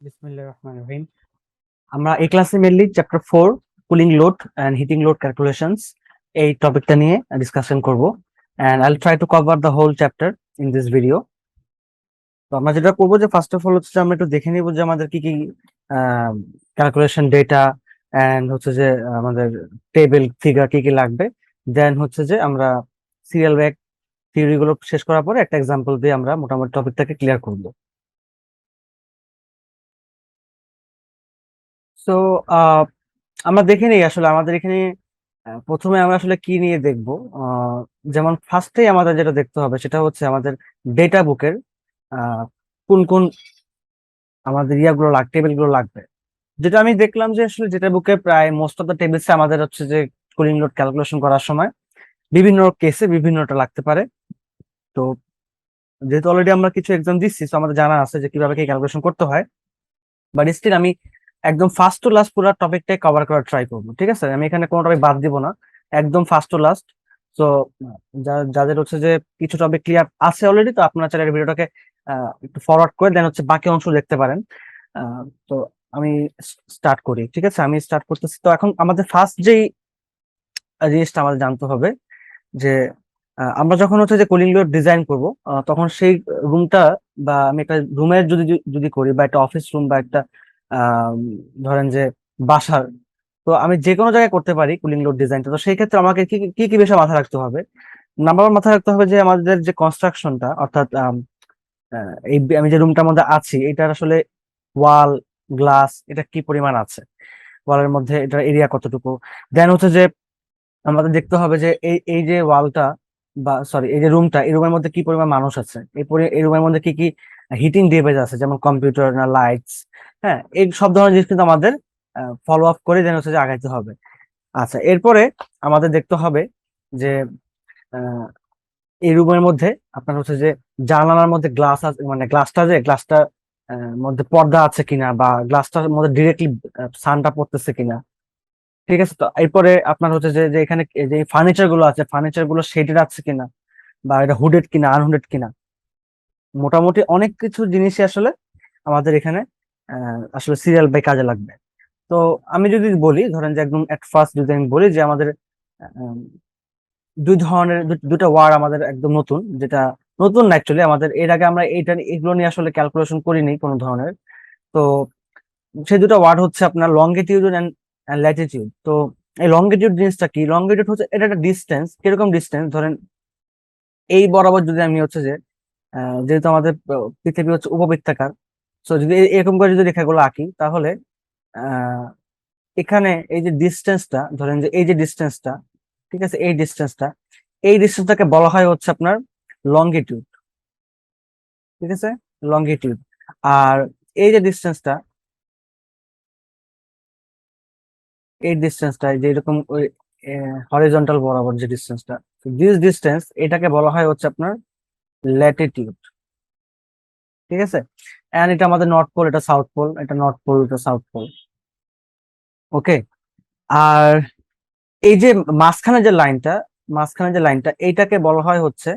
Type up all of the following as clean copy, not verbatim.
বিসমিল্লাহির রহমানির রহিম। আমরা এই ক্লাসে mainly chapter 4 cooling load and heating load calculations এই টপিকটা নিয়ে ডিসকাশন করব, and I will try to cover the whole chapter in this video. তো আমরা যেটা করবো যে ফার্স্ট অফ অল হচ্ছে যে আমরা একটু দেখে নিব যে আমাদের কি কি ক্যালকুলেশন ডেটা এন্ড হচ্ছে যে আমাদের টেবিল ফিগার কি কি লাগবে। দেন হচ্ছে যে আমরা সিরিয়াল ব্যাক থিওরি গুলো শেষ করার পরে একটা এক্সাম্পল দিয়ে আমরা মোটামুটি টপিকটাকে ক্লিয়ার করব। সো আমরা দেখে নিই আসলে আমাদের এখানে প্রথমে আমরা আসলে কি নিয়ে দেখবো। যেমন ফার্স্টেই আমাদের যেটা দেখতে হবে সেটা হচ্ছে আমাদের ডেটা বুকের কোন কোন আমাদের ইয়াগুলো টেবিল গুলো লাগবে। যেটা আমি দেখলাম যে আসলে ডেটা বুকে প্রায় মোস্ট অফ দ্য টেবিলসে আমাদের হচ্ছে যে কুলিং লোড ক্যালকুলেশন করার সময় বিভিন্ন কেসে বিভিন্নটা লাগতে পারে। তো যেহেতু অলরেডি আমরা কিছু এক্সাম দিচ্ছি, তো আমাদের জানা আছে যে কিভাবে কি ক্যালকুলেশন করতে হয়, বাট স্টিল আমি একদম ফার্স্ট টু লাস্ট পুরো টপিকটাই কভার করার ট্রাই করবো। ঠিক আছে, আমি এখানে কোনো টপিক বাদ দিব না, একদম ফার্স্ট টু লাস্ট। তো যাদের হচ্ছে যে কিছু টপিক ক্লিয়ার আছে অলরেডি, তো আপনারা চাইলে ভিডিওটাকে একটু ফরওয়ার্ড করে দেন হচ্ছে বাকি অংশ দেখতে পারেন। তো আমি স্টার্ট করি। ঠিক আছে, আমি স্টার্ট করতেছি। তো এখন আমাদের ফার্স্ট যেই জিনিসটা আমাদের জানতে হবে যে আমরা যখন হচ্ছে যে কুলিং লোড ডিজাইন করব, তখন সেই রুমটা বা আমি একটা রুমের যদি যদি করি বা একটা অফিস রুম বা একটা আহ, ধরেন যে বাসার, তো আমি যে কোনো জায়গায় করতে পারি কুলিং লোড ডিজাইনটা। তো সেই ক্ষেত্রে আমাকে কি কি কি বিষয় মাথায় রাখতে হবে। নাম্বার ওয়ান মাথায় রাখতে হবে যে আমাদের যে কনস্ট্রাকশনটা, অর্থাৎ এই আমি যে রুমটার মধ্যে আছি এটার আসলে ওয়াল গ্লাস এটা কি পরিমাণ আছে, ওয়ালের মধ্যে এটার এরিয়া কতটুকু। দেন হচ্ছে যে আমাদের দেখতে হবে যে এই এই যে ওয়ালটা বা সরি এই যে রুমটা, এই রুমের মধ্যে কি পরিমাণ মানুষ আছে, এই রুমের মধ্যে কি কি হিটিং ডিভাইস আছে, যেমন কম্পিউটার না লাইটস। হ্যাঁ, এই সব ধরনের জিনিস কিন্তু আমাদের ফলো আপ করে দেন হচ্ছে যে আগাইতে হবে। আচ্ছা, এরপরে আমাদের দেখতে হবে যে আহ, এই রুমের মধ্যে আপনার হচ্ছে যে জানালার মধ্যে গ্লাস আছে, মানে গ্লাসটা মধ্যে পর্দা আছে কিনা, বা গ্লাসটার মধ্যে ডিরেক্টলি সানটা পড়তেছে কিনা। ঠিক আছে, তো এরপরে আপনার হচ্ছে যে যে এখানে যে ফার্নিচার গুলো আছে, ফার্নিচার গুলো শেডেড আছে কিনা, বা এটা হুডেড কিনা আনহুডেড কিনা। মোটামুটি অনেক কিছু জিনিসই আসলে আমাদের এখানে আসলে সিরিয়াল বাই কাজে লাগবে। তো আমি যদি বলি, ধরেন যে একদম এট ফার্স্ট যদি আমি বলি যে আমাদের আহ, দুই ধরনের দুটা ওয়ার্ড আমাদের একদম নতুন, যেটা নতুন না অ্যাকচুয়ালি, আমাদের এর আগে আমরা এগুলো নিয়ে আসলে ক্যালকুলেশন করিনি কোনো ধরনের। তো সেই দুটো ওয়ার্ড হচ্ছে আপনার লঙ্গিটিউড এন্ড ল্যাটিটিউড। তো এই লঙ্গিটিউড জিনিসটা কি? লঙ্গিটিউড হচ্ছে এটা একটা ডিস্টেন্স। কিরকম ডিস্টেন্স? ধরেন এই বরাবর যদি আমি হচ্ছে যে যেহেতু আমাদের পৃথিবী হচ্ছে উপবৃত্তাকার, তো যদি এরকম করে যদি রেখাগুলো আঁকি, তাহলে আহ এখানে এই যে ডিস্টেন্সটা, ধরেন যে এই যে ডিস্টেন্সটা, ঠিক আছে, এই ডিস্টেন্সটাকে বলা হয় হচ্ছে আপনার লঙ্গিটিউড। ঠিক আছে, লঙ্গিটিউড। আর এই যে ডিস্টেন্সটা, এই ডিস্টেন্সটা যে এরকম হরিজন্টাল বরাবর যে ডিস্টেন্সটা, দিস ডিস্টেন্স এটাকে বলা হয় হচ্ছে আপনার ল্যাটিটিউড। ঠিক আছে, এন্ড এটা আমাদের নর্থ পোল, এটা সাউথ পোল, এটা নর্থ পোল, এটা সাউথ পোল। ওকে। আর এই যে মাঝখানে যে লাইনটা এইটাকে বলা হয় হচ্ছে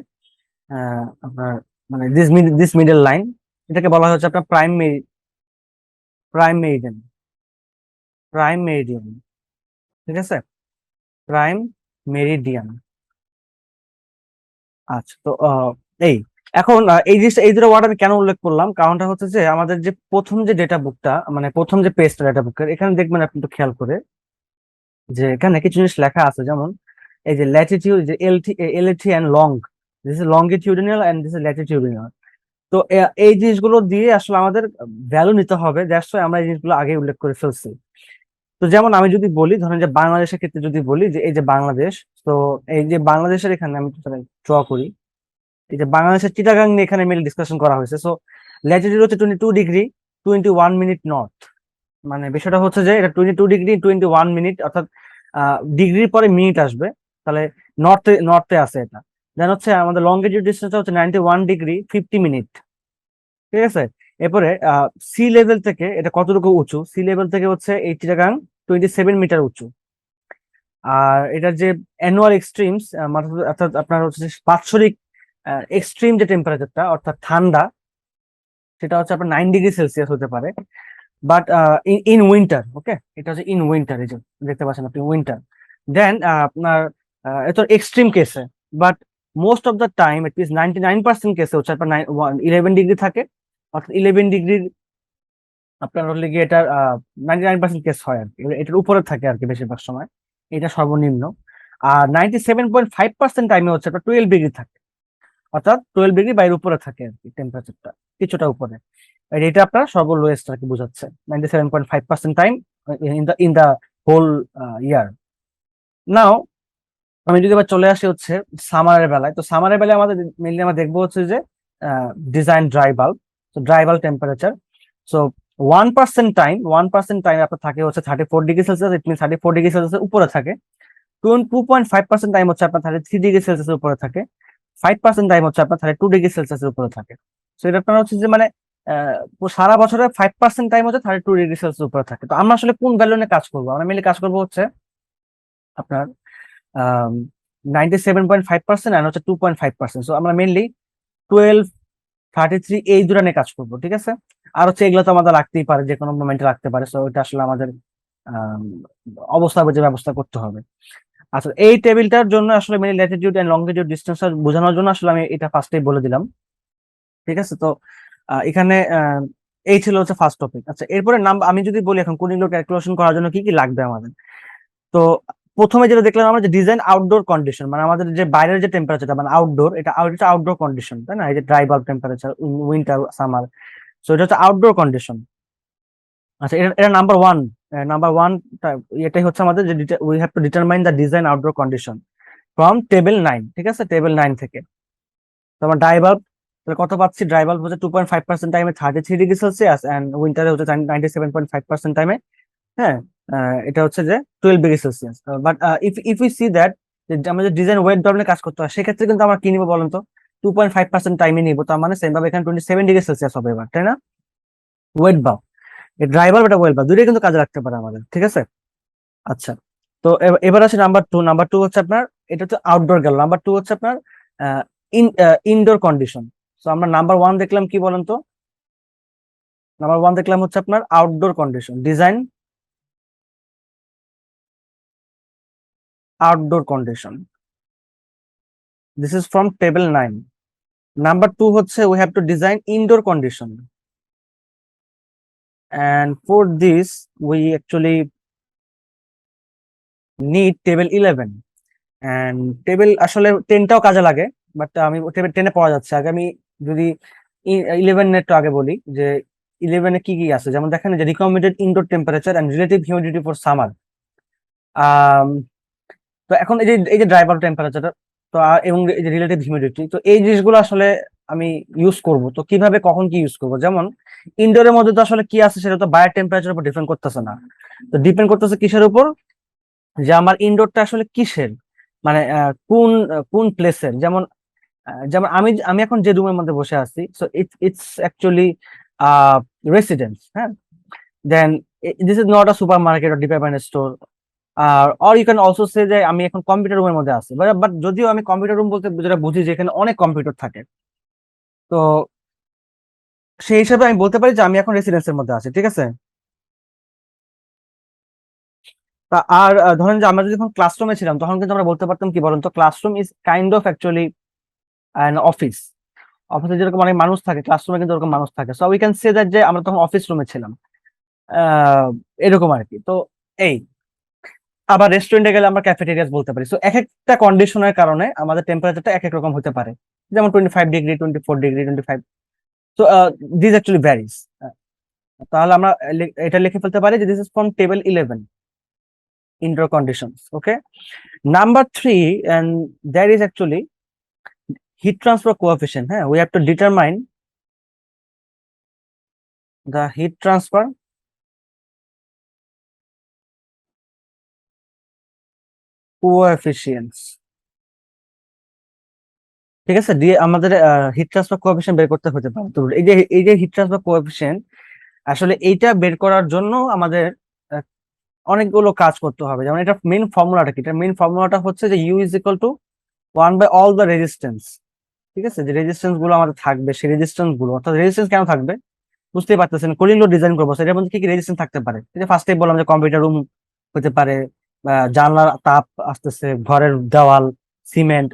আপনার মানে দিস মিডল লাইন, এটাকে বলা হয় হচ্ছে আপনার প্রাইম মেরিডিয়ান। Prime Meridien. ঠিক আছে, প্রাইম মেরিডিয়ান। আচ্ছা, তো এই এখন এই জিনিসটা, এই দুটো ওয়ার্ড আমি কেন উল্লেখ করলাম, কারণটা হচ্ছে যে আমাদের যে প্রথম যে ডেটা বুকটা, মানে প্রথম যে পেজটা ডেটা বুকের, এখানে দেখবেন আপনি একটু খেয়াল করে যে এখানে কিছু জিনিস লেখা আছে। যেমন এই যে ল্যাটিটিউড, যে LT and long, this is longitudinal and this is latitudinal. তো এই জিনিসগুলো দিয়ে আসলে আমাদের ভ্যালু নিতে হবে, দ্যাটস ওয়াই আমরা এই জিনিসগুলো আগে উল্লেখ করে ফেলছি। তো যেমন আমি যদি বলি, ধরেন যে বাংলাদেশের ক্ষেত্রে যদি বলি যে এই যে বাংলাদেশ, তো এই যে বাংলাদেশের এখানে আমি ড্র করি, এই যে বাংলাদেশের চিটাগাং নিয়ে এখানে মেল ডিসকাশন করা হয়েছে। সো ল্যাটিটিউড হচ্ছে 22 ডিগ্রি 21 মিনিট নর্থ। মানে বিষয়টা হচ্ছে যে এটা 22 ডিগ্রি 21 মিনিট, অর্থাৎ ডিগ্রির পরে মিনিট আসবে, তাহলে নর্থে নর্থে আছে এটা। দেন হচ্ছে আমাদের লঙ্গিটিউড ডিস্টেন্সটা হচ্ছে 91 ডিগ্রি 50 মিনিট। ঠিক আছে, এরপরে সি লেভেল থেকে এটা কতটুকু উঁচু, সি লেভেল থেকে হচ্ছে এই চিটাগাং 27 মিটার উঁচু। আর এটার যে অ্যানুয়াল এক্সট্রিমস, অর্থাৎ আপনার হচ্ছে বাৎসরিক এক্সট্রিম যে টেম্পারেচারটা, অর্থাৎ ঠান্ডা, সেটা হচ্ছে আপনার 9 ডিগ্রি সেলসিয়াস হতে পারে। বাট ইন উইন্টার, ওকে, এটা হচ্ছে ইন উইন্টার, এই যে দেখতে পাচ্ছেন আপনি উইন্টার। দেন আপনার এটা এক্সট্রিম কেসে, but most of the time it is 99% কেসে হচ্ছে আপনার 11 ডিগ্রি থাকে, অর্থাৎ 11 ডিগ্রির আপনার হলে গিয়ে এটা 99% কেস হয় আর কি, এটার উপরে থাকে আর কি বেশিরভাগ সময়, এটা সর্বনিম্ন। আর 97.5% টাইমে হচ্ছে আপনার 12 ডিগ্রি থাকে, অর্থাৎ 12 ডিগ্রি বাইরের উপরে থাকে আর কি টেম্পারেচারটা, কিছুটা উপরে। আর এটা আপনার সর্বলোয়েস্ট আর কি বোঝাচ্ছে, 97.5% time in the whole year. Now আমি যদি আবার চলে আসি হচ্ছে সামারের বেলায়, তো সামারের বেলায় আমাদের মেনলি আমরা দেখবো হচ্ছে যে ডিজাইন ড্রাই বাল্ব, তো dry bulb temperature. So 1% time আপনার থাকে হচ্ছে 34 degree Celsius, it means 34 degree Celsius উপরে থাকে। 2.5% টাইম হচ্ছে আপনার 33 ডিগ্রি সেলসিয়াসের উপরে থাকে। 5% টাইম হচ্ছে আপনার 32 ডিগ্রি সেলসিয়াসের উপরে থাকে। সো এটা আপনার হচ্ছে যে মানে সারা বছরে 5% টাইম হচ্ছে 32 ডিগ্রি সেলসিয়াস উপরে থাকে। তো আমরা আসলে কোন ভ্যালু নিয়ে কাজ করবো? আমরা মেনলি কাজ করবো হচ্ছে আপনার 97.5% আর হচ্ছে 2.5%। সো আমরা মেনলি 12, 33 এই দুটো নিয়ে কাজ করবো, ঠিক আছে। আর হচ্ছে এগুলো তো আমাদের রাখতেই পারে, যে কোনো মোমেন্টে রাখতে পারে, সো এটা আসলে আমাদের আম, অবস্থা বুঝে ব্যবস্থা করতে হবে। আচ্ছা, এই টেবিলটার জন্য আসলে mainly latitude and longitude distance বোঝানোর জন্য আসলে আমি এটা ফার্স্টেই বলে দিলাম, ঠিক আছে। তো এখানে এই ছিল হচ্ছে ফার্স্ট টপিক। আচ্ছা, এরপরে নাম্বার আমি যদি বলি এখন কোনগুলো ক্যালকুলেশন করার জন্য কি কি লাগবে আমাদের, তো প্রথমে যেটা দেখলাম আমরা যে ডিজাইন আউটডোর কন্ডিশন, মানে আমাদের যে বাইরের যে টেম্পারেচারটা মানে আউটডোর, এটা আউটডোর কন্ডিশন, তাই না? এই যে dry bulb temperature, winter, summer, so এটা হচ্ছে আউটডোর কন্ডিশন। আচ্ছা, এটা এটা নাম্বার ওয়ান এটাই হচ্ছে আমাদের যে we have to determine the design outdoor condition from table 9, ঠিক আছে, টেবিল 9 থেকে। তো আমার ড্রাই বাল্ব কত পাচ্ছি? ড্রাই বাল্ব হচ্ছে 2.5% টাইমে 33 ডিগ্রি সেলসিয়াস, এন্ড উইন্টারে হচ্ছে 97.5% টাইমে, হ্যাঁ, এটা হচ্ছে যে 12 degree Celsius. But if you see that, আমাদের ডিজাইন ওয়েট ডবলে কাজ করতে হয়, সেক্ষেত্রে কিন্তু আমরা কি নিবো বলেন তো? 2.5% টাইমে নিবো, তার মানে সেম ভাবে এখানে 27 ডিগ্রি সেলসিয়াস হবে এবার, তাই না? ওয়েট বাল্ব, এই ড্রাইভার এটা ওয়েট বাল্ব দুটোই কিন্তু কাজে রাখতে পারে আমাদের, ঠিক আছে। আচ্ছা, তো এবার আছে নাম্বার টু হচ্ছে আপনার, এটা হচ্ছে আউটডোর গেল। নাম্বার টু হচ্ছে আপনার ইনডোর কন্ডিশন। তো আমরা নাম্বার 1 দেখলাম কি বলেন তো? নাম্বার 1 দেখলাম হচ্ছে আপনার outdoor condition, design outdoor condition, this is from table 9। Number 2 হচ্ছে we have to design indoor condition, and for this we actually need table 11, and table আসলে 10টাও কাজে লাগে, বাট আমি টেবিল 10-এ পড়া যাচ্ছে, আগে আমি যদি 11 একটু আগে বলি যে 11-এ কি কি আছে, যেমন দেখেন যে recommended indoor temperature and relative humidity for summer. তো এখন এই যে ড্রাইভার টেম্পারেচার, তো এবং এই যে রিলেটিভ হিউমিডিটি, তো এই জিনিসগুলো আসলে আমি ইউজ করব, তো কিভাবে কখন কি ইউজ করব? যেমন ইনডোরের মধ্যে তো আসলে কি আছে সেটা তো বাইরের টেম্পারেচার উপর ডিপেন্ড করতেছে না, তো ডিপেন্ড করতেছে কিসের উপর? যে আমার ইনডোরটা আসলে কিসের, মানে কোন প্লেসের। যেমন আমি এখন যে রুমের মধ্যে বসে আছি, সো ইটস অ্যাকচুয়ালি রেসিডেন্স, হ্যাঁ। Then this is not a supermarket or department store, or you can also say যে আমি এখন কম্পিউটার রুমের মধ্যে আছি, বাট যদিও আমি কম্পিউটার রুম বলতে যেটা বুঝি যে এখানে অনেক কম্পিউটার থাকে, তো সেই হিসাবে আমি বলতে পারি যে আমি এখন রেসিডেন্সের মধ্যে আছি, ঠিক আছে। তা আর ধরেন যে আমরা যদি এখন ক্লাসরুমে ছিলাম, তখন কিন্তু আমরা বলতে পারতাম কি বলেন তো? Classroom is kind of actually an office. অফিসে যেরকম অনেক মানুষ থাকে, ক্লাসরুমে কিন্তু ওরকম মানুষ থাকে, so we can say that যে আমরা তখন অফিস রুমে ছিলাম, আহ, এরকম আর কি। তো এই আবার রেস্টুরেন্টে গেলে আমরা ক্যাফেটেরিয়াস বলতে পারি। সো এক একটা কন্ডিশনের কারণে আমাদের টেম্পারেচারটা এক এক রকম হতে পারে, যেমন 25 degree, 24 degree, 25। So this actually varies. তাহলে আমরা এটা লিখে ফেলতে পারি যে this is from table 11, indoor conditions, okay. Number 3, and that is actually heat transfer coefficient, হ্যাঁ, we have to determine the heat transfer coefficients, ঠিক আছে, দিয়ে আমাদের হিট ট্রান্সফার কোএফিসিয়েন্ট বের করতে হতে পারে। তো এই যে হিট ট্রান্সফার কোএফিসিয়েন্ট, আসলে এইটা বের করার জন্য আমাদের আহ, অনেকগুলো কাজ করতে হবে। যেমন এটা মেইন ফর্মুলাটা কি? এটা মেইন ফর্মুলাটা হচ্ছে যে U is equal to 1/all the resistance, ঠিক আছে। যে রেজিস্ট্যান্স গুলো আমাদের থাকবে, সেই রেজিস্ট্যান্স গুলো, অর্থাৎ রেজিস্ট্যান্স কেন থাকবে? বুঝতেই পারতেছেন কুলিং লোড ডিজাইন করবো, সেটার মধ্যে কি কি রেজিস্ট্যান্স থাকতে পারে। এই যে ফার্স্টে বললাম যে কম্পিউটার রুম হতে পারে, জানলার তাপ আসতেছে, ঘরের দেওয়াল, সিমেন্ট,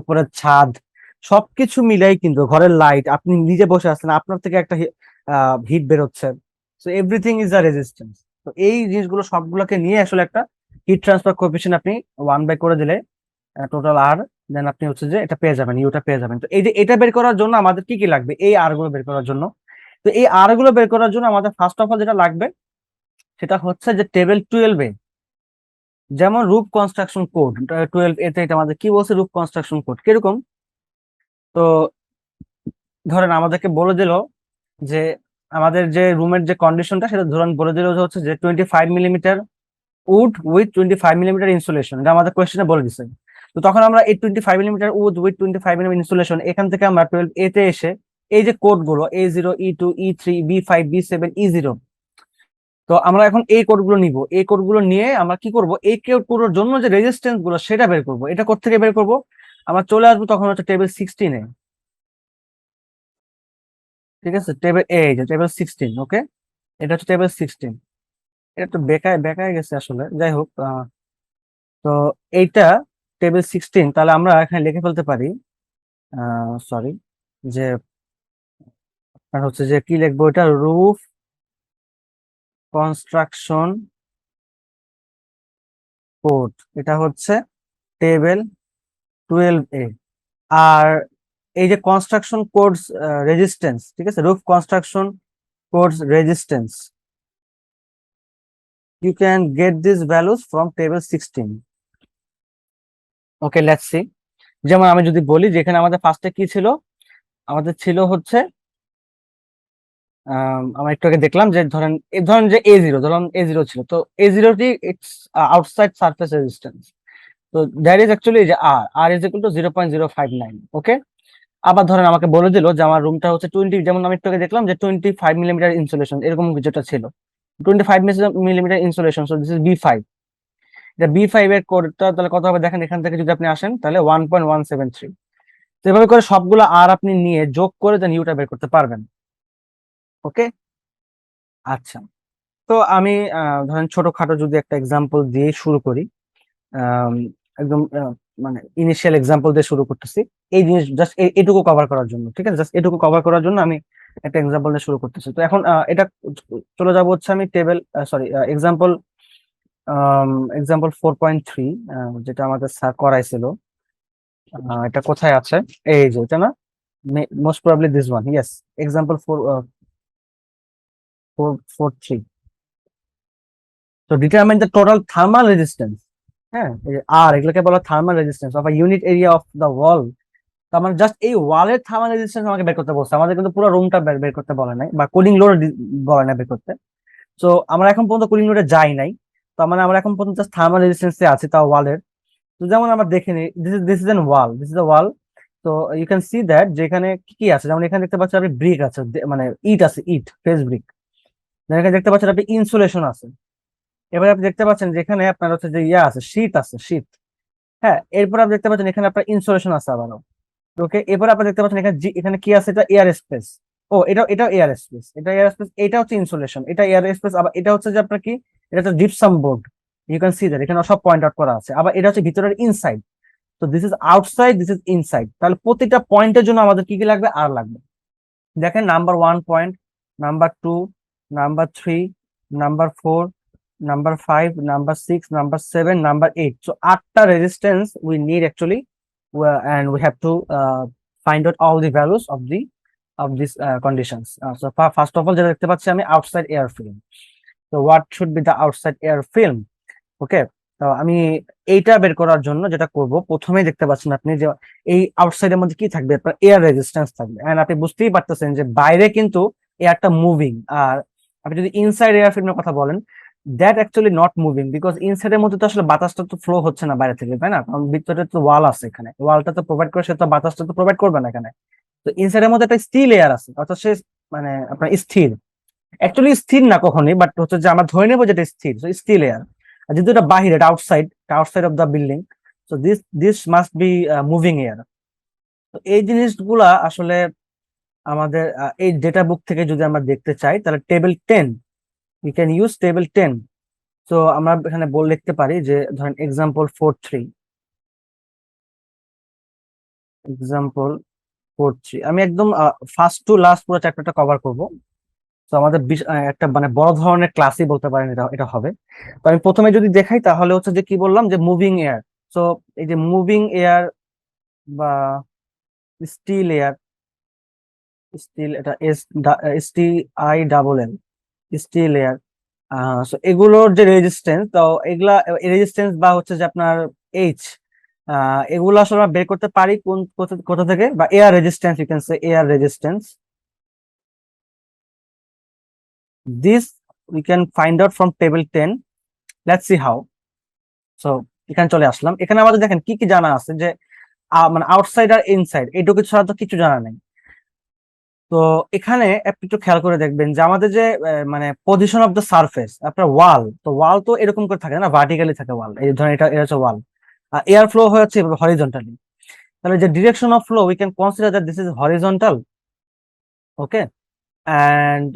উপরের ছাদ, সবকিছু মিলাই কিন্তু ঘরের লাইট, আপনি নিজে বসে আছেন আপনার থেকে একটা হিট বেরোচ্ছে, so everything is a resistance. তো এই জিনিসগুলো সবগুলোকে নিয়ে আসলে একটা হিট ট্রান্সফার কোএফিসিয়েন্ট আপনি 1/, করে দিলে টোটাল আর, দেন আপনি হচ্ছে যে এটা পেয়ে যাবেন, ইউটা পেয়ে যাবেন। তো এই যে এটা বের করার জন্য আমাদের কি কি লাগবে, এই আর গুলো বের করার জন্য। তো এই আর গুলো বের করার জন্য আমাদের ফার্স্ট অফ অল যেটা লাগবে সেটা হচ্ছে যে টেবিল 12-এ যেমন রুফ কনস্ট্রাকশন কোড 12 এতে এটা আমাদের কি বলছে, রুফ কনস্ট্রাকশন কোড কিরকম। তো ধরেন আমাদেরকে বলে দিল যে আমাদের যে রুমের যে কন্ডিশনটা সেটা ধরেন বলে দিল যে হচ্ছে যে 25 millimetre wood with 25 millimetre insulation, এটা আমাদের কোয়েশ্চেনে বলে দিচ্ছে। তো তখন আমরা এই 25 millimetre wood with 25 millimetre insulation এখান থেকে আমরা 12 এতে এসে এই যে কোড গুলো A0 E2 E3 B5 B7 E0, তো আমরা এখন এই কোডগুলো নিব, এই কোডগুলো নিয়ে আমরা কি করব, এই কোডের জন্য যে রেজিস্ট্যান্স গুলো সেটা বের করব। এটা কোত্থেকে বের করব, আমরা চলে আসবো তখন হচ্ছে টেবিল 16-এ। ঠিক আছে, এই যে টেবিল 16, ওকে, এটা হচ্ছে টেবিল 16। এটা একটু বেকায় বেকায় গেছে আসলে, যাই হোক। তো এইটা টেবিল 16, তাহলে আমরা এখানে লিখে ফেলতে পারি, সরি, যে আপনার হচ্ছে যে কি লিখবো, এটা রুফ কনস্ট্রাকশন কোড, এটা হচ্ছে টেবিল 12-এ। আর এই যে কনস্ট্রাকশন কোডস রেজিস্ট্যান্স, ঠিক আছে, roof construction codes resistance, you can get this values from table 16। Okay, let's see. যেমন আমি যদি বলি যে এখানে আমাদের ফার্স্টে কি ছিল, আমাদের ছিল হচ্ছে আমরা একটু আগে দেখলাম যে ধরেন ধরেন যে A0, ধরুন A0 ছিল, তো A0টি ইটস আউটসাইড সারফেস রেজিস্ট্যান্স, তো দ্যাট ইজ অ্যাকচুয়ালি যে আর ইজ ইকুয়াল টু 0.059। ওকে, আবার ধরেন আমাকে বলে দিল যে আমার রুমটা হচ্ছে 20, যেমন আমি একটু আগে দেখলাম যে 25 মিলিমিটার ইনসুলেশন এরকম কিছুটা ছিল, 25 millimetre insulation, so this is B5। এটা B5 এর কোডটা তাহলে কত হবে দেখেন, এখান থেকে যদি আপনি আসেন তাহলে 1.173। তো এভাবে করে সবগুলো আর আপনি নিয়ে যোগ করে দেন ইউটা বের করতে পারবেন। ওকে, আচ্ছা। তো আমি ধরেন ছোটখাটো যদি একটা এক্সাম্পল দিয়ে শুরু করি, আম, একদম মানে ইনিশিয়াল এক্সাম্পল দিয়ে শুরু করতেছি, এই জিনিস জাস্ট এটুকু কভার করার জন্য, ঠিক আছে, জাস্ট এটুকু কভার করার জন্য আমি একটা এক্সাম্পল দিয়ে শুরু করতেছি। তো এখন এটা চলে যাবো হচ্ছে আমি টেবিল, সরি, এক্সাম্পল, এক্সাম্পল 4.3, যেটা আমাদের স্যার করাইছিল। এটা কোথায় আছে, এই যে এটা না, most probably this one, yes, example 4.3। তো determine the total thermal resistance, হ্যাঁ, আর এগুলোকে বলা thermal resistance of a unit area of the wall. তার মানে জাস্ট এই ওয়ালের থার্মাল রেজিস্ট্যান্স আমাকে বের করতে বলছে, আমাদের কিন্তু পুরো রুমটা বের করতে বলে নাই, বা কুলিং লোড বলে নাই বের করতে। তো আমরা এখন পর্যন্ত কুলিং লোডে যাই নাই, তো মানে আমরা এখন পর্যন্ত জাস্ট থার্মাল রেজিস্ট্যান্সে আছি, তাও ওয়ালের। তো যেমন আমরা দেখে নিই, this is an wall, this is a wall. তো ইউ ক্যান সি দ্যাট যে এখানে কি কি আছে, যেমন এখানে দেখতে পাচ্ছেন আপনি ব্রিক আছে, মানে ইট আছে, ইট ফেস ব্রিক। এখানে দেখতে পাচ্ছেন আপনি ইনসুলেশন আছে। এবার আপনি দেখতে পাচ্ছেন যে এখানে আপনার হচ্ছে যে ইয়া আছে, শীত আছে, শীত। হ্যাঁ, এরপর আপনি দেখতে পাচ্ছেন এখানে আপনার ইনসুলেশন আছে আবারও। ওকে, এরপর আপনি দেখতে পাচ্ছেন এখানে এখানে কি আছে, এটা এয়ার স্পেস। ও, এটা এয়ার স্পেস, এটা এয়ার স্পেস, এটা হচ্ছে ইনসুলেশন, এটা এয়ার স্পেস। আবার এটা হচ্ছে যে আপনার কি, এটা হচ্ছে gypsum board. You can see that এখানে সব পয়েন্ট আউট করা আছে। আবার এটা হচ্ছে ভিতরের ইনসাইড। তো this is outside, this is inside. তাহলে প্রতিটা পয়েন্টের জন্য আমাদের কি কি লাগবে, আর লাগবে। দেখেন, number 1 point, number 2, number 3, number 4, number 5, number 6, number 7, number 8। So 8টা resistance we need actually, and we have to find out all the values of these conditions. So first of all যেটা দেখতে পাচ্ছি আমি, outside air film. So what should be the outside air film? ওকে, তো আমি এইটা বের করার জন্য যেটা করব, প্রথমেই দেখতে পাচ্ছেন আপনি যে এই আউটসাইডের মধ্যে কি থাকবে, আপনার এয়ার রেজিস্ট্যান্স থাকবে। এন্ড আপনি বুঝতেই পারতেছেন যে বাইরে কিন্তু এয়ারটা মুভিং, আর আপনি যদি ইনসাইড এয়ার ফিল্মের কথা বলেন, that actually not moving, because ইনসাইডের মধ্যে তো আসলে বাতাসটা তো ফ্লো হচ্ছে না বাইরে থেকে, তাই না, কারণ ভিতরে তো ওয়াল আছে, এখানে ওয়ালটা তো প্রোভাইড করে, সে তো বাতাসটা তো প্রোভাইড করবে না এখানে। তো ইনসাইডের মধ্যে একটা স্টিল এয়ার আছে, অর্থাৎ সে মানে আপনার স্থির, অ্যাকচুয়ালি স্থির না কখনোই, বাট হচ্ছে যে আমরা ধরে নেবো যেটা স্থির, স্টিল এয়ার। আর যেহেতু এটা বাহিরে, এটা outside, outside of the building, so this must be moving air. তো এই জিনিসগুলা আসলে আমাদের এই ডেটা বুক থেকে যদি আমরা দেখতে চাই তাহলে table 10, we can use table 10। তো আমরা এখানে লিখতে পারি যে ধরেন এক্সাম্পল 4.3 আমি একদম ফার্স্ট টু লাস্ট পুরো চ্যাপ্টারটা কভার করব। তো আমাদের একটা মানে বড় ধরনের ক্লাসই বলতে পারেন এটা এটা হবে। তো আমি প্রথমে যদি দেখাই তাহলে হচ্ছে যে কি বললাম যে মুভিং এয়ার। তো এই যে মুভিং এয়ার বা স্টিল এয়ার, স্টিল এটা STI স্টিল এয়ার, সো এগুলোর যে রেজিস্ট্যান্স, তো এগুলা রেজিস্ট্যান্স বা হচ্ছে যে আপনার এইচ, এগুলো আসলে আমরা বের করতে পারি কোন কোথা থেকে, বা air resistance, you can say air resistance, this we can find out from table 10। Let's see how. So এখানে চলে আসলাম। এখানে আমাদের দেখেন কি কি জানা আছে যে মানে আউটসাইড আর ইনসাইড এইটুকু ছাড়া তো কিছু জানা নেই। তো এখানে আপনি একটু খেয়াল করে দেখবেন যে আমাদের যে মানে পজিশন অফ দ্য সারফেস, আপনার ওয়াল, তো ওয়াল তো এরকম করে থাকে না, ভার্টিক্যালি থাকে ওয়াল, এই ধরেন এটা হচ্ছে ওয়াল, আর এয়ার ফ্লো হচ্ছে হরিজন্টালি। তাহলে যে direction of flow we can consider that this is horizontal. Okay. And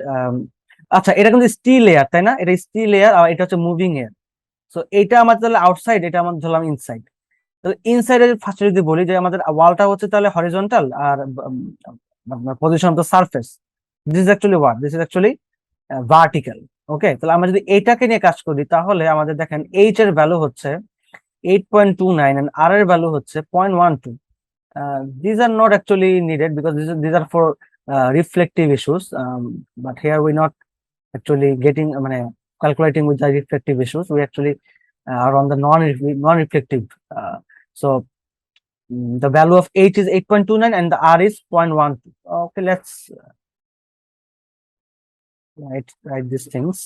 আচ্ছা, এটা কিন্তু স্টিল লেয়ার, তাই না? এটা স্টিল লেয়ার আর এটা হচ্ছে মুভিং এয়ার। সো এটা আমাদের তাহলে আউটসাইড, এটা আমাদের ধরলাম ইনসাইড। তাহলে ইনসাইডের ফার্স্ট যদি বলি যে আমাদের ওয়ালটা হচ্ছে তাহলে হরিজন্টাল, আর position of the surface, this is actually what, this is actually vertical. Okay, তাহলে আমরা যদি এইটাকে নিয়ে কাজ করি তাহলে আমাদের দেখেন এইচ এর ভ্যালু হচ্ছে 8.29 and আর এর ভ্যালু হচ্ছে 0.12। These are not actually needed because these are for reflective issues, but here we not actually getting মানে calculating with the reflective issues, we actually are on the non-reflective. So the value of H is 8.29 and the R is 0.12. Okay, let's write these things.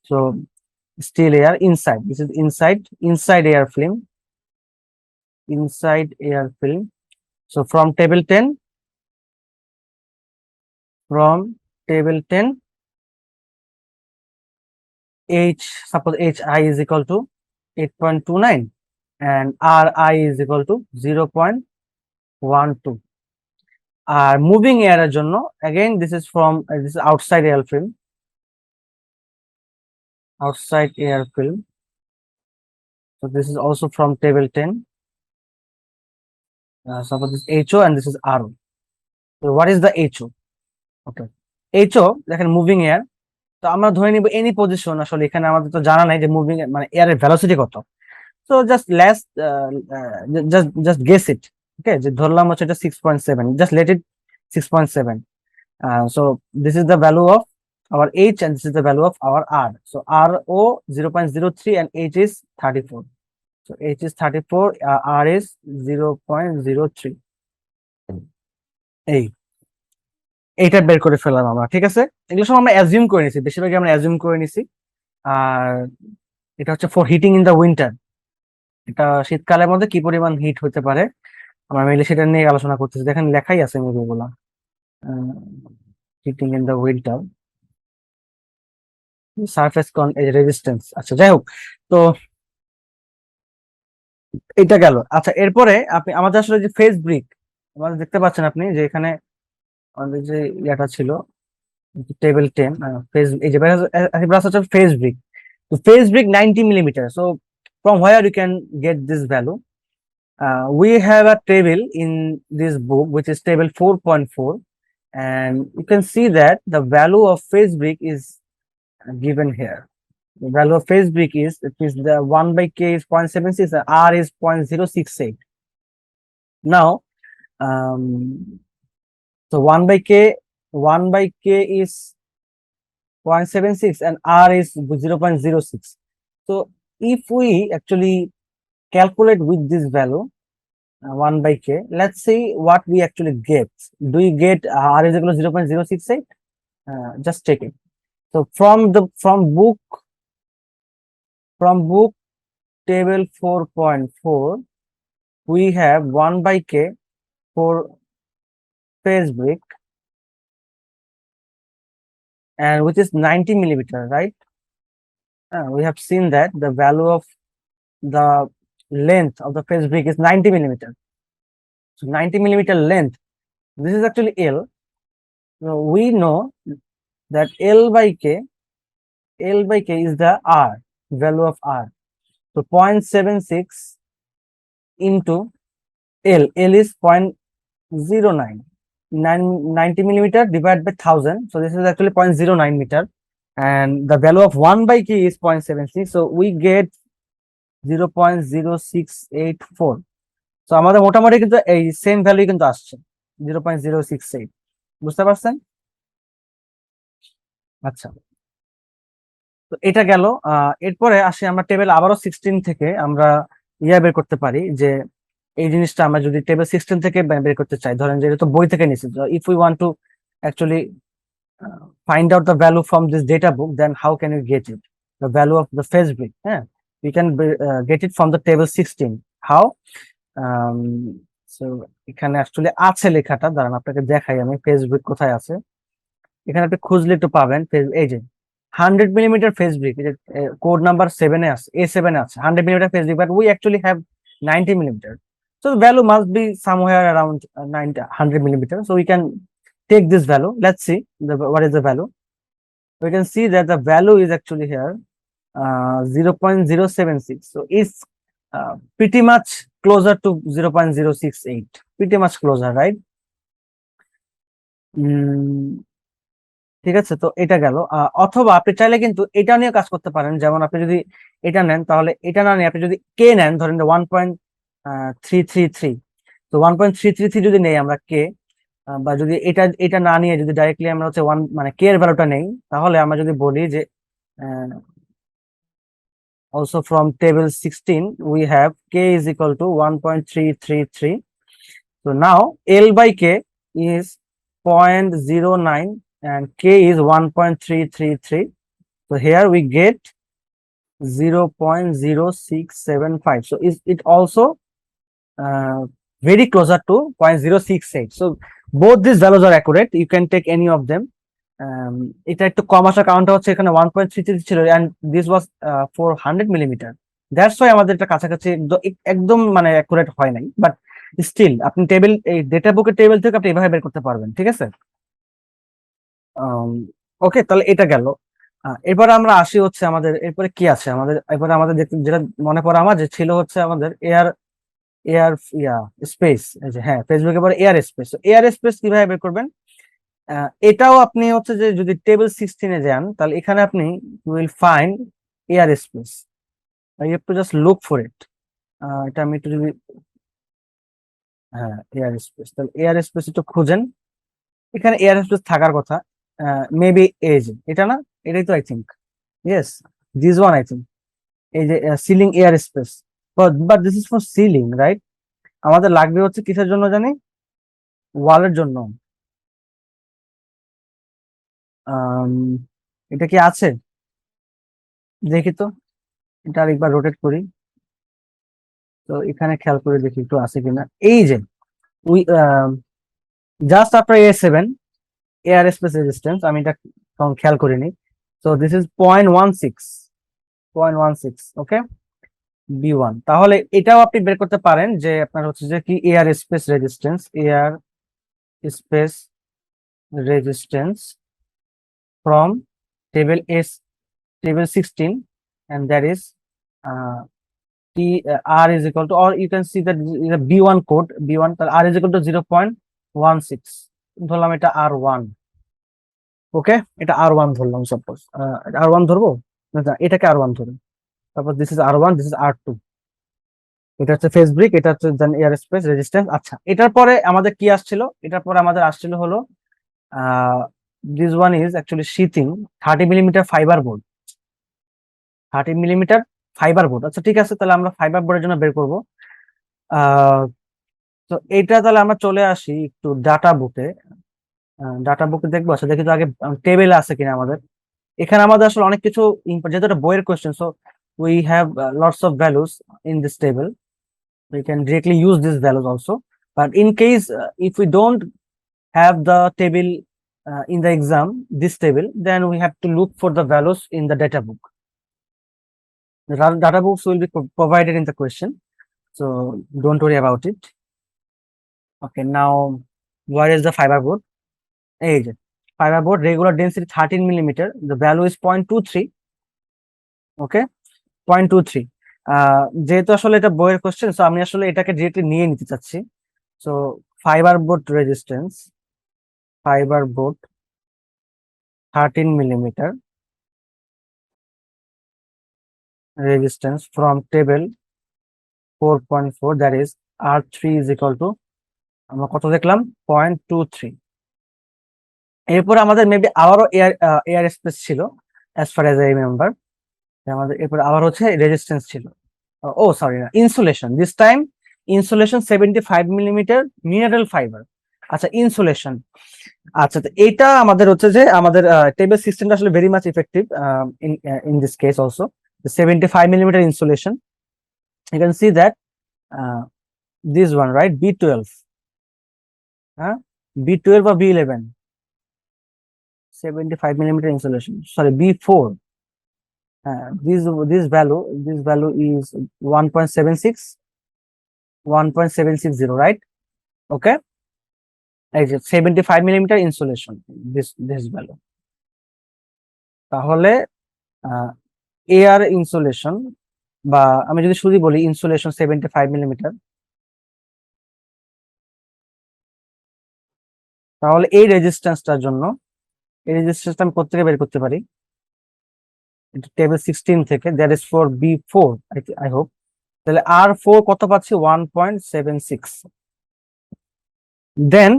So still air inside, this is inside air film, inside air film. So from table 10, H, suppose HI is equal to 8.29 and RI is equal to 0.12. আর moving এয়ারের জন্য again this is from this is outside air film, so this is also from table 10. Suppose this HO and this is RO. So what is the HO? Okay, HO দেখেন moving air. তো আমরা ধরে নিব any position, আসলে এখানে আমাদের তো জানা নাই যে মুভিং মানে এয়ারের ভেলোসিটি কত। So just guess it. Okay, যে ধরলাম হচ্ছে এটা 6.7, just let it 6.7। So this is the value of our H and this is the value of our R. So RO 0.03 and H is 34. So H is 34, R is 0.03. এইটা বের করে ফেললাম আমরা, ঠিক আছে। এগুলো সব আমরা অ্যাজিউম করে নিছি, বেশিরভাগই আমরা অ্যাজিউম করে নিছি। আর এটা হচ্ছে for heating in the winter, এটা শীতকালের মধ্যে কি পরিমাণ হিট হতে পারে আমরা মেইনলি সেটা নিয়ে আলোচনা করতেছি। দেখেন লেখাই আছে মুভিগুলো, heating in the winter, surface resistance. আচ্ছা, যাই হোক, তো এটা গেল। আচ্ছা, এরপরে আপনি আমাদের আসলে যে ফেস ব্রিক, আমাদের দেখতে পাচ্ছেন আপনি যে এখানে আমাদের যে ইয়াটা ছিল টেবিল 10, ফেস, এই যে হচ্ছে ফেস ব্রিক। তো face brick 90 millimeter, so from where you can get this value? We have a table in this book which is table 4.4, and you can see that the value of phase break is given here. The value of phase break is, it is the 1 by k is 0.76 and R is 0.068. Now so 1 by k is 0.76 and R is 0.06. So if we actually calculate with this value 1 by k, let's see what we actually get. Do we get R is equal to 0.068? Just check it. So from book table 4.4, we have 1 by k for phase break, and which is 90 millimeter, right? We have seen that the value of the length of the phase break is 90 millimeter. So 90 millimeter length, this is actually L. So we know that L by K is the R, value of R. So 0.76 into L is 0.09. 90 millimeter divided by 1000. So this is actually 0.09 meter. And the value of 1 by K is 0.76. So we get 0.0684. So আমাদের মোটামুটি কিন্তু এই same value কিন্তু আসছে 0.068। বুঝতে পারছেন? আচ্ছা, তো এটা গেল। এরপরে আসি আমরা টেবিল আবারও 16 থেকে আমরা বের করতে পারি যে এই জিনিসটা আমরা যদি টেবিল 16 থেকে বের করতে চাই, ধরেন যে এটা তো বই থেকে নিছি, if we want to actually find out the value from this data book, then how can you get it? The value of the fabric, we can get it from the table 16. How? So এখানে actually আছে লেখাটা, দাঁড়ান আপনাকে দেখাই আমি Facebook কোথায় আছে। এখানে আপনি খুঁজলে একটু পাবেন, এই যে 100 millimeter ফেসবুক, কোড নাম্বার 7 এ আছে, A7 এ আছে 100 millimeter Facebook, but we actually have 90 millimeter, so the value must be somewhere around 100 millimeter. So we can take this value. Let's see what is the value. We can see that the value is actually here 0.076. So it's pretty much closer to 0.068, pretty much closer, right? ঠিক আছে, তো এটা গেল। অথবা আপনি চাইলে কিন্তু এটা নিয়ে কাজ করতে পারেন, যেমন আপনি যদি এটা নেন তাহলে এটা না নিয়ে আপনি যদি কে নেন, ধরেন 1.333, তো 1.333 যদি নেই আমরা কে, বা যদি এটা না নিয়ে যদি ডাইরেক্টলি আমরা হচ্ছে মানে কে এর ভ্যালুটা নেই, তাহলে আমরা যদি বলি যে also from table 16 we have k is equal to 1.333. So now L by K is 0.09 and K is 1.333. So here we get 0.0675. So is it also very closer to 0.068. So both these values are accurate. You can take any of them. এটা একটু কম আসার কারণটা হচ্ছে এখানে 1.33 ছিল and this was 400 millimeter. That's why আমাদের এটা কাছাকাছি একদম মানে অ্যাকুরেট হয় নাই, বাট স্টিল আপনি টেবিল এই ডেটা বুকের টেবিল থেকে আপনি এভাবে বের করতে পারবেন। ঠিক আছে, ওকে, তাহলে এটা গেল। এরপর আমরা আসি হচ্ছে আমাদের এরপরে কি আছে আমাদের, এরপরে আমাদের যেটা মনে পড়ে আমার যে ছিল হচ্ছে আমাদের এয়ার স্পেস। হ্যাঁ, ফেসবুকে পরে এয়ার স্পেস। এয়ার স্পেস কিভাবে বের করবেন, এটাও আপনি হচ্ছে যে যদি টেবিল 16 এ যান তাহলে এখানে আপনি will find air space, you have to just look for it. এটা আমি একটু যদি হ্যাঁ এয়ার স্পেস, তাহলে এয়ার স্পেস একটু খুঁজেন, এখানে এয়ার স্পেস থাকার কথা, মেবি এজ এটা না, এটাই তো I think, yes this one I think, এই যে ceiling air space, but this is for ceiling, right? আমাদের লাগবে হচ্ছে কিসের জন্য জানি, ওয়ালের জন্য। এটা কি আছে দেখি তো, এটা আরেকবার রোটেট করি, তো এখানে খেয়াল করে দেখি একটু আছে কিনা। এই যে we just after A7 air space resistance, আমি এটা তখন খেয়াল করিনি। So this is 0.16, okay, B1। তাহলে এটাও আপনি বের করতে পারেন যে আপনার হচ্ছে যে কি air space resistance from table 16, and that is R is equal to, or you can see that is a B1 code, B1, R is equal to 0.16, ধরলাম এটা R1, ওকে, এটা R1 ধরলাম, সাপোজ R1 ধরবো না, এটাকে R1 ধরুন, তারপর this is R1, this is R2, এটা হচ্ছে ফেসব্রিক, এটা হচ্ছে দেন এয়ার স্পেস রেজিস্ট্যান্স। আচ্ছা, এটার পরে আমাদের কি আসছিল, এটার পরে আমাদের আসছিল হলো this one is actually sheathing 30 millimeter fibre board, 30 millimeter fibre board. আচ্ছা ঠিক আছে, তাহলে আমরা ফাইবার বোর্ডের জন্য বের করবো। তো এইটা তাহলে আমরা চলে আসি একটু ডাটা বুকে, দেখবো। আচ্ছা দেখি তো আগে টেবিল আছে কিনা আমাদের, এখানে আমাদের আসলে অনেক কিছু, যেহেতু এটা বইয়ের question, so we have lots of values in this table, we can directly use these values also, but in case if we don't have the table in the exam, this table, then we have to look for the values in the data book. The data books will be provided in the question, so don't worry about it. Okay, now where is the fiber board? এই যে fiber board, regular density 13 millimeter, the value is 0.23. ওকে, 0.23। যেহেতু আসলে এটা বইয়ের question, so আমি আসলে এটাকে directly নিয়ে নিতে চাচ্ছি। So fibre board resistance, fibre board 13 millimeter resistance from table 4.4, that is R3 is equal to, আমরা কত দেখলাম, 0.23। এরপর আমাদের মেবি আবারও এয়ার স্পেস ছিল, as far as I remember. আমাদের এরপর আবার হচ্ছে রেজিস্ট্যান্স ছিল, ও সরি না, insulation, this time insulation 75 millimetre mineral fibre. আচ্ছা, ইনসুলেশন, আচ্ছা, তো এইটা আমাদের হচ্ছে যে আমাদের টেবিল সিস্টেমটা আসলে very much effective in this case also. 75 millimeter insulation, you can see that this one, right, B12, B12 or B11, 75 millimeter insulation, sorry, B4, this value is 1.76, 1.760, right? Okay, 75 millimeter insulation, this value। তাহলে air insulation, বা আমি যদি শুধু বলি insulation 75 millimetre, তাহলে এই রেজিস্ট্যান্সটার জন্য, এই রেজিস্ট্যান্সটা আমি কোথা থেকে বের করতে পারি, টেবিল 16 থেকে, that is for B4, I hope. তাহলে R4 কত পাচ্ছি, 1.76। দেন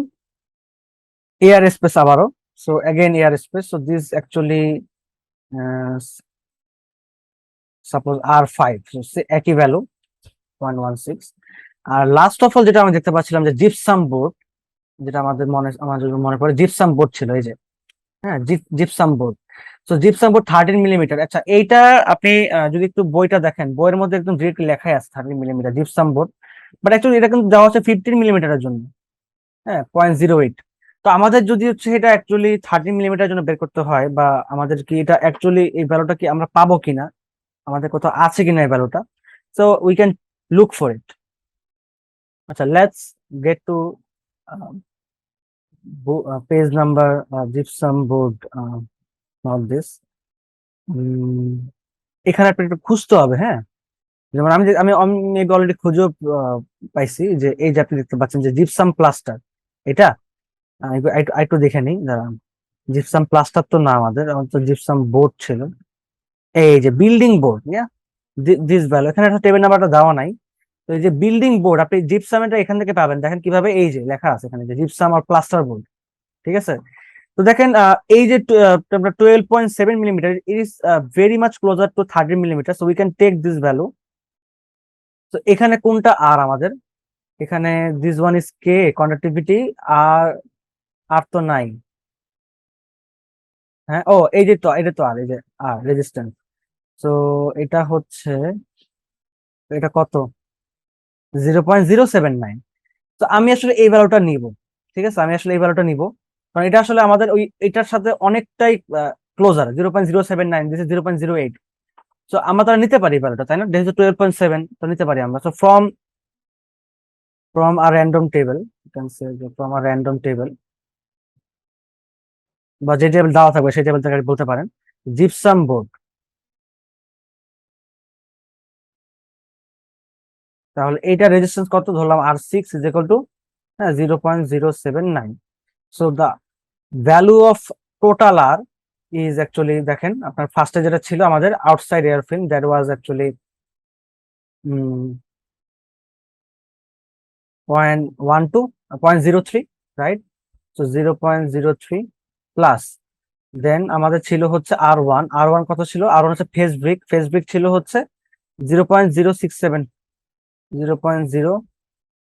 এয়ার স্পেস আবারও, so again air space, so this actually suppose R5, একই ভ্যালু 0.16। আর লাস্ট অফ অল যেটা আমি দেখতে পাচ্ছিলাম যে জিপসাম বোর্ড, যেটা আমাদের মনে পড়ে জিপসাম বোর্ড ছিল, এই যে, হ্যাঁ, gypsum board. So gypsum board 13 millimetre. আচ্ছা, এইটা আপনি যদি একটু বইটা দেখেন, বইয়ের মধ্যে একদম ডিরেক্ট লেখাই আছে 13 millimetre gypsum board, but actually এটা কিন্তু দেওয়া হচ্ছে 15 মিলিমিটারের জন্য, হ্যাঁ, 0.08। তো আমাদের যদি হচ্ছে এটা অ্যাকচুয়ালি 13 মিলিমিটার জন্য বের করতে হয়, বা আমাদের কি এটা অ্যাকচুয়ালি এই ভ্যালুটা কি আমরা পাবো কিনা, আমাদের কোথাও আছে কিনা এই ভ্যালুটা, so we can look for it. আচ্ছা, let's get to page number, gypsum board, not this. এখানে আপনি একটু খুঁজতে হবে, হ্যাঁ, যেমন আমি অলরেডি খুঁজেও পাইছি যে এই যে আপনি দেখতে পাচ্ছেন যে জিপসাম প্লাস্টার, এটা একটু দেখে নিই, দাঁড়ান। জিপসাম প্লাস্টার তো না, আমাদের তো জিপসাম বোর্ড ছিল, এই যে বিল্ডিং বোর্ড, দিস ভ্যালু, এখানে একটা টেবিল নাম্বারটা দেওয়া নাই। তো এই যে বিল্ডিং বোর্ড, আপনি জিপসাম এটা এখান থেকে পাবেন, দেখেন কিভাবে, এই যে লেখা আছে এখানে যে জিপসাম আর প্লাস্টার বোর্ড, ঠিক আছে। তো দেখেন এই যে 12.7 millimetre, it is very much closer to 13 millimetre, so we can take this value. তো এখানে কোনটা আর আমাদের, এখানে this one is K conductivity, আর আর তো নাই, হ্যাঁ, ও এই যে, তো এটা তো আর, এই যে আর রেজিস্ট্যান্স, তো এটা হচ্ছে, এটা কত, 0.079। তো আমি আসলে এই ভ্যালুটা নিব, ঠিক আছে, আমি আসলে এই ভ্যালুটা নিব, কারণ এটা আসলে আমাদের ওই এটার সাথে অনেকটাই ক্লোজার, 0.079, দিস ইজ 0.08। সো আমরা তারা নিতে পারি ভ্যালুটা, তাই না, যেহেতু 12.7, তো নিতে পারি আমরা। So from a random table, you can say from a random table, বা যে টেবিল দেওয়া থাকবে সেই টেবিল থেকে বলতে পারেন জিপসাম বোর্ড, তাহলে এইটা রেজিস্ট্যান্স কত ধরলাম, R6 is equal to 0.079। So the value of total R is actually, দেখেন আপনার ফার্স্টে যেটা ছিল আমাদের outside air film, that was actually 0.03, right. So 0.03 plus, then আমাদের ছিল হচ্ছে আর ওয়ান কত ছিল, আর ওয়ান হচ্ছে ফেস ব্রিক ছিল হচ্ছে 0.067, 0.0,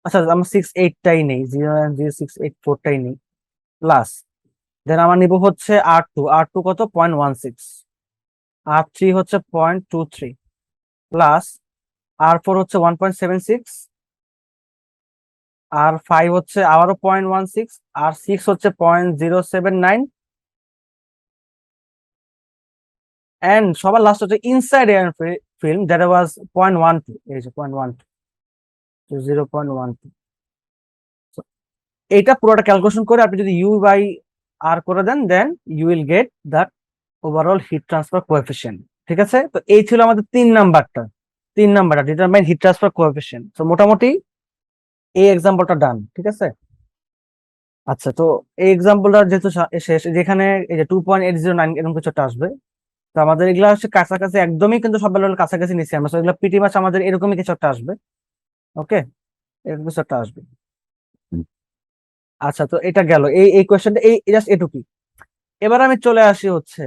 আচ্ছা আমরা 68টাই নেই, 0.0684টাই নেই, প্লাস দেন আমার নিব হচ্ছে আর টু কত, 0.16, আর3 হচ্ছে 0.23, প্লাস আর4 হচ্ছে 1.76, আর5 হচ্ছে আবারও 0.16, আর6 হচ্ছে 0.079, এন্ড সবার লাস্ট হচ্ছে ইনসাইড এয়ার ফিল্ম, দ্যাট ওয়াজ 0.12, এই যে 0.12, 0.12। এইটা পুরোটা ক্যালকুলেশন করে আপনি যদি ইউ বাই আর করে দেন, then you will get the overall heat transfer coefficient. ঠিক আছে, তো এই ছিল আমাদের 3 নাম্বারটা ডিটারমাইন হিট ট্রান্সফার কোএফিসিয়েন্ট। তো মোটামুটি এই এক্সাম্পলটা ডান। ঠিক আছে, আচ্ছা, তো এই এক্সাম্পলটা যেহেতু শেষ, যেখানে এই যে 2.809 এরকম কিছু একটা আসবে, তো আমাদের এগুলা হচ্ছে কাছাকাছি, একদমই কিন্তু সব ভ্যালুর কাছাকাছি নিচ্ছি আমরা, এগুলো পিটি মাছ আমাদের এরকমই কিছু একটা আসবে। ওকে, এরকম কিছু একটা আসবে। আচ্ছা, তো এটা গেল এই এই কোয়েশ্চেনটা, এই জাস্ট এটুকুই। এবার আমি চলে আসি হচ্ছে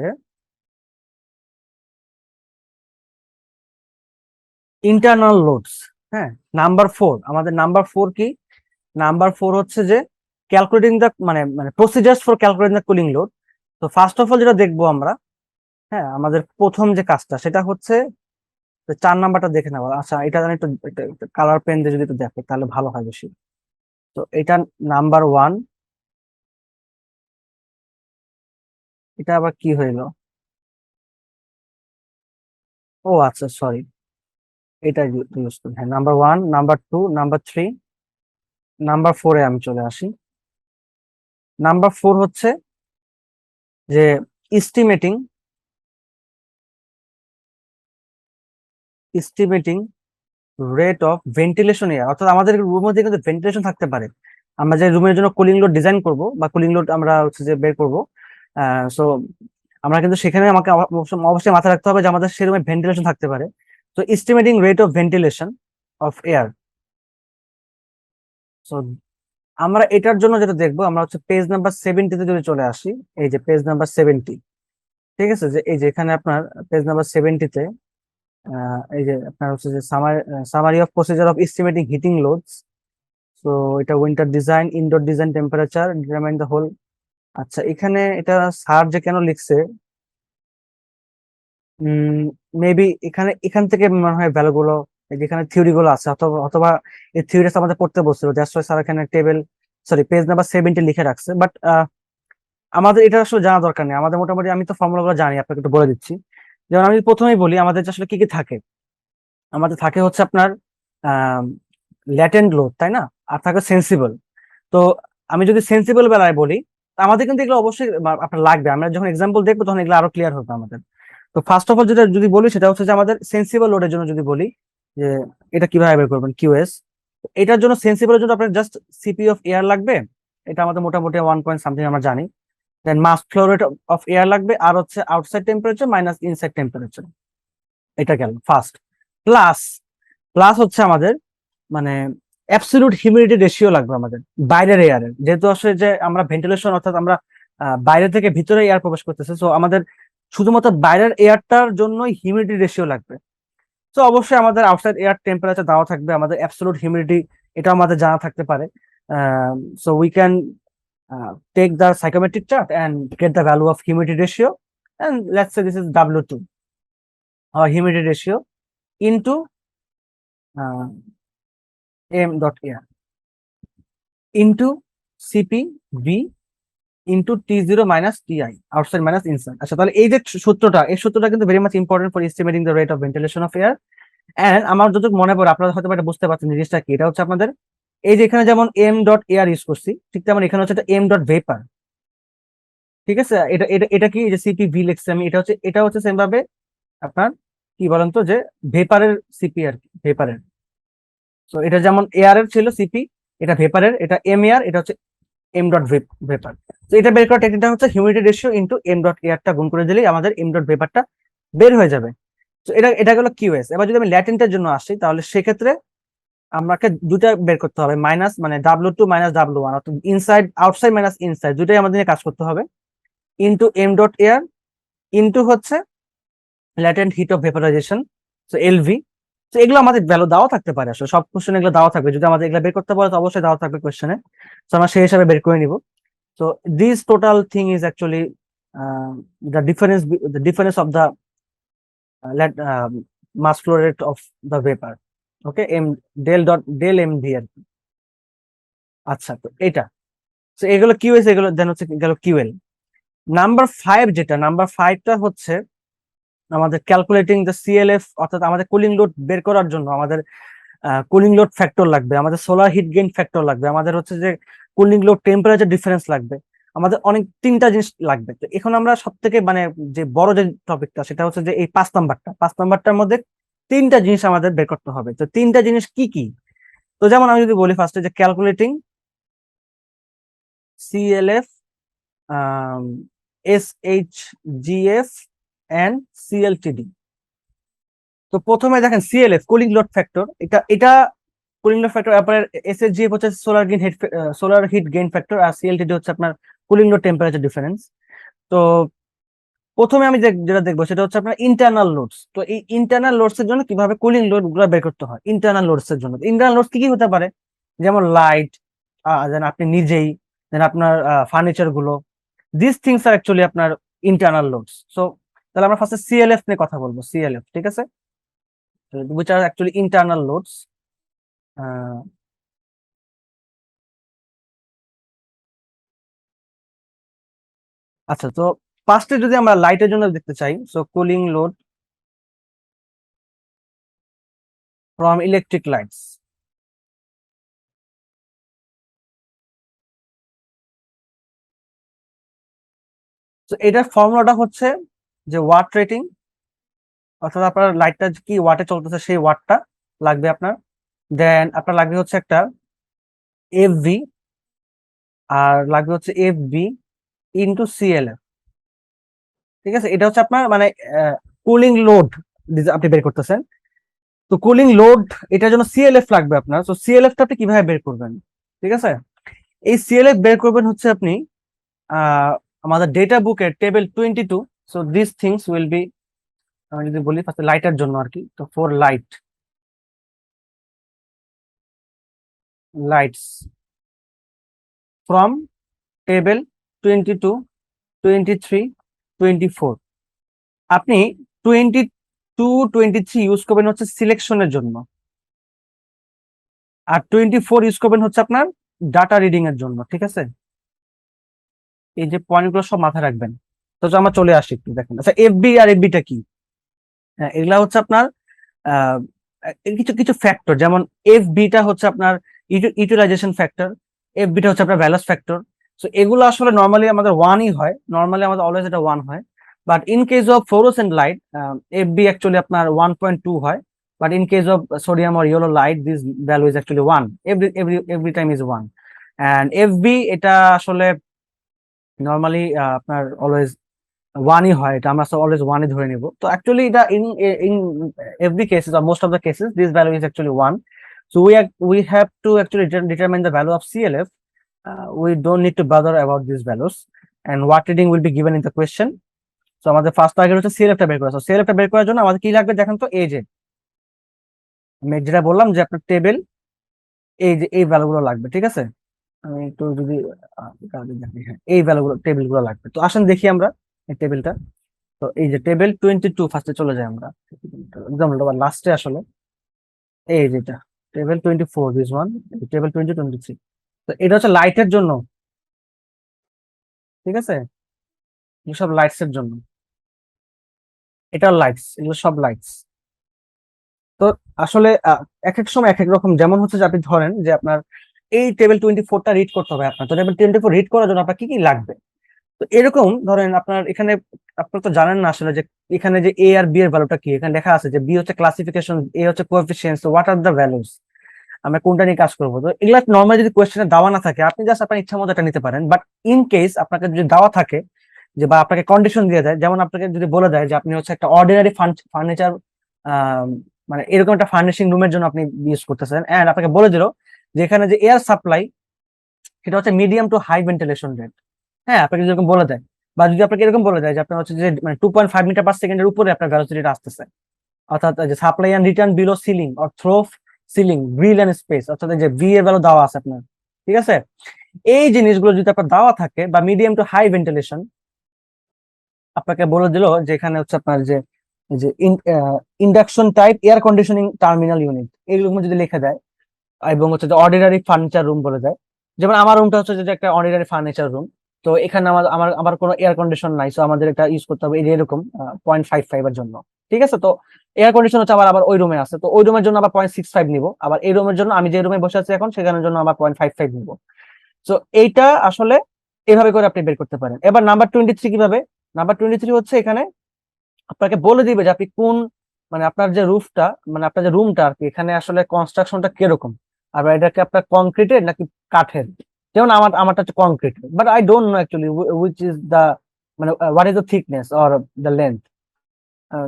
ইন্টারনাল লোডস। হ্যাঁ, নাম্বার 4, আমাদের নাম্বার 4 কি? নাম্বার 4 হচ্ছে যে ক্যালকুলেটিং দ্য মানে মানে procedures for calculating the cooling load. তো ফার্স্ট অফ অল যেটা দেখবো আমরা, হ্যাঁ, আমাদের প্রথম যে কাজটা সেটা হচ্ছে 4 নাম্বারটা দেখে নেওয়া। আচ্ছা, এটা আমি একটু কালার পেন দিয়ে যদি একটু দেখো তাহলে ভালো হয় বেশি। তো এটা নাম্বার 1, এটা আবার কি হইলো? ও আচ্ছা, সরি, এটা ইউজ করি। হ্যাঁ, নাম্বার 1, নাম্বার 2, নাম্বার 3, নাম্বার 4-এ আমি চলে আসি। নাম্বার 4 হচ্ছে যে estimating estimating rate of ventilation air, অর্থাৎ আমাদের রুমের মধ্যে কিন্তু ভেন্টিলেশন থাকতে পারে। আমরা যে রুমের জন্য কুলিং লোড ডিজাইন করব বা কুলিং লোড আমরা হচ্ছে যে বের করব, সো আমরা কিন্তু সেখানে আমাকে অবশ্যই মাথায় রাখতে হবে যে আমাদের সেই রুমে ভেন্টিলেশন থাকতে পারে। তো estimating rate of ventilation of air. So আমরা এটার জন্য যেটা দেখবো, আমরা হচ্ছে পেজ নাম্বার 70-তে যদি চলে আসি। এই যে পেজ নাম্বার 70, ঠিক আছে, যে এই যে এখানে আপনার পেজ নাম্বার 70-তে এই যে আপনার হচ্ছে যে summary of procedure of estimating heating loads. তো এটা winter design, indoor design, temperature determine the whole. আচ্ছা, এখানে এটা স্যার যে কেন লিখছে, মেবি এখান থেকে মনে হয় ভ্যালু গুলো, যেখানে থিওরি গুলো আছে, অথবা অথবা এই থিওরিটা আমাদের পড়তে বলছিল, দ্যাটস ওয়াই স্যার এখানে টেবিল, সরি, পেজ নাম্বার 70 লিখে রাখছে। বাট আমাদের এটা আসলে জানা দরকার নেই, আমাদের মোটামুটি আমি তো ফর্মুলা গুলো জানি, আপনাকে একটু বলে দিচ্ছি। যেমন আমি প্রথমেই বলি, আমাদের যে আসলে কি কি থাকে। আমাদের থাকে হচ্ছে আপনার ল্যাটেন্ট লোড, তাই না? আর থাকে সেন্সিবল। তো আমি যদি সেন্সিবল বেলায় বলি, তা আমাদের কিন্তু এগুলো অবশ্যই আপনার লাগবে, আমরা যখন এক্সাম্পল দেখবো তখন এগুলো আরো ক্লিয়ার হবে আমাদের। তো ফার্স্ট অফ অল যেটা যদি বলি সেটা হচ্ছে যে আমাদের সেন্সিবল লোডের জন্য যদি বলি যে এটা কিভাবে বের করবেন, কিউএস। এটার জন্য সেন্সিবলের জন্য আপনার জাস্ট সিপি অফ এয়ার লাগবে, এটা আমাদের মোটামুটি 1 পয়েন্ট সামথিং আমরা জানি। Then mass flow rate of air লাগবে, আর হচ্ছে outside temperature minus inside temperature. এটা গেল ফার্স্ট। প্লাস প্লাস হচ্ছে আমাদের মানে অ্যাবসলিউট হিউমিডিটি রেশিও লাগবে আমাদের বাইরের এয়ারের, যেহেতু আসলে যে আমরা ভেন্টিলেশন, অর্থাৎ আমরা বাইরে থেকে ভিতরে এয়ার প্রবেশ করতেছে, সো আমাদের শুধুমাত্র বাইরের এয়ারটার জন্যই হিউমিডিটি রেশিও লাগবে। তো অবশ্যই আমাদের আউটসাইড এয়ার টেম্পারেচার দেওয়া থাকবে, আমাদের অ্যাবসলিউট হিউমিডিটি এটাও আমাদের জানা থাকতে পারে। So we can take the psychometric chart and get the value of humidity ratio, and let's say this is W2, humidity ratio into m.air into CP-V into T0 minus TI, outside minus inside. আচ্ছা, তাহলে এই যে সূত্রটা, এই সূত্রটা কিন্তু very much important for estimating the rate of ventilation of air. And আমার যতটুকু মনে পড়ে, আপনারা হয়তো এটা বুঝতে পারছেন জিনিসটা কি। এটা হচ্ছে আপনাদের এই যে এখানে যেমন m.air ইউজ করছি, ঠিক তেমন এখানে হচ্ছে m.vapor। ঠিক আছে, এটা এটা এটা কি, যে CP-V লিখছি আমি, এটা হচ্ছে সেম ভাবে আপনার কি বলেন তো, যে ভেপারের সিপি আর কি, ভেপারের। তো এটা যেমন এয়ার এর ছিল সিপি, এটা ভেপারের, এটা এয়ার, এটা হচ্ছে m.vapor। তো এটা বের করার টেকনিকটা হচ্ছে হিউমিডিটি রেশিও ইনটু m.airটা গুণ করে দিলেই আমাদের m.vaporটা বের হয়ে যাবে। তো এটা গেল কিউএস। এবার যদি আমি ল্যাটেন্টের জন্য আসি, তাহলে সেক্ষেত্রে আমাকে দুটা বের করতে হবে, মাইনাস মানে W2 মাইনাস W1, অর্থাৎ ইনসাইড আউটসাইড মাইনাস ইনসাইড, দুটাই আমাদের নিয়ে কাজ করতে হবে, ইনটু m.air ইনটু হচ্ছে latent heat of vaporisation, so LV. তো এগুলো আমাদের ভ্যালু দেওয়া থাকতে পারে, আসলে সব কোশ্চেনে এগুলো দেওয়া থাকবে, যদি আমাদের এগুলো বের করতে পারে তো অবশ্যই দেওয়া থাকবে কোশ্চেনে। তো আমরা সেই হিসাবে বের করে নিব। So this total thing is actually the difference of the mass flow rate of the vapor. Okay, del mv আর কি। আচ্ছা, তো এটা, তো এগুলো কিউএস, এগুলো দেন হচ্ছে গেল কিউএল। নাম্বার 5টা হচ্ছে আমাদের ক্যালকুলেটিং দ্য সিএলএফ, অর্থাৎ আমাদের কুলিং লোড বের করার জন্য আমাদের কুলিং লোড ফ্যাক্টর লাগবে, আমাদের সোলার হিট গেইন ফ্যাক্টর লাগবে, আমাদের হচ্ছে যে কুলিং লোড টেম্পারেচার ডিফারেন্স লাগবে। আমাদের অনেক তিনটা জিনিস লাগবে। তো এখন আমরা সব থেকে মানে যে বড় যে টপিকটা সেটা হচ্ছে যে এই 5 নাম্বারটার মধ্যে তিনটা জিনিস আমাদের বের করতে হবে। তো তিনটা জিনিস কি কি? তো যেমন আমি যদি বলি ফার্স্টে যে calculating CLF, SHGF and CLTD। তো প্রথমে দেখেন CLF কুলিং লোড ফ্যাক্টর, এটা কুলিং লোড ফ্যাক্টর। আপনার SHGF হচ্ছে সোলার হিট গেইন ফ্যাক্টর, আর CLTD হচ্ছে আপনার কুলিং লোড টেম্পারেচার ডিফারেন্স। তো প্রথমে আমি যেটা দেখবো সেটা হচ্ছে আপনার ইন্টারনাল লোডস। তো এই ইন্টারনাল লোডস এর জন্য কিভাবে কুলিং লোড গুলো বের করতে হয় ইন্টারনাল লোডস এর জন্য। ইন্টারনাল লোডস কি কি হতে পারে? যেমন লাইট, দেন আপনি নিজেই, দেন আপনার ফার্নিচার গুলো, দিস থিংস আর অ্যাকচুয়ালি আপনার ইন্টারনাল লোডস। সো তাহলে আমরা ফার্স্টে CLF নিয়ে কথা বলবো। CLF, ঠিক আছে, which are actually internal loads. আচ্ছা, তো ফার্স্টে যদি আমরা লাইটের জন্য দেখতে চাই, so cooling load from electric lights. তো এটার ফর্মুলাটা হচ্ছে যে ওয়াট রেটিং, অর্থাৎ আপনার লাইটটা কি ওয়াটে চলতেছে সেই ওয়াটটা লাগবে আপনার। দেন আপনার লাগবে হচ্ছে একটা FV, আর লাগবে হচ্ছে FB ইন্টু CLF। ঠিক আছে, এটা হচ্ছে আপনার মানে কুলিং লোড আপনি বের করতেছেন। তো কুলিং লোড এটার জন্য CLF লাগবে আপনার। তো CLF টা আপনি কিভাবে বের করবেন? ঠিক আছে, এই CLF বের করবেন হচ্ছে আপনি আমাদের ডেটা বুকের table 22। So this things will be, আমি যদি বলি ফার্স্ট লাইটের জন্য আর কি, তো ফর লাইটস ফ্রম টেবিল 22, 23, 24। আপনি 22, 23 ইউজ করবেন হচ্ছে সিলেকশনের জন্য, আর 24 ইউজ করবেন হচ্ছে আপনার ডাটা রিডিং এর জন্য। ঠিক আছে, এই যে পয়েন্টগুলো সব মাথায় রাখবেন। তো আমরা চলে আসি একটু দেখেন। আচ্ছা, FB আর FBটা কি? হ্যাঁ, এগুলা হচ্ছে আপনার আহ, কিছু কিছু ফ্যাক্টর। যেমন FBটা হচ্ছে আপনার ইউটিলাইজেশন ফ্যাক্টর, FBটা হচ্ছে আপনার ভ্যালাস ফ্যাক্টর। সো এগুলো আসলে নর্মালি আমাদের ওয়ানই হয়, নর্মালি আমাদের অলওয়েজ এটা ওয়ান হয়। But in case of fluorescent light, FB actually আপনার 1.2 হয়। But in case of sodium or yellow light, this value is actually one. Every time is one. And FB এটা আসলে normally আপনার always ওয়ানই হয়, এটা আমরা অলওয়েজ ওয়ানই ধরে নিব। তো অ্যাকচুয়ালি এটা in every cases or most of the cases this value is actually 1. So we have to actually determine the value of CLF. We don't need to bother about these values, and what reading will be given in the question. So আমাদের first target হচ্ছে CLF টা বের করা। So CLF টা বের করার জন্য আমাদের কি লাগবে দেখেন তো। এই যে আমি যেটা বললাম যে আপনার টেবিল, এই যে এই ভ্যালুগুলো লাগবে। ঠিক আছে, আমি একটু যদি দেখি, হ্যাঁ এই ভ্যালুগুলো টেবিলগুলো লাগবে। তো আসেন দেখি আমরা এই টেবিলটা। তো এই যে টেবিল 22 ফার্স্টে চলে যাই আমরা, একদম লাস্টে আসলে। এই যেটা টেবিল 24, দিস ওয়ান, টেবিল 20, 23। তো এটা হচ্ছে লাইটের জন্য। ঠিক আছে, সব লাইটস এর জন্য, এটা লাইটস, এগুলো সব লাইটস। তো আসলে এক এক সময় এক এক রকম। যেমন হচ্ছে যে আপনি ধরেন যে আপনার এই টেবিল 24টা রিড করতে হবে আপনার। তো টেবিল 24 রিড করার জন্য আপনার কি কি লাগবে? তো এরকম ধরেন আপনার এখানে, আপনারা তো জানেন না আসলে যে এখানে যে A আর B এর ভ্যালুটা কি। এখানে লেখা আছে যে B হচ্ছে ক্লাসিফিকেশন, A হচ্ছে কোএফিসিয়েন্টস, হোয়াট আর দ্য ভ্যালুস, আমরা কোনটা নিয়ে কাজ করবো। তো এগুলা নর্মালি যদি কোয়েশ্চেনে দেওয়া না থাকে, আপনি জাস্ট আপনার ইচ্ছা মতো এটা নিতে পারেন। বাট ইন কেস আপনাকে যদি দেওয়া থাকে যে, বা আপনাকে কন্ডিশন দিয়ে দেয়, যেমন আপনাকে যদি বলে দেয় যে আপনি হচ্ছে একটা অর্ডিনারি ফার্নিচার, মানে এরকম একটা ফার্নিশিং রুমের জন্য আপনি ইউজ করতেছেন, এন্ড আপনাকে বলে দিল যে এখানে যে এয়ার সাপ্লাই সেটা হচ্ছে medium to high ventilation rate. হ্যাঁ, আপনাকে যেরকম বলে দেয়, বা যদি আপনাকে এরকম বলে দেয় যে আপনার হচ্ছে যে মানে 2.5 মিটার পার সেকেন্ডের উপরে আপনার ভেলোসিটিটা আসতেছে, অর্থাৎ যে supply and return below ceiling or through ceiling grill and space, অর্থাৎ যে ভি এর ভ্যালু দেওয়া আছে আপনার। ঠিক আছে, এই জিনিসগুলো যদি আপনার দেওয়া থাকে, বা মিডিয়াম টু হাই ভেন্টিলেশন, আপনাকে বলে দিল যে এখানে হচ্ছে আপনার যে যে induction type air conditioning terminal unit, এগুলো যদি লিখে দেয়, এবং হচ্ছে যে অর্ডিনারি ফার্নিচার রুম বলে দেয়। যেমন আমার রুমটা হচ্ছে যে একটা অর্ডিনারি ফার্নিচার রুম। তো এখানে আমার আমার আবার কোনো এয়ার কন্ডিশন নাই, সো আমাদের এটা ইউজ করতে হবে এই যে এরকম 0.55 এর জন্য। ঠিক আছে, তো এয়ার কন্ডিশন হচ্ছে আবার আবার ওই রুমে আছে, তো ওই রুমের জন্য আবার 0.65 নিব। আবার এই রুমের জন্য, আমি যে রুমে বসে আছি এখন, সেখানের জন্য আবার 0.55 নিব। তো এইটা আসলে এভাবে করে আপনি বের করতে পারেন। এবার নাম্বার 23 কিভাবে? নাম্বার 23 হচ্ছে এখানে আপনাকে বলে দিবে যে আপনি কোন, মানে আপনার যে রুফটা, মানে আপনার যে রুমটা আর কি, এখানে আসলে কনস্ট্রাকশনটা কিরকম, আর এটাকে আপনার কংক্রিটের নাকি কাঠের। যেমন আমারটা হচ্ছে concrete, but I don't know actually which is the, মানে what is the thickness or the length.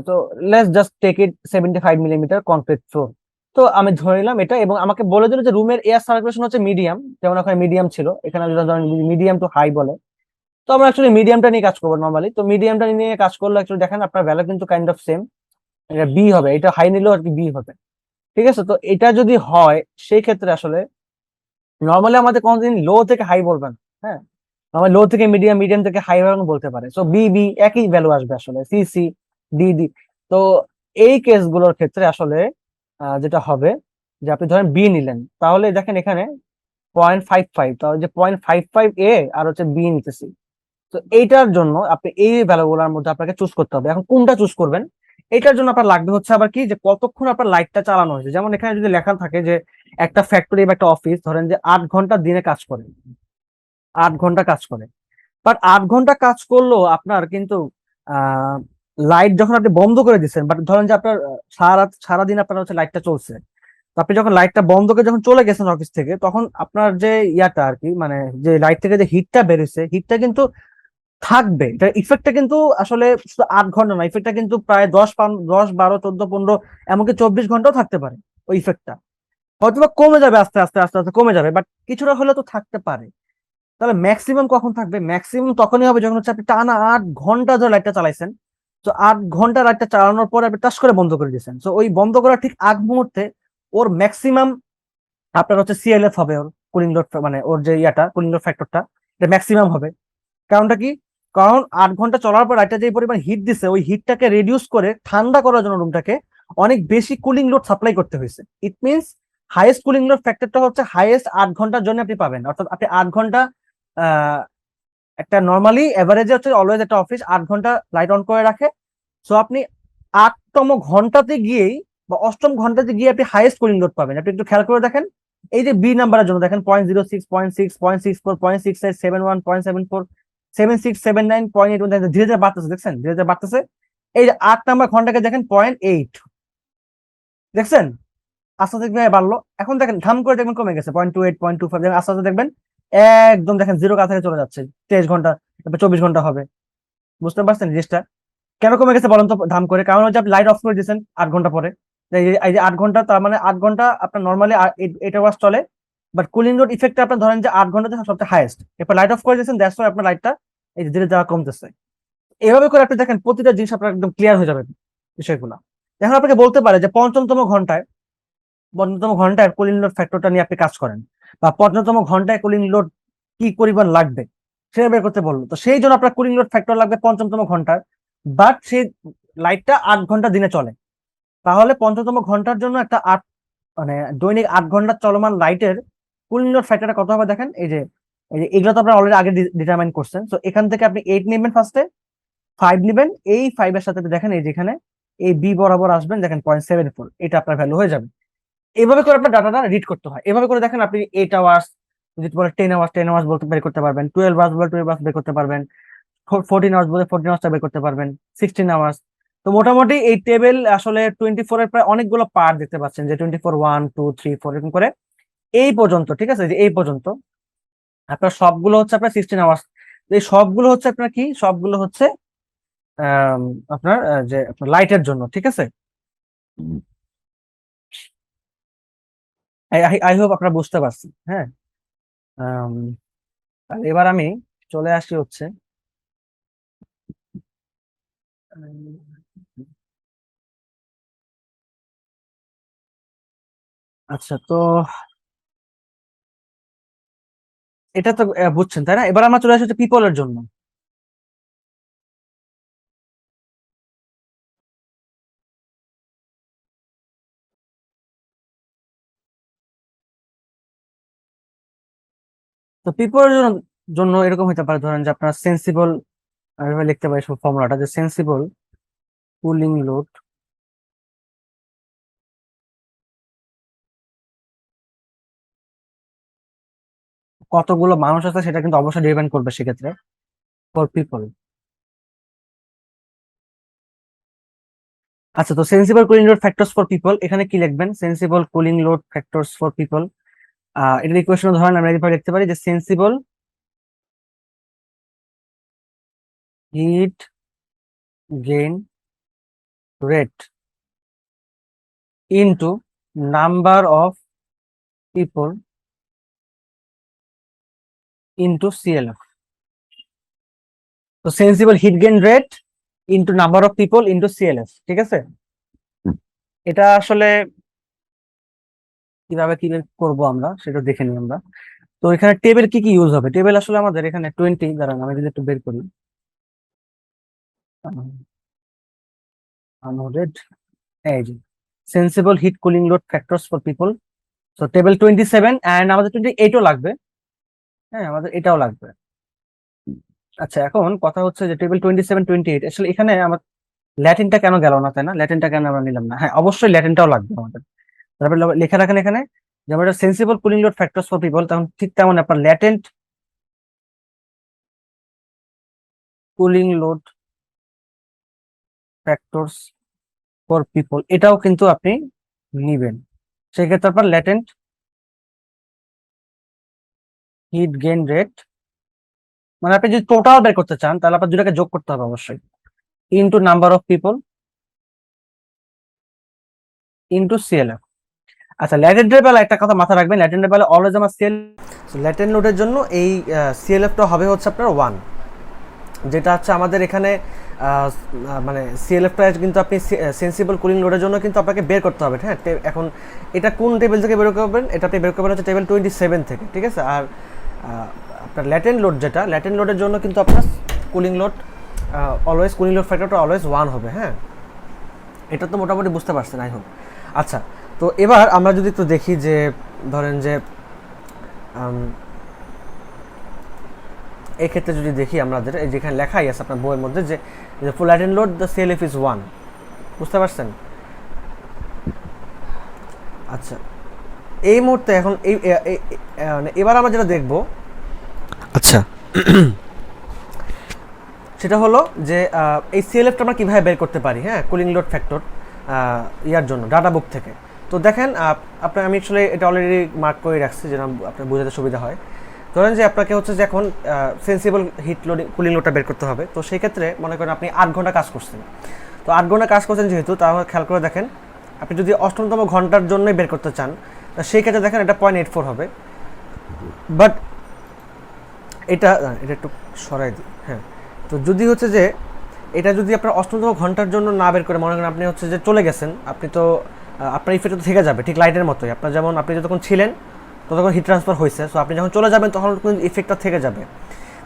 তো let's just take it 75 millimetre concrete floor. তো আমি ধরে নিলাম এটা, এবং আমাকে বলে দিল যে রুমের এয়ার সার্কুলেশন হচ্ছে মিডিয়াম, যেমন ওখানে মিডিয়াম ছিল, এখানে যদি ধরেন মিডিয়াম টু হাই বলে, তো আমরা অ্যাকচুয়ালি মিডিয়ামটা নিয়ে কাজ করবো নর্মালি। তো মিডিয়ামটা নিয়ে কাজ করলে অ্যাকচুয়ালি দেখেন আপনার ভ্যালু কিন্তু কাইন্ড অফ সেম, এটা বি হবে, এটা হাই নিলেও আর কি বি হবে। ঠিক আছে, তো এটা যদি হয় সেই ক্ষেত্রে আসলে নর্মালি আমাদের কোনোদিন লো থেকে হাই বলবেন। হ্যাঁ, নর্মালি লো থেকে মিডিয়াম, মিডিয়াম থেকে হাই বলতে পারে। সো বি বি একই ভ্যালু আসবে আসলে, সি সি, ডি ডি। তো এই কেসগুলোর ক্ষেত্রে আসলে যেটা হবে যে আপনি ধরেন বি নিলেন, তাহলে দেখেন এখানে 0.55, তাহলে যে 0.55 এ আর হচ্ছে বি নিতেছি। তো এইটার জন্য আপনি এই ভ্যালুগুলোর মধ্যে আপনাকে চুজ করতে হবে। এখন কোনটা চুজ করবেন, এটার জন্য আপনার লাগবে হচ্ছে আবার কি, যে কতক্ষণ আপনার লাইটটা চালানো হয়েছে। যেমন এখানে যদি লেখা থাকে যে একটা ফ্যাক্টরি বা একটা অফিস ধরেন যে 8 ঘন্টা দিনে কাজ করে, 8 ঘন্টা কাজ করে, বাট 8 ঘন্টা কাজ করলেও আপনার কিন্তু লাইট যখন আপনি বন্ধ করে দিচ্ছেন, বাট ধরেন যে আপনার সারাদিন আপনার হচ্ছে লাইটটা চলছে, তো আপনি যখন লাইটটা বন্ধ করে যখন চলে গেছেন অফিস থেকে, তখন আপনার যে ইয়াটা আর কি, মানে যে লাইট থেকে যে হিটটা বেরোছে, হিটটা কিন্তু থাকবে। এটার ইফেক্টটা কিন্তু আসলে শুধু 8 ঘন্টা না, ইফেক্টটা কিন্তু প্রায় 10, 12, 14, 15, এমনকি 24 ঘন্টাও থাকতে পারে ওই ইফেক্টটা। হয়তো বা কমে যাবে আস্তে আস্তে আস্তে আস্তে কমে যাবে, বাট কিছুটা হলে তো থাকতে পারে। তাহলে ম্যাক্সিমাম কখন থাকবে? ম্যাক্সিমাম তখনই হবে যখন হচ্ছে আপনি টানা 8 ঘন্টা ধরে লাইটটা চালাইছেন। তো 8 ঘন্টা লাইটটা চালানোর পরে আপনি টাচ করে বন্ধ করে দিয়েছেন, তো ওই বন্ধ করার ঠিক আগ মুহূর্তে ওর ম্যাক্সিমাম আপনার হচ্ছে সিএলএফ হবে, ওর কুলিং লোড, মানে ওর যে ইয়াটা কুলিং লোড ফ্যাক্টরটা, এটা ম্যাক্সিমাম হবে। কারণটা কি? কারণ 8 ঘন্টা চলার পর লাইটটা যে পরিমাণ হিট দিছে, ওই হিটটাকে রিডিউস করে ঠান্ডা করার জন্য রুমটাকে অনেক বেশি কুলিং লোড সাপ্লাই করতে হয়েছে। It means highest cooling load ফ্যাক্টরটা হচ্ছে হাইয়েস্ট 8 ঘন্টার জন্য আপনি পাবেন। অর্থাৎ আপনি 8 ঘন্টা, আহ একটা নর্মালি এভারেজে হচ্ছে অলওয়েজ একটা অফিস 8 ঘন্টা লাইট অন করে রাখে। সো আপনি 8তম ঘন্টাতে গিয়েই বা 8ম ঘন্টাতে গিয়ে আপনি হাইয়েস্ট কুলিং লোড পাবেন। আপনি একটু খেয়াল করে দেখেন, এই যে বি নাম্বারের জন্য দেখেন 0.06, 0.6, 0.64, 0.68, 71, 0.74, 76, 79, 0.81, ধীরে ধীরে বাড়তেছে, দেখছেন ধীরে ধীরে বাড়তেছে। এই যে 8 নাম্বার ঘন্টাকে দেখেন 0.8, দেখছেন আস্তে আস্তে কিভাবে বাড়লো। এখন দেখেন ধাম করে দেখবেন কমে গেছে 0.28, 0.25, আস্তে আস্তে দেখবেন একদম দেখেন জিরো কাছাকাছি চলে যাচ্ছে। 23 ঘন্টা, তারপর 24 ঘন্টা হবে। বুঝতে পারছেন জিনিসটা কেন কমে গেছে বলেন তো ধাম করে? কারণ হচ্ছে আপনি লাইট অফ করে দিয়েছেন 8 ঘন্টা পরে। এই যে 8 ঘন্টা, তার মানে 8 ঘন্টা আপনার নর্মালি 8 আওয়ার্স চলে, বাট কুলিং লোড ইফেক্ট আপনার ধরেন যে 8 ঘন্টাতে সবচেয়ে হাইয়েস্ট, এরপর লাইট অফ করে দিয়েছেন, দ্যাটস ওয়াই আপনার লাইটটা এই যে ধীরে যাওয়া কমতেছে। এভাবে করে আপনি দেখেন প্রতিটা জিনিস আপনার একদম ক্লিয়ার হয়ে যাবে বিষয়গুলো। এখন আপনাকে বলতে পারে যে পঞ্চমতম ঘন্টায় কুলিং লোড ফ্যাক্টরটা নিয়ে আপনি কাজ করেন, বা 55তম ঘন্টায় কুলিং লোড কি পরিমাণ লাগবে সেটা বের করতে বললো। তো সেই জন্য আপনার কুলিং লোড ফ্যাক্টর লাগবে 55তম ঘন্টার, বাট সেই লাইটটা 8 ঘন্টা দিনে চলে। তাহলে 55তম ঘন্টার জন্য একটা মানে দৈনিক 8 ঘন্টা চলমান লাইটের কুলিং লোড ফ্যাক্টরটা কত হবে দেখেন। এই যে এগুলো তো আপনারা অলরেডি আগে ডিটারমাইন করছেন। তো এখান থেকে আপনি 8 নেবেন, ফার্স্টে 5 নেবেন, এই 5 এর সাথে দেখেন এই যেখানে এই বি বরাবর আসবেন, দেখেন 0.74, এটা আপনার ভ্যালু হয়ে যাবে। এভাবে করে আপনার ডাটাটা রিড করতে হয়। এভাবে করে দেখেন আপনি 8 আওয়ার্স যদি বলে 10 আওয়ার্স, 10 আওয়ার্স বলতে বের করতে পারবেন, 12 আওয়ার্স বলে 12 আওয়ার্স বের করতে পারবেন, 14 আওয়ার্স বলে 14 আওয়ার্সটা বের করতে পারবেন, 16 আওয়ার্স। তো মোটামুটি এই টেবিল আসলে 24 এর প্রায় অনেকগুলো পার্ট দেখতে পাচ্ছেন, যে 24, 1, 2, 3, 4 এরকম করে এই পর্যন্ত। ঠিক আছে, যে এই পর্যন্ত আপনার সবগুলো হচ্ছে আপনার 16 আওয়ার্স। এই সবগুলো হচ্ছে আপনার কি, সবগুলো হচ্ছে আহ আপনার যে আপনার লাইটের জন্য। ঠিক আছে, আই হোপ আপনারা বুঝতে পারছেন। হ্যাঁ, আম, আর এবার আমি চলে আসি হচ্ছে আচ্ছা, তো এটা তো বুঝছেন তাই না? এবার আমরা চলে আসি পিপলের জন্য। তো পিপলের জন্য জন্য এরকম হতে পারে, ধরেন যে আপনার সেন্সিবল, আমি এভাবে লিখতে পারি ফর্মুলাটা, যে সেন্সিবল কুলিং লোড কতগুলো মানুষ আছে সেটা কিন্তু অবশ্যই ডিপেন্ড করবে সেক্ষেত্রে ফর পিপল। আচ্ছা, তো sensible cooling load factors for people, এখানে কি লিখবেন? Sensible cooling load factors for people, এটার ইকুয়েশন ধরেন আমরা এইভাবে লিখতে পারি যে sensible heat gain rate into number of people into CLF. তো sensible heat gain rate into number of people into CLF, ঠিক আছে? এটা আসলে কিভাবে কি করব আমরা সেটা দেখে নিই আমরা। তো এখানে টেবিল কি কি ইউজ হবে? টেবিল আসলে আমাদের এখানে 20, দাঁড়ান আমি যদি একটু বের করি, আনলোডেড, এই যে sensible hit cooling load factors for people. তো টেবিল 27 এন্ড আমাদের 28ও লাগবে। হ্যাঁ, আমাদের এটাও লাগবে। আচ্ছা, এখন কথা হচ্ছে যে টেবিল 27, 28 আসলে এখানে আমার ল্যাটিনটা কেন গেল না, তাই না? ল্যাটিনটা কেন আমরা নিলাম না? হ্যাঁ, অবশ্যই ল্যাটিনটাও লাগবে আমাদের। তারপরে লেখা রাখেন এখানে যেমন এটা sensible cooling load factors for people, তখন ঠিক তেমন আপনার latent cooling load factors for people এটাও কিন্তু আপনি নিবেন। সেক্ষেত্রে আপনার ল্যাটেন্ট হিট গেইন রেট, মানে আপনি যদি টোটাল বের করতে চান তাহলে আপনার দুটাকে যোগ করতে হবে অবশ্যই, into number of people into CLF. আচ্ছা, ল্যাটেন্টের বেলা একটা কথা মাথা রাখবেন, ল্যাটেন্টের বেলা অলওয়েজ আমার ল্যাটেন্ট লোডের জন্য এই সিএলএফটা হবে হচ্ছে আপনার 1, যেটা হচ্ছে আমাদের এখানে মানে সিএলএফটা কিন্তু আপনি সেন্সিবল কুলিং লোডের জন্য কিন্তু আপনাকে বের করতে হবে। হ্যাঁ, এখন এটা কোন টেবিল থেকে বের করবেন? এটা আপনি বের করবেন হচ্ছে টেবিল 27 থেকে, ঠিক আছে? আর আপনার ল্যাটেন্ট লোড, যেটা ল্যাটেন্ট লোডের জন্য কিন্তু আপনার cooling load always, cooling load ফ্যাক্টরটা অলওয়েজ 1 হবে। হ্যাঁ, এটা তো মোটামুটি বুঝতে পারছেন আই হোপ। আচ্ছা, তো এবার আমরা যদি একটু দেখি যে ধরেন যে এই ক্ষেত্রে যদি দেখি আমাদের এই যেখানে লেখাই আছে আপনার বইয়ের মধ্যে যে full latent load the CLF is 1, বুঝতে পারছেন? আচ্ছা, এই মুহূর্তে এখন এই এবার আমরা যেটা দেখব, আচ্ছা সেটা হলো যে এই সিএলএফটা আমরা কীভাবে বের করতে পারি। হ্যাঁ, কুলিং লোড ফ্যাক্টর ইয়ার জন্য ডাটা বুক থেকে। তো দেখেন আপনার, আমি আসলে এটা অলরেডি মার্ক করে রাখছি যেন আপনার বোঝাতে সুবিধা হয়। ধরেন যে আপনাকে হচ্ছে যে এখন সেন্সিবল হিট লোডিং কুলিং লোডটা বের করতে হবে। তো সেই ক্ষেত্রে মনে করেন আপনি 8 ঘন্টা কাজ করছেন। তো 8 ঘন্টা কাজ করছেন যেহেতু, তাহলে খেয়াল করে দেখেন আপনি যদি 8তম ঘন্টার জন্যই বের করতে চান, তা সেই ক্ষেত্রে দেখেন এটা 0.84 হবে। বাট এটা একটু সরাই দিই। হ্যাঁ, তো যদি হচ্ছে যে এটা যদি আপনার 8তম ঘন্টার জন্য না বের করে, মনে করেন আপনি হচ্ছে যে চলে গেছেন, আপনি তো আপনার ইফেক্ট তো থেকে যাবে ঠিক লাইটের মতোই। আপনার যেমন আপনি যতক্ষণ ছিলেন ততক্ষণ হিট ট্রান্সফার হয়েছে, সো আপনি যখন চলে যাবেন তখন কিন্তু ইফেক্টটা থেকে যাবে।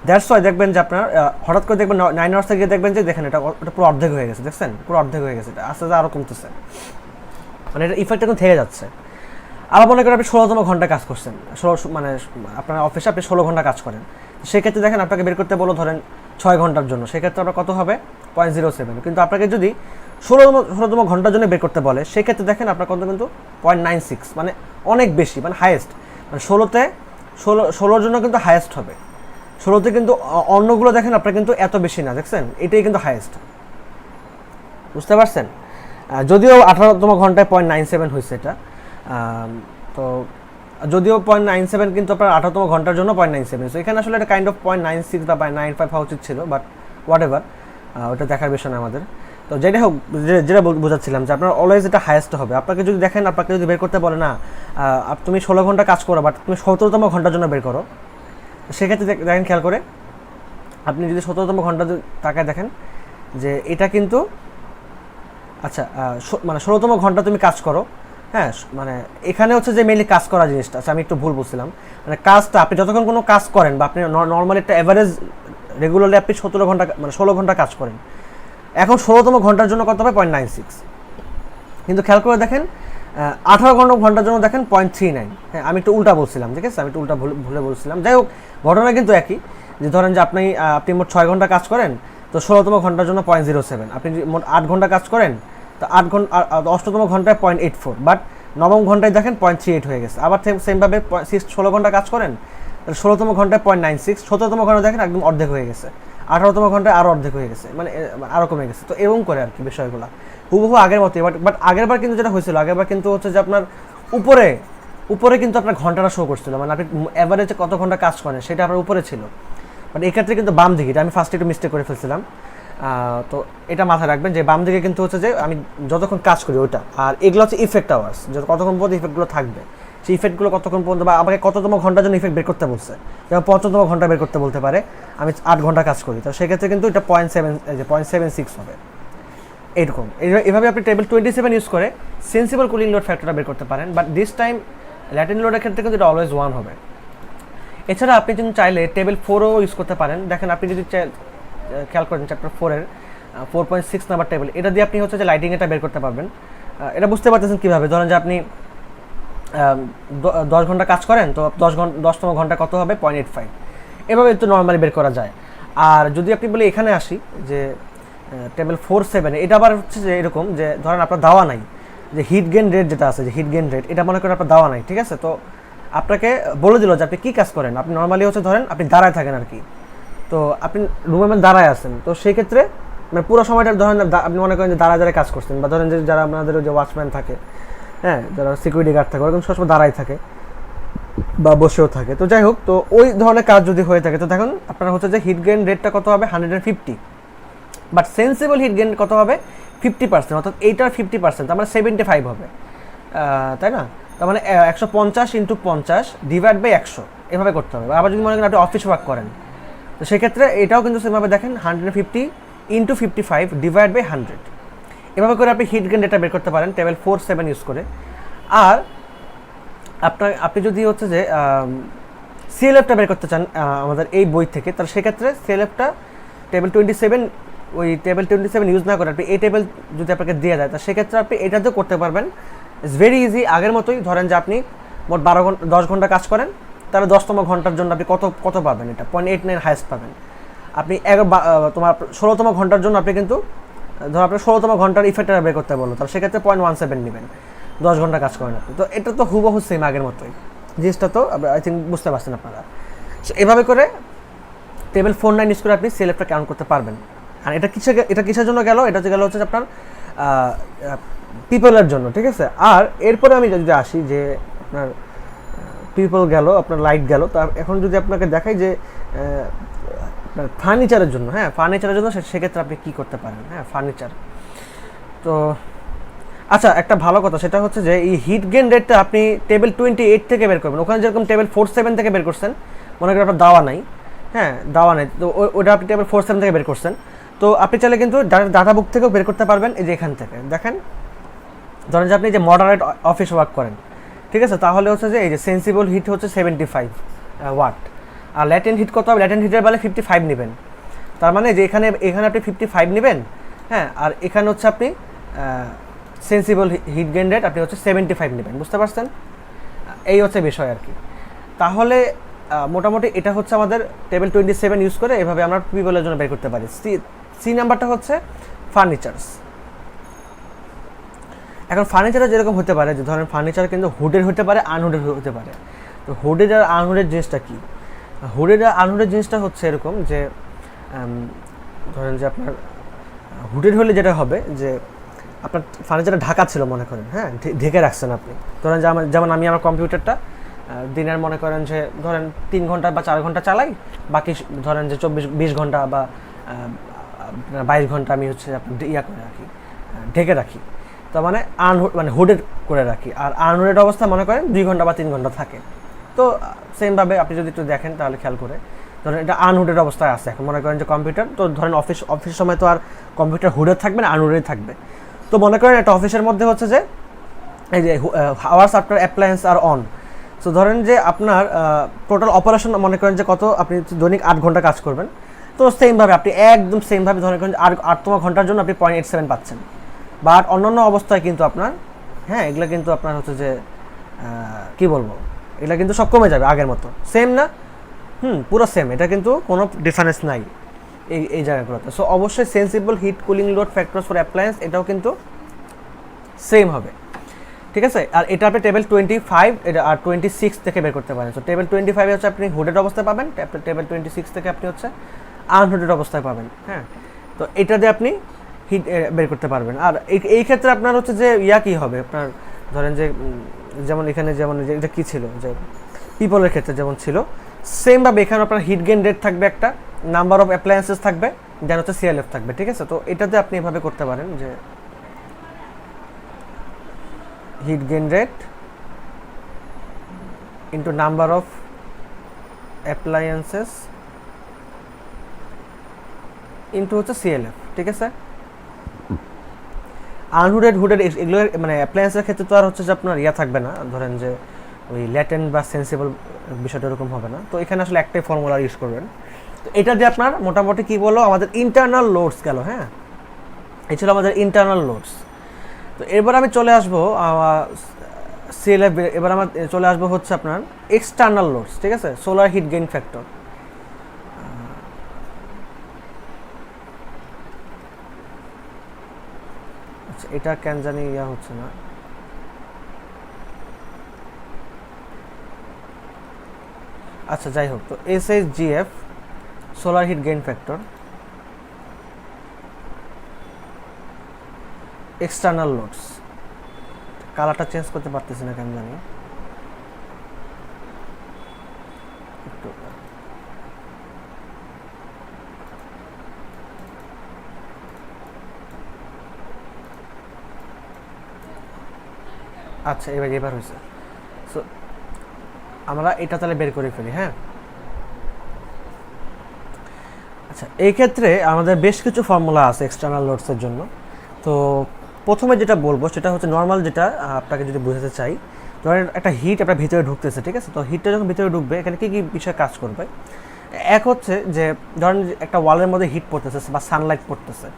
দ্যাটস ওয়াই দেখবেন যে আপনার হঠাৎ করে দেখবেন 9 আওয়ার্স থেকে দেখবেন যে দেখেন এটা পুরো অর্ধেক হয়ে গেছে, দেখছেন? পুরো অর্ধেক হয়ে গেছে, এটা আস্তে আস্তে আরও কমতেছে, মানে এটা ইফেক্ট এখন থেকে যাচ্ছে। আবার মনে করেন আপনি 16তম ঘন্টা কাজ করছেন, মানে আপনার অফিসে আপনি 16 ঘন্টা কাজ করেন, সেক্ষেত্রে দেখেন আপনাকে বের করতে বলো ধরেন 6 ঘন্টার জন্য, সেক্ষেত্রে আপনার কত হবে? 0.07। কিন্তু আপনাকে যদি 16তম ঘন্টার জন্য বের করতে বলে, সেক্ষেত্রে দেখেন আপনার কত কিন্তু 0.96, মানে অনেক বেশি, মানে হাইয়েস্ট। মানে 16র জন্য কিন্তু হাইয়েস্ট হবে। 16তে কিন্তু অন্যগুলো দেখেন আপনার কিন্তু এত বেশি না, দেখছেন? এটাই কিন্তু হাইয়েস্ট, বুঝতে পারছেন? যদিও 18তম ঘন্টায় 0.97 হয়েছে এটা, তো যদিও 0.97 কিন্তু আপনার 18তম ঘন্টার জন্য 0.97, এখানে আসলে এটা কাইন্ড অফ 0.96 বা 0.95 হওয়া উচিত ছিল, বাট হোয়াট এভার, ওটা দেখার বিষয় না আমাদের। তো যেটাই হোক, যেটা বোঝাচ্ছিলাম যে আপনার অলওয়েজ এটা হাইয়েস্ট হবে। আপনাকে যদি দেখেন, আপনাকে যদি বের করতে বলে না তুমি 16 ঘন্টা কাজ করো, বাট তুমি 17তম ঘন্টার জন্য বের করো, সেক্ষেত্রে দেখেন খেয়াল করে আপনি যদি 17তম ঘন্টা তাকায় দেখেন যে এটা কিন্তু, আচ্ছা মানে 16তম ঘন্টা তুমি কাজ করো। হ্যাঁ, মানে এখানে হচ্ছে যে মেইনলি কাজ করা জিনিসটা, আচ্ছা আমি একটু ভুল বলছিলাম, মানে কাজটা আপনি যতক্ষণ কোনো কাজ করেন বা আপনি নর্মালি একটা অ্যাভারেজ রেগুলারলি আপনি 17 ঘন্টা মানে 16 ঘন্টা কাজ করেন, এখন 16তম ঘন্টার জন্য কত হবে? 0.96। কিন্তু খেয়াল করে দেখেন 18 ঘন্টার জন্য দেখেন 0.39। হ্যাঁ, আমি একটু উল্টা বলছিলাম, ঠিক আছে? আমি একটু উল্টা ভুলে বলছিলাম। যাই হোক, ঘটনা কিন্তু একই, যে ধরেন যে আপনি মোট 6 ঘন্টা কাজ করেন, তো 16তম ঘন্টার জন্য 0.07। আপনি মোট 8 ঘন্টা কাজ করেন, তো 8 ঘন্টা 8তম ঘন্টায় 0.84, বাট 9ম ঘন্টায় দেখেন 0.38 হয়ে গেছে। আবার সেমভাবে 16 ঘন্টা কাজ করেন, 16তম ঘন্টায় 0.96, 17তম ঘন্টা দেখেন একদম অর্ধেক হয়ে গেছে, 18তম ঘন্টায় আরও অর্ধেক হয়ে গেছে, মানে আরও কমে গেছে। তো এরকম করে আর কি বিষয়গুলো হুবহু আগের মতোই। বাট আগেরবার কিন্তু যেটা হয়েছিল, আগেরবার কিন্তু হচ্ছে যে আপনার উপরে উপরে কিন্তু আপনার ঘন্টাটা শো করছিল, মানে আপনি অ্যাভারেজে কত ঘন্টা কাজ করেন সেটা আপনার উপরে ছিল। বাট এই ক্ষেত্রে কিন্তু বাম দিকে, এটা আমি ফার্স্টে একটু মিস্টেক করে ফেলছিলাম। তো এটা মাথায় রাখবেন যে বাম দিকে কিন্তু হচ্ছে যে আমি যতক্ষণ কাজ করি ওইটা, আর এগুলো হচ্ছে ইফেক্ট আওয়ার্স, যে কতক্ষণ পর্যন্ত ইফেক্টগুলো থাকবে, সেই ইফেক্টগুলো কতক্ষণ পর্যন্ত, বা আমাকে কততম ঘন্টার জন্য ইফেক্ট বের করতে বলছে, যেমন 55তম ঘন্টা বের করতে বলতে পারে, আমি 8 ঘন্টা কাজ করি, তো সেক্ষেত্রে কিন্তু এটা 0.76 হবে এইরকম। এভাবে আপনি টেবিল 27 ইউজ করে সেন্সিবল কুলিং লোড ফ্যাক্টরটা বের করতে পারেন। বাট দিস টাইম ল্যাটেন্ট লোডের ক্ষেত্রে কিন্তু এটা অলওয়েজ 1 হবে। এছাড়া আপনি যদি চাইলে টেবিল 4ও ইউজ করতে পারেন। দেখেন আপনি যদি খেয়াল করেন চ্যাপ্টার 4-এর 4.6 নাম্বার টেবিল, এটা দিয়ে আপনি হচ্ছে যে লাইটিং এটা বের করতে পারবেন। এটা বুঝতে পারতেছেন কীভাবে, ধরেন যে আপনি 10 ঘন্টা কাজ করেন, তো 10তম ঘন্টা কত হবে 0.85, এভাবে তো নর্মালি বের করা যায়। আর যদি আপনি বলি এখানে আসি যে টেবিল 4.7, এটা আবার হচ্ছে যে এরকম যে ধরেন আপনার দেওয়া নাই যে হিট গেন রেট যেটা আছে, যে হিট গেন রেট এটা মনে করেন আপনার দেওয়া নাই, ঠিক আছে। তো আপনাকে বলে দিল যে আপনি কী কাজ করেন, আপনি নর্মালি হচ্ছে ধরেন আপনি দাঁড়ায় থাকেন আর কি, তো আপনি রুমের মধ্যে দাঁড়ায় আছেন, তো সেই ক্ষেত্রে মানে পুরো সময়টা ধরেন আপনি মনে করেন যে দাঁড়ায় কাজ করছেন, বা ধরেন যে যারা আপনাদের যে ওয়াচম্যান থাকে, হ্যাঁ, যারা সিকিউরিটি গার্ড থাকে ওরকম সবসময় দাঁড়ায় থাকে বা বসেও থাকে। তো যাই হোক, তো ওই ধরনের কাজ যদি হয়ে থাকে, তো দেখুন আপনার হচ্ছে যে হিট গেন রেটটা কত হবে 150, বাট সেন্সিবল হিট গেন কত হবে 50%, অর্থাৎ এইটার 50%, তার মানে 75 হবে, তাই না? তার মানে 150 × 50 ডিভাইড বাই 100 এভাবে করতে হবে। আবার যদি মনে করেন আপনি অফিস ওয়ার্ক করেন, তো সেক্ষেত্রে এটাও কিন্তু সেভাবে দেখেন 150 × 55 ডিভাইড বাই 100, এভাবে করে আপনি হিট গেন ডেটা বের করতে পারেন টেবিল 4.7 ইউজ করে। আর আপনি যদি হচ্ছে যে সিএলএফটা বের করতে চান আমাদের এই বই থেকে, তাহলে সেক্ষেত্রে সিএলএফটা টেবিল 27, ওই টেবিল 27 ইউজ না করে আপনি এই টেবিল যদি আপনাকে দিয়ে দেয়, তা সেক্ষেত্রে আপনি এটাতেও করতে পারবেন। ইটস ভেরি ইজি, আগের মতোই। ধরেন যে আপনি মোট 10 ঘন্টা কাজ করেন, তাহলে 10তম ঘন্টার জন্য আপনি কত পাবেন, এটা 0.89 হাইয়েস্ট পাবেন। আপনি 16তম ঘন্টার জন্য আপনি কিন্তু ধর আপনার 16তম ঘন্টার ইফেক্টটা বের করতে বললো, তাহলে সেক্ষেত্রে 0.17 নেবেন, 10 ঘন্টা কাজ করেন আপনি। তো এটা তো হুবহু সেম আগের মতোই, জিনিসটা তো আই থিঙ্ক বুঝতে পারছেন আপনারা। সো এভাবে করে টেবিল 4.9 ইউজ করে আপনি সিএলএফটা কাউন্ট করতে পারবেন। আর এটা কিসের জন্য গেল, এটা গেল হচ্ছে আপনার পিপলের জন্য, ঠিক আছে। আর এরপরে আমি যদি আসি যে আপনার পিপল গেল, আপনার লাইট গেল, তা এখন যদি আপনাকে দেখাই যে ফার্নিচারের জন্য, হ্যাঁ, ফার্নিচারের জন্য সেক্ষেত্রে আপনি কী করতে পারেন, হ্যাঁ, ফার্নিচার। তো আচ্ছা, একটা ভালো কথা সেটা হচ্ছে যে এই হিট গেন রেটটা আপনি টেবিল 28 থেকে বের করবেন। ওখানে যেরকম টেবিল 4.7 থেকে বের করছেন, মনে করেন আপনার দাওয়া নাই, হ্যাঁ, দাওয়া নেই, তো ওটা আপনি টেবিল 4.7 থেকে বের করছেন। তো আপনি চাইলে কিন্তু ডাটা বুক থেকেও বের করতে পারবেন। এই যে এখান থেকে দেখেন, ধরেন যে আপনি যে মডারেট অফিস ওয়ার্ক করেন, ঠিক আছে, তাহলে হচ্ছে যে এই যে সেন্সিবল হিট হচ্ছে 75 ওয়াট, আর ল্যাটেন্ট হিট কত হবে, ল্যাটেন্ট হিটের বেলা 55 নেবেন। তার মানে যে এখানে আপনি 55 নেবেন, হ্যাঁ, আর এখানে হচ্ছে আপনি সেন্সিবল হিট গেন রেট আপনি হচ্ছে 75 নেবেন। বুঝতে পারছেন? এই হচ্ছে বিষয় আর কি। তাহলে মোটামুটি এটা হচ্ছে আমাদের টেবিল 27 ইউজ করে এভাবে আমরা পিপলের জন্য বের করতে পারি। সি নাম্বারটা হচ্ছে ফার্নিচার্স। এখন ফার্নিচারে যেরকম হতে পারে, যে ধরেন ফার্নিচার কিন্তু হুডের হতে পারে, আনহুডের হতে পারে। তো হুডের আর আনহুডের জিনিসটা কি? হুডের আর আনহুডের জিনিসটা হচ্ছে এরকম যে ধরেন যে আপনার হুডের হলে যেটা হবে যে আপনার ফার্নিচারটা ঢাকা ছিল মনে করেন, হ্যাঁ, ঢেকে রাখছেন আপনি। ধরেন যেমন আমি আমার কম্পিউটারটা দিনের মনে করেন যে ধরেন 3 ঘন্টা বা 4 ঘন্টা চালাই, বাকি ধরেন যে 20 ঘন্টা বা 22 ঘন্টা আমি হচ্ছে করে রাখি, ঢেকে রাখি। তো মানে হুডেড করে রাখি। আর আনহুডেড অবস্থা মনে করেন 2 ঘন্টা বা 3 ঘন্টা থাকে। তো সেমভাবে আপনি যদি একটু দেখেন তাহলে খেয়াল করে, ধরেন এটা আনহুডেড অবস্থায় আছে। এখন মনে করেন যে কম্পিউটার, তো ধরেন অফিস সময় তো আর কম্পিউটার হুডেড থাকবে না, আনহুডেড থাকবে। তো মনে করেন একটা অফিসের মধ্যে হচ্ছে যে এই যে hours after appliance are on. So ধরেন যে আপনার টোটাল অপারেশন মনে করেন যে কত, আপনি দৈনিক 8 ঘন্টা কাজ করবেন। তো সেমভাবে আপনি একদম সেমভাবে ধরে করেন 8তম ঘন্টার জন্য আপনি 0.87 পাচ্ছেন। বাট অন্যান্য অবস্থায় কিন্তু আপনার, হ্যাঁ, এগুলো কিন্তু আপনার হচ্ছে যে কি বলবো, এগুলো কিন্তু সব কমে যাবে আগের মতো। সেম না? পুরো সেম, এটা কিন্তু কোনো ডিফারেন্স নাই এই জায়গাগুলোতে। সো অবশ্যই sensible hit cooling load factors for appliance এটাও কিন্তু সেম হবে। ঠিক আছে। আর এটা আপনি টেবিল 25 এটা আর 26 থেকে বের করতে পারেন। সো টেবিল 25 হচ্ছে আপনি হুডেড অবস্থায় পাবেন, টেবিল 26 থেকে আপনি হচ্ছে আনহুডেড অবস্থায় পাবেন। হ্যাঁ, তো এটা দিয়ে আপনি হিট বের করতে পারবেন। আর এই ক্ষেত্রে আপনার হচ্ছে যে কি হবে, আপনার ধরেন যে যেমন এখানে যেমন এটা কী ছিল, যে পিপলের ক্ষেত্রে যেমন ছিল, সেমভাবে এখানে আপনার হিট গেইন রেট থাকবে, একটা নাম্বার অফ অ্যাপ্লায়েন্সেস থাকবে, দেন হচ্ছে সিএলএফ থাকবে। ঠিক আছে, তো এটাতে আপনি এভাবে করতে পারেন যে heat gain rate into number of appliances into হচ্ছে সিএলএফ। ঠিক আছে, আনহুডেড হুডেড এগুলো মানে অ্যাপ্লায়েন্সের ক্ষেত্রে তো আর হচ্ছে যে আপনার থাকবে না, ধরেন যে ওই ল্যাটেন্ট বা সেন্সিবল বিষয়টা এরকম হবে না। তো এখানে আসলে একটাই ফর্মুলা ইউজ করবেন। তো এটা দিয়ে আপনার মোটামুটি কী বলো, আমাদের ইন্টারনাল লোডস গেল। হ্যাঁ, এই ছিল আমাদের ইন্টারনাল লোডস। তো এবার আমি চলে আসবো সিএলএফ, এবার আমার চলে আসবো হচ্ছে আপনার এক্সটার্নাল লোডস। ঠিক আছে, সোলার হিট গেইন ফ্যাক্টর। আচ্ছা, এটা কেন জানি হচ্ছে না। আচ্ছা, যাই হোক, তো SHGF solar heat gain factor external loads. কালারটা চেঞ্জ করতে পারতেছি না কেন জানি। আচ্ছা, এবার হয়েছে। সো আমরা এটা তাহলে বের করে ফেলি। হ্যাঁ, আচ্ছা, এই ক্ষেত্রে আমাদের বেশ কিছু ফর্মুলা আছে এক্সটার্নাল লোডসের জন্য। তো প্রথমে যেটা বলবো সেটা হচ্ছে নর্মাল, যেটা আপনাকে যদি বোঝাতে চাই, ধরেন একটা হিট আপনার ভিতরে ঢুকতেছে। ঠিক আছে, তো হিটটা যখন ভিতরে ঢুকবে এখানে কী কী বিষয় কাজ করবে। এক হচ্ছে যে ধরেন একটা ওয়ালের মধ্যে হিট পড়তেছে বা সানলাইট পড়তেছে,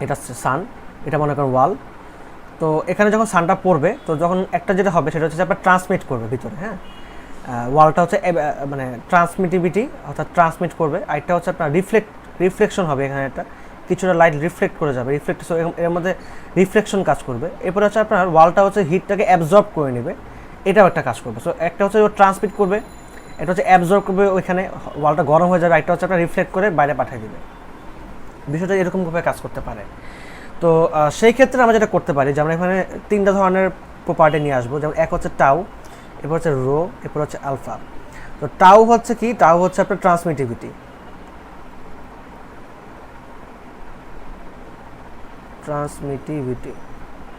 এটা হচ্ছে সান, এটা মনে করেন ওয়াল। তো এখানে যখন সানটা পড়বে, তো যখন একটা যেটা হবে সেটা হচ্ছে যে আপনার ট্রান্সমিট করবে ভিতরে। হ্যাঁ, ওয়ালটা হচ্ছে মানে ট্রান্সমিটিভিটি অর্থাৎ ট্রান্সমিট করবে। আরেকটা হচ্ছে আপনার রিফ্লেকশন হবে, এখানে একটা কিছুটা লাইট রিফ্লেক্ট করে যাবে, এর মধ্যে রিফ্লেকশন কাজ করবে। এরপরে হচ্ছে আপনার ওয়ালটা হচ্ছে হিটটাকে অ্যাবজর্ব করে নেবে, এটাও একটা কাজ করবে। সো একটা হচ্ছে ও ট্রান্সমিট করবে, এটা হচ্ছে অ্যাবজর্ব করবে, ওইখানে ওয়ালটা গরম হয়ে যাবে। একটা হচ্ছে আপনার রিফ্লেক্ট করে বাইরে পাঠিয়ে দেবে। বিষয়টা এরকমভাবে কাজ করতে পারে। তো সেই ক্ষেত্রে আমরা যেটা করতে পারি যে আমরা এখানে তিনটা ধরনের প্রপার্টি নিয়ে আসবো। যেমন এক হচ্ছে টাউ, এরপর হচ্ছে রো, এরপর হচ্ছে আলফা। তো টাউ হচ্ছে কি, টাউ হচ্ছে আপনার ট্রান্সমিটিভিটি,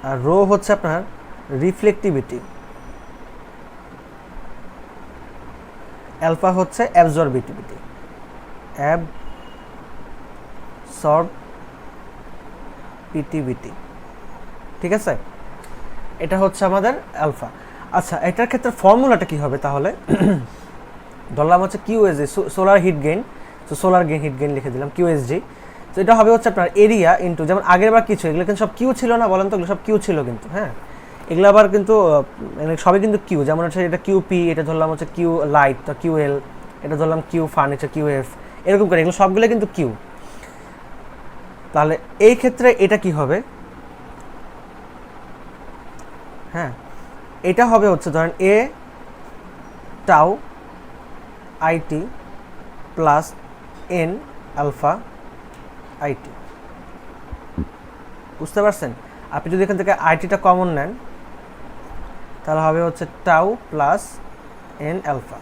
আর রো হচ্ছে আপনার রিফ্লেক্টিভিটি, অ্যালফা হচ্ছে অ্যাবজর্বিটিভিটি, অ্যাবসর্বিটিভিটি। ঠিক আছে, এটা হচ্ছে আমাদের অ্যালফা। আচ্ছা, এটার ক্ষেত্রে ফর্মুলাটা কি হবে তাহলে? ধরলাম হচ্ছে কিউএসজি, সোলার হিট গেইন। তো সোলার হিট গেইন লিখে দিলাম কিউএসজি। তো এটা হবে হচ্ছে আপনার এরিয়া ইন্টু, যেমন আগের বার কিছু এগুলো কিন্তু সব কিউ ছিল না, বলেন তো? এগুলো সব কিউ ছিল কিন্তু। হ্যাঁ, এগুলো আবার কিন্তু সবই কিন্তু কিউ। যেমন হচ্ছে এটা কিউপি, এটা ধরলাম হচ্ছে কিউ লাইট, তো কিউএল, এটা ধরলাম কিউ ফার্নিচার, কিউএফ, এরকম করে এগুলো সবগুলো কিন্তু কিউ। তাহলে এই ক্ষেত্রে এটা কি হবে? হ্যাঁ, এটা হবে হচ্ছে ধরেন A tau IT plus N alpha IT. বুঝতে পারছেন? আপনি যদি এখান থেকে আইটিটা কমন নেন তাহলে হবে হচ্ছে টাউ প্লাস এন আলফা।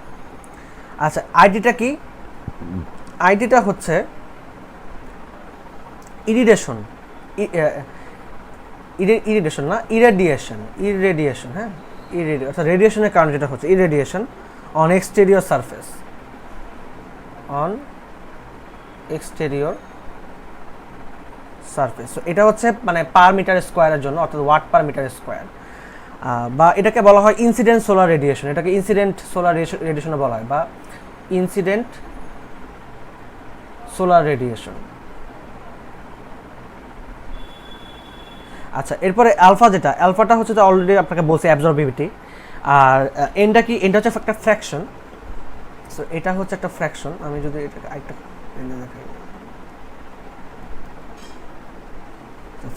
আচ্ছা, আইটিটা কি? আইটিটা হচ্ছে ইরিডেশন, ইরিডেশন না, ইরেডিয়েশন। হ্যাঁ, অর্থাৎ রেডিয়েশনের কারণে যেটা হচ্ছে irradiation on exterior surface, surface. তো এটা হচ্ছে মানে পার মিটার স্কোয়ারের জন্য, অর্থাৎ ওয়াট পার মিটার স্কোয়ার। বা এটাকে বলা হয় ইনসিডেন্ট সোলার রেডিয়েশন, এটাকে ইনসিডেন্ট সোলার রেডিয়েশনও বলা হয়, বা ইনসিডেন্ট সোলার রেডিয়েশন। আচ্ছা, এরপরে আলফা, যেটা আলফাটা হচ্ছে তো অলরেডি আপনাকে বলছি অ্যাবজর্বিভিটি। আর এনটা কি? এনটা হচ্ছে একটা ফ্র্যাকশন। সো এটা হচ্ছে একটা ফ্র্যাকশন। আমি যদি এটাকে আরেকটা এনে দেখাই,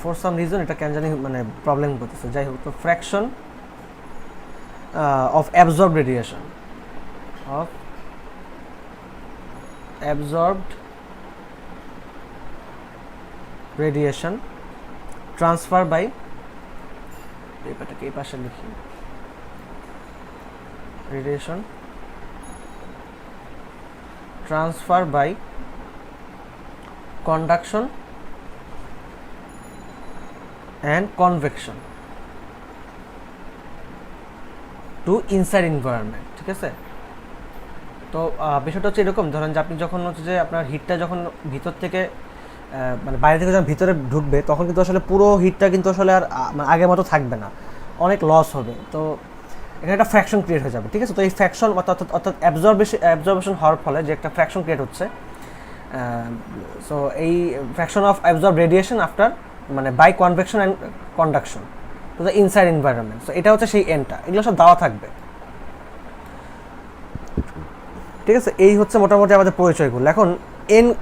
ফর সাম রিজন এটা কেন জানি মানে প্রবলেম করতেছে, যাই হোক। তো fraction of absorbed radiation, of absorbed radiation transfer by, পেপারটাকে এই পাশে লিখি, radiation transfer by conduction and convection to inside environment, ঠিক আছে। তো বিষয়টা হচ্ছে এরকম, ধরেন যে আপনি যখন হচ্ছে যে আপনার হিটটা যখন ভিতর থেকে মানে বাইরে থেকে যখন ভিতরে ঢুকবে তখন কিন্তু আসলে পুরো হিটটা কিন্তু আসলে আর মানে আগের মতো থাকবে না, অনেক লস হবে। তো এখানে একটা ফ্র্যাকশন ক্রিয়েট হয়ে যাবে, ঠিক আছে। তো এই ফ্র্যাকশন অর্থাৎ অ্যাবজর্বেশন হওয়ার ফলে যে একটা ফ্র্যাকশন ক্রিয়েট হচ্ছে, সো এই fraction of absorb radiation after মানে by convection and conduction to the inside environment, so এটা হচ্ছে সেই এনটা, এগুলো সব দেওয়া থাকবে, ঠিক আছে। এই হচ্ছে মোটামুটি আমাদের পরিচয়গুলো। এখন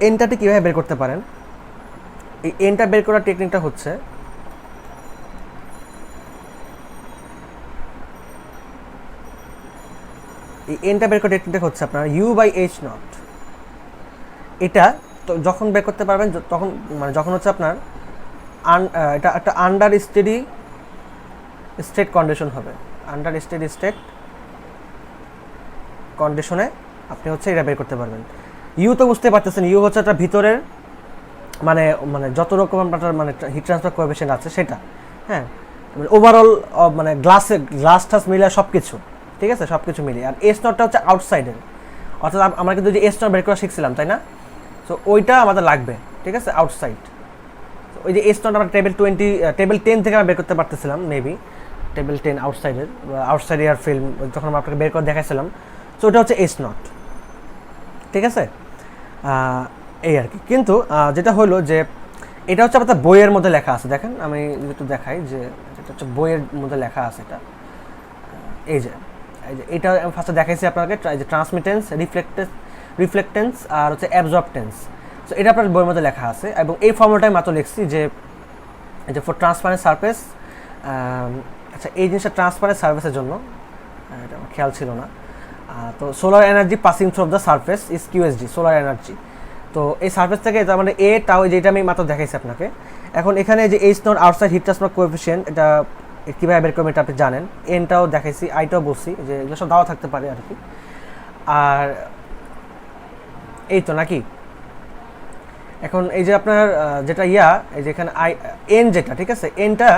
এনটাতে কীভাবে বের করতে পারেন, এই এনটা বের করার টেকনিকটা হচ্ছে এই এনটা বের করার টেকনিকটা হচ্ছে আপনার U/H0। এটা তো যখন বের করতে পারবেন তখন মানে যখন হচ্ছে আপনার এটা একটা আন্ডার স্টেডি স্টেট কন্ডিশন হবে, আন্ডার স্টেডি স্টেট কন্ডিশনে আপনি হচ্ছে এটা বের করতে পারবেন। ইউ তো বুঝতে পারতেছেন, ইউ হচ্ছে একটা ভিতরের মানে মানে যত রকম আপনার মানে হিট ট্রান্সফার কোএফিশিয়েন্ট আছে সেটা, হ্যাঁ, ওভারঅল মানে গ্লাস টাস মিলে সব কিছু, ঠিক আছে, সব কিছু মিলিয়ে। আর এস নটটা হচ্ছে আউটসাইডের, অর্থাৎ আমরা কিন্তু যে এস নট বের করা শিখছিলাম, তাই না? সো ওইটা আমাদের লাগবে, ঠিক আছে, আউটসাইড। ওই যে এস নট আমরা টেবিল 10 থেকে আমরা বের করতে পারতেছিলাম, maybe table 10 outside air film যখন আমরা আপনাকে বের করে দেখাইছিলাম। সো ওটা হচ্ছে এস নট, ঠিক আছে, এই আর কি। কিন্তু যেটা হলো যে এটা হচ্ছে আপনার বইয়ের মধ্যে লেখা আছে, দেখেন আমি একটু দেখাই যে এটা হচ্ছে বইয়ের মধ্যে লেখা আছে। এটা এই যে এটা আমি ফার্স্টে দেখাইছি আপনাকে, যে ট্রান্সমিটেন্স, রিফ্লেক্টেন্স আর হচ্ছে অ্যাবজর্বটেন্স। সো এটা আপনার বইয়ের মধ্যে লেখা আছে এবং এই ফর্মুলাটাই মাত্র লিখছি যে ফর ট্রান্সপারেন্ট সারফেস। আচ্ছা, এই জিনিসটা ট্রান্সপারেন্ট সারফেসের জন্য, এটা আমার খেয়াল ছিল না। তো solar energy passing through the surface is QSG, solar energy. তো এই সারফেস থেকে তার মানে এ টাও, যেটা আমি মাত্র দেখাইছি আপনাকে। এখন এখানে যে H not outside heat transfer coefficient, এটা কীভাবে বের করবেন এটা আপনি জানেন। এনটাও দেখাইছি, আইটাও বলছি, যে এগুলো সব দেওয়া থাকতে পারে আর কি। আর এই তো নাকি। এখন এই যে আপনার যেটা এই যে এখানে এন যেটা, ঠিক আছে, এনটা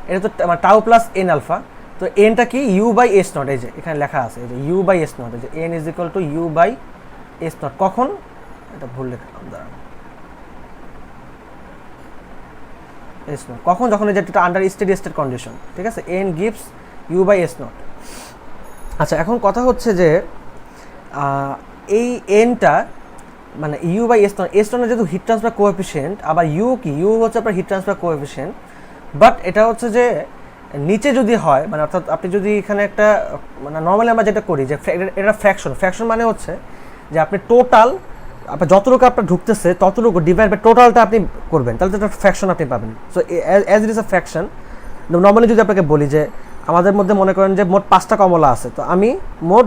এটা তো আমার টাউ প্লাস এন আলফা। তো এনটা কি U/S0, এই যে এখানে লেখা আছে, এই যে U/S0, এই যে N is equal two U/S0। কখন এটা ভুল লিখলাম, দাঁড়ান, S0 কখন, যখন এই যে এটা আন্ডার স্টেডি স্টেট কন্ডিশন, ঠিক আছে, এন গিভস U/S0। আচ্ছা, এখন কথা হচ্ছে যে এই এনটা মানে U/S0, S0 যেহেতু হিট ট্রান্সফার কোএফিশিয়েন্ট, আবার ইউ কি, ইউ হচ্ছে আপনার হিট ট্রান্সফার কোএফিশিয়েন্ট, বাট এটা হচ্ছে যে নিচে যদি হয়, মানে অর্থাৎ আপনি যদি এখানে একটা মানে নর্মালি আমরা যেটা করি যে এটা ফ্র্যাকশন মানে হচ্ছে যে আপনি টোটাল আপনার যতটুকু আপনার ঢুকতেছে ততটুকু ডিভাইড বাই টোটালটা আপনি করবেন, তাহলে তো একটা ফ্র্যাকশন আপনি পাবেন। So as it is a fraction, normally যদি আপনাকে বলি যে আমাদের মধ্যে মনে করেন যে মোট 5টা কমলা আছে, তো আমি মোট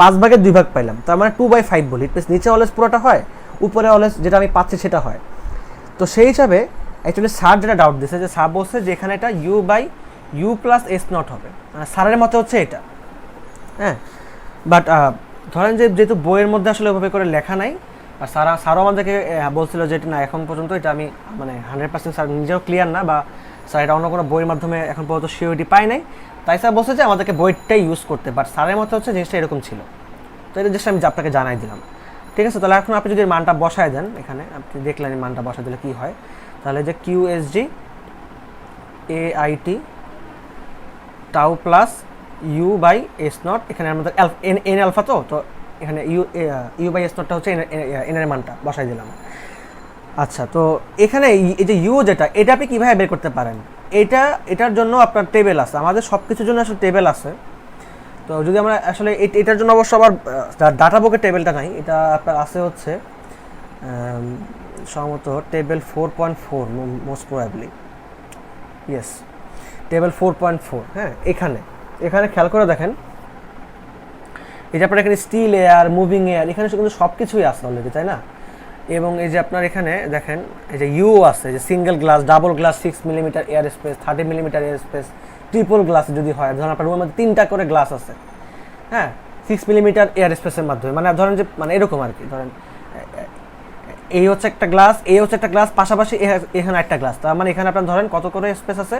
5 ভাগের 2 ভাগ পাইলাম, তার মানে 2/5 বলি। নিচে অলওয়েজ পুরোটা হয়, উপরে অলওয়েজ যেটা আমি পাচ্ছি সেটা হয়। তো সেই হিসাবে অ্যাকচুয়ালি স্যার যেটা ডাউট দিচ্ছে, যে স্যার বলছে যে এখানে এটা U/U+S0 হবে, মানে স্যারের মতে হচ্ছে এটা, হ্যাঁ। বাট ধরেন যে যেহেতু বইয়ের মধ্যে আসলে ওইভাবে করে লেখা নাই, আর স্যারও আমাদেরকে বলছিল যে এটা না, এখন পর্যন্ত এটা আমি মানে 100% স্যার নিজেও ক্লিয়ার না, বা স্যার এটা অন্য কোনো বইয়ের মাধ্যমে এখন পর্যন্ত সিওরিটি পাই নাই, তাই স্যার বলছে যে আমাদেরকে বইটাই ইউজ করতে। বাট স্যারের মতে হচ্ছে জিনিসটা এরকম ছিল। তো এটা জাস্ট আমি আপনাকে জানাই দিলাম, ঠিক আছে। তাহলে এখন আপনি যদি মানটা বসায় দেন এখানে, আপনি দেখলেন এই মানটা বসায় দিলে কী হয়, তাহলে যে QSG AIT tau plus U/S0, এখানে আমাদের এন আলফা, তো এখানে U/S0টা হচ্ছে এনের মানটা বসাই দিলাম। আচ্ছা, তো এখানে এই যে ইউ যেটা, এটা আপনি কীভাবে বের করতে পারেন, এটার জন্য আপনার টেবিল আছে, আমাদের সব কিছুর জন্য আসলে টেবিল আছে। তো যদি আমরা আসলে এটার জন্য অবশ্য আবার ডাটা বুকের টেবিলটা নাই, এটা আপনার আছে হচ্ছে সম্ভবত table 4.4 most probably, yes table 4.4। হ্যাঁ, এখানে খেয়াল করে দেখেন, এই যে আপনার এখানে স্টিল এয়ার, মুভিং এয়ার, এখানে কিন্তু সব কিছুই আছে অলরেডি, তাই না? এবং এই যে আপনার এখানে দেখেন এই যে ইউ আছে, যে single glass, double glass, 6 millimetre air space, 30 millimetre air space, triple glass যদি হয়, ধরেন আপনার রুমের মধ্যে 3টা করে গ্লাস আছে, হ্যাঁ 6 মিলিমিটার এয়ার স্পেসের মাধ্যমে, মানে ধরেন যে মানে এরকম আর কি, ধরেন এই হচ্ছে একটা গ্লাস, এই হচ্ছে একটা গ্লাস, পাশাপাশি এখানে একটা গ্লাস, তার মানে এখানে আপনার ধরেন কত করে স্পেস আছে,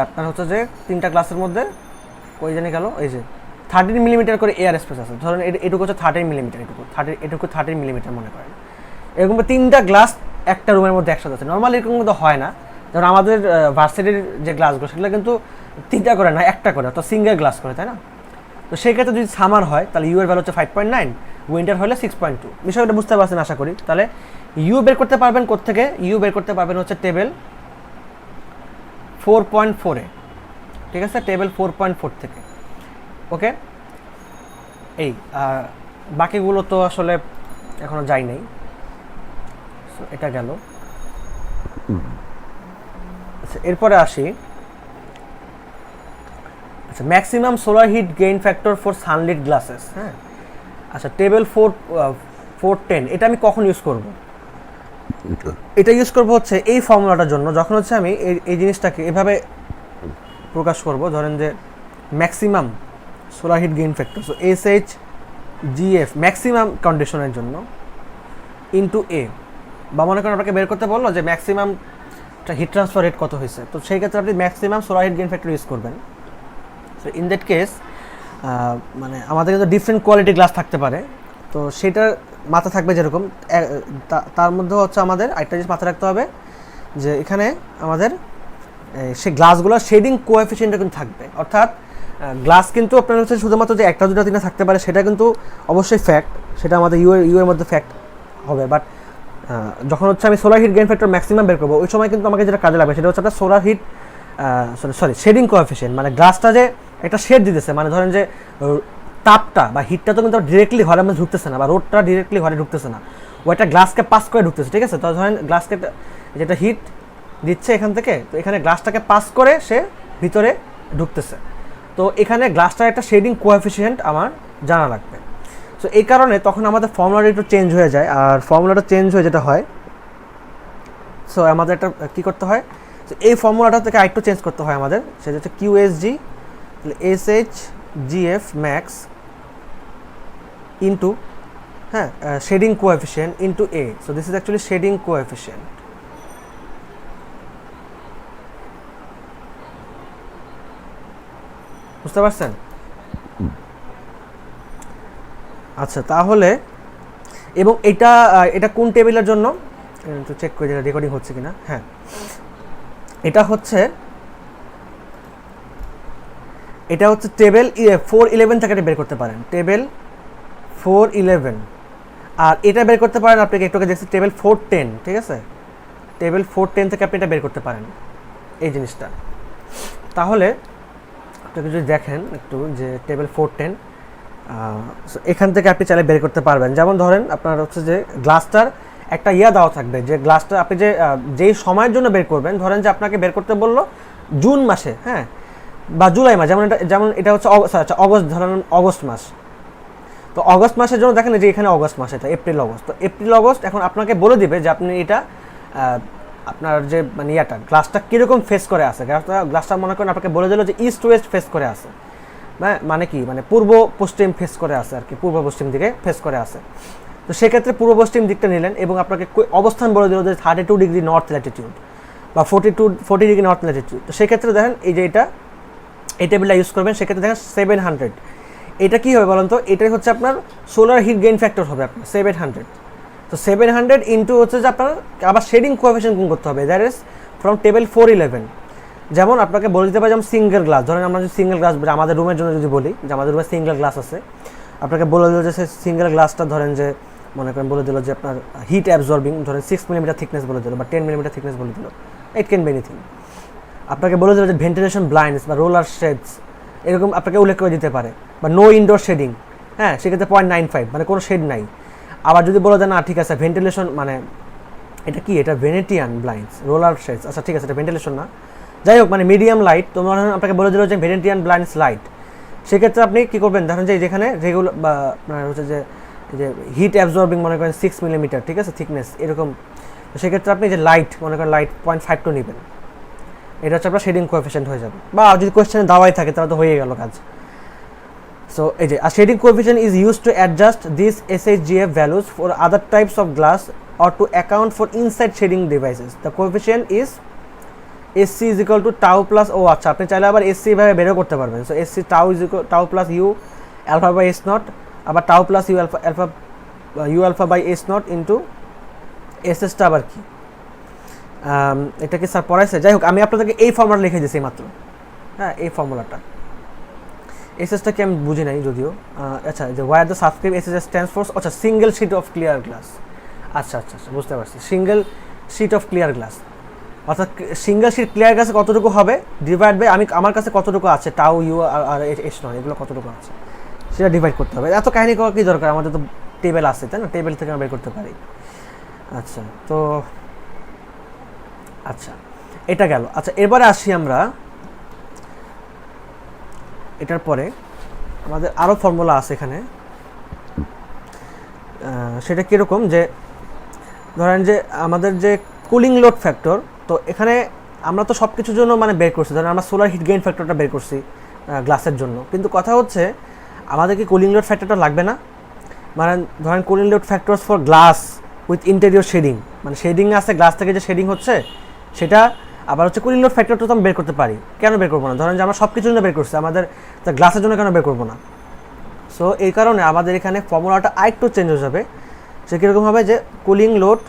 আপনার হচ্ছে যে 3টা গ্লাসের মধ্যে কই জানি গেল, এই যে 13 মিলিমিটার করে এয়ার স্পেস আছে, ধরেন এটুকু হচ্ছে 13 মিলিমিটার, এটুকু 13 মিলিমিটার মনে করেন। এরকম 3টা গ্লাস একটা রুমের মধ্যে একসাথে আছে। নর্মালি এরকম কিন্তু হয় না, যেমন আমাদের ভার্সিটির যে গ্লাসগুলো সেগুলো কিন্তু 3টা করে না, একটা করে, তো সিঙ্গেল গ্লাস করে, তাই না? তো সেই ক্ষেত্রে যদি সামার হয় তাহলে ইউ এর ভ্যালু হচ্ছে 5.9, উইন্টার হলে 6.2। বিষয়টা বুঝতে পারছেন আশা করি। তাহলে ইউ বের করতে পারবেন কোত্থেকে? ইউ বের করতে পারবেন হচ্ছে টেবিল 4.4 এ, ঠিক আছে? টেবিল 4.4 থেকে, ওকে। এই বাকিগুলো তো আসলে এখনো যাই নাই, এটা গেল। আচ্ছা, এরপরে আসি, আচ্ছা maximum solar heat gain factor for sunlit glasses. হ্যাঁ, আচ্ছা টেবিল 410 এটা আমি কখন ইউজ করব? এটা ইউজ করব হচ্ছে এই ফর্মুলাটার জন্য, যখন হচ্ছে আমি এই জিনিসটাকে এভাবে প্রকাশ করব, ধরেন যে maximum solar heat gain factor, so SHGF maximum কন্ডিশনের জন্য ইনটু এ, বা মনে করেন আপনাকে বের করতে বললো যে ম্যাক্সিমাম হিট ট্রান্সফার রেট কত হয়েছে, তো সেই ক্ষেত্রে আপনি maximum solar heat gain factor use করবেন। সো ইন দ্যাট কেস মানে আমাদের কিন্তু ডিফারেন্ট কোয়ালিটি গ্লাস থাকতে পারে, তো সেটার মাথা থাকবে যেরকম, তার মধ্যে হচ্ছে আমাদের আরেকটা জিনিস মাথায় রাখতে হবে যে এখানে আমাদের সেই গ্লাসগুলোর শেডিং কোএফিসিয়েন্টটা কিন্তু থাকবে, অর্থাৎ গ্লাস কিন্তু আপনার হচ্ছে শুধুমাত্র যে একটা দুটো তিনটা থাকতে পারে সেটা কিন্তু অবশ্যই ফ্যাক্ট, সেটা আমাদের ইউ এর মধ্যে ফ্যাক্ট হবে। বাট যখন হচ্ছে আমি solar heat gain factor maximum বের করবো, ওই সময় কিন্তু আমাকে যেটা কাজে লাগবে সেটা হচ্ছে আপনার সোলার হিট শেডিং কোএফিসিয়েন্ট, মানে গ্লাসটা যে একটা শেড দিতেছে, মানে ধরেন যে তাপটা বা হিটটা তো কিন্তু ডিরেক্টলি ঘরের মধ্যে ঢুকতেছে না, বা রোডটা ডিরেক্টলি ঘরে ঢুকতেছে না, ও একটা গ্লাসকে পাস করে ঢুকতেছে, ঠিক আছে? তো ধরেন গ্লাসকে যেটা হিট দিচ্ছে এখান থেকে, তো এখানে গ্লাসটাকে পাস করে সে ভিতরে ঢুকতেছে, তো এখানে গ্লাসটার একটা শেডিং কোএফিসিয়েন্ট আমার জানা লাগবে। সো এই কারণে তখন আমাদের ফর্মুলাটা একটু চেঞ্জ হয়ে যায়, আর ফর্মুলাটা চেঞ্জ হয়ে যেটা হয়, সো আমাদের একটা কী করতে হয়, তো এই ফর্মুলাটা থেকে আরেকটু চেঞ্জ করতে হয় আমাদের, সেটা হচ্ছে QSG SHGF ম্যাক্স ইন্টু, হ্যাঁ, shading coefficient into A. So this is actually shading coefficient. বুঝতে পারছেন? আচ্ছা, তাহলে এবং এটা কোন টেবিলের জন্য একটু চেক করে যেটা রেকর্ডিং হচ্ছে কিনা। হ্যাঁ, এটা হচ্ছে টেবিল 411 থেকে বের করতে পারেন, টেবিল 411, আর এটা বের করতে পারেন আপনি একটু আগে দেখছি টেবিল 410, ঠিক আছে? টেবিল 410 থেকে আপনি এটা বের করতে পারেন এই জিনিসটা। তাহলে আপনাকে যদি দেখেন একটু যে টেবিল 410, এখান থেকে আপনি চাইলে বের করতে পারবেন। যেমন ধরেন আপনার হচ্ছে যে গ্লাসটার একটা দেওয়া থাকবে, যে গ্লাসটা আপনি যেই সময়ের জন্য বের করবেন, ধরেন যে আপনাকে বের করতে বললো জুন মাসে, হ্যাঁ, বা জুলাই মাস, যেমন এটা হচ্ছে অগস্ট, ধরেন অগস্ট মাস, তো অগস্ট মাসের জন্য দেখেন যে এখানে অগস্ট মাস, এটা এপ্রিল অগস্ট, তো এপ্রিল অগস্ট এখন আপনাকে বলে দিবে যে আপনি এটা আপনার যে মানে গ্লাসটা কীরকম ফেস করে আসে, গ্লাসটা মনে করেন আপনাকে বলে দিল যে ইস্ট ওয়েস্ট ফেস করে আসে, মানে কি, মানে পূর্ব পশ্চিম ফেস করে আসে আর কি, পূর্ব পশ্চিম দিকে ফেস করে আসে। তো সেক্ষেত্রে পূর্ব পশ্চিম দিকটা নিলেন এবং আপনাকে অবস্থান বলে দিল যে 32 ডিগ্রি নর্থ ল্যাটিটিউড বা 40 ডিগ্রি নর্থ ল্যাটিটিউড। তো সেক্ষেত্রে দেখেন এই যে এই টেবিলটা ইউজ করবেন, সেক্ষেত্রে দেখেন 700, এটা কী হবে বলেন তো? এটাই হচ্ছে আপনার সোলার হিট গেইন ফ্যাক্টর হবে আপনার 700। তো 700 ইন্টু হচ্ছে যে আপনার আবার শেডিং কোএফিসিয়েন্ট গুণ করতে হবে, দ্যাট ইজ ফ্রম টেবিল 411। যেমন আপনাকে বলে দিতে পারে যেমন সিঙ্গেল গ্লাস, ধরেন আমরা যদি সিঙ্গেল গ্লাস আমাদের রুমের জন্য যদি বলি যে আমাদের রুমে সিঙ্গেল গ্লাস আছে, আপনাকে বলে দিল যে সে সিঙ্গেল গ্লাসটা ধরেন যে মনে করেন বলে দিল যে আপনার হিট অ্যাবজর্বিং, ধরেন 6 মিলিমিটার থিকনেস বলে দিল বা 10 মিলিমিটার থিকনেস বলে দিল, ইট ক্যান বি এনিথিং। আপনাকে বলে দিল যে ভেন্টিলেশন ব্লাইন্ডস বা রোলার শেডস এরকম আপনাকে উল্লেখ করে দিতে পারে, বা নো ইনডোর শেডিং, হ্যাঁ, সেক্ষেত্রে 0.95 মানে কোনো শেড নাই। আবার যদি বলে দেয় না ঠিক আছে ভেন্টিলেশন মানে এটা কি, এটা ভেনেটিয়ান ব্লাইন্ডস, রোলার শেডস। আচ্ছা ঠিক আছে, এটা ভেন্টিলেশন না, যাই হোক মানে মিডিয়াম লাইট। তোমার আপনাকে বলে দিল যে ভেনেটিয়ান ব্লাইন্ডস লাইট, সেক্ষেত্রে আপনি কী করবেন, দেখেন যে যেখানে রেগুলার বা আপনার হচ্ছে যে হিট অ্যাবজর্বিং মনে করেন 6 মিলিমিটার, ঠিক আছে, থিকনেস এরকম, সেক্ষেত্রে আপনি যে লাইট মনে করেন লাইট 0.52 নেবেন, এটা হচ্ছে আপনার শেডিং কোএফিশিয়েন্ট হয়ে যাবে। বা যদি কোয়েশ্চেনে দাওয়াই থাকে তাহলে তো হয়ে গেল কাজ। সো এই যে shading coefficient is use to adjust this SHGF values for other types of glass or to account for inside shading devices. The coefficient is SC is equal to tau plus ও আচ্ছা, আপনি চাইলে আবার SC ভাবে বেরও করতে পারবেন। So SC tau is equal tau plus U alpha by S naught, আবার tau plus U alpha by S naught into SS টা আবার কি, এটা কি স্যার পড়াইছে? যাই হোক আমি আপনাদেরকে এই ফর্মুলা লিখে দিয়েছি মাত্র, হ্যাঁ এই ফর্মুলাটা। SS টা কি আমি বুঝি নাই যদিও। আচ্ছা, যে where the subscript SS stands for, আচ্ছা single sheet of clear glass. আচ্ছা আচ্ছা আচ্ছা বুঝতে পারছি, single sheet of clear glass, অর্থাৎ সিঙ্গেল শিট ক্লিয়ার গ্লাসে কতটুকু হবে ডিভাইড বাই আমার কাছে কতটুকু আছে টাউ ইউ আর এস নয়, এগুলো কতটুকু আছে সেটা ডিভাইড করতে হবে। এত কাহিনী করা কি দরকার, আমাদের তো টেবিল আছে তাই না, টেবিল থেকে আমরা বের করতে পারি। আচ্ছা তো আচ্ছা এটা গেল। আচ্ছা এবারে আসি আমরা, এটার পরে আমাদের আরও ফর্মুলা আছে এখানে, সেটা কীরকম, যে ধরেন যে আমাদের যে কুলিং লোড ফ্যাক্টর, তো এখানে আমরা তো সব কিছুর জন্য মানে বের করছি, ধরেন আমরা সোলার হিট গেইন ফ্যাক্টরটা বের করছি গ্লাসের জন্য, কিন্তু কথা হচ্ছে আমাদের কি কুলিং লোড ফ্যাক্টরটা লাগবে না? মানে ধরেন cooling load factors for glass with interior shading, মানে শেডিং আছে গ্লাস থেকে যে শেডিং হচ্ছে সেটা, আবার হচ্ছে কুলিং লোড ফ্যাক্টরটা তো আমি বের করতে পারি, কেন বের করবো না? ধরেন যে আমরা সব কিছুর জন্য বের করছি, আমাদের গ্লাসের জন্য কেন বের করবো না? সো এই কারণে আমাদের এখানে ফর্মুলাটা আরেকটু চেঞ্জ হয়ে যাবে। সে কীরকম হবে, যে কুলিং লোড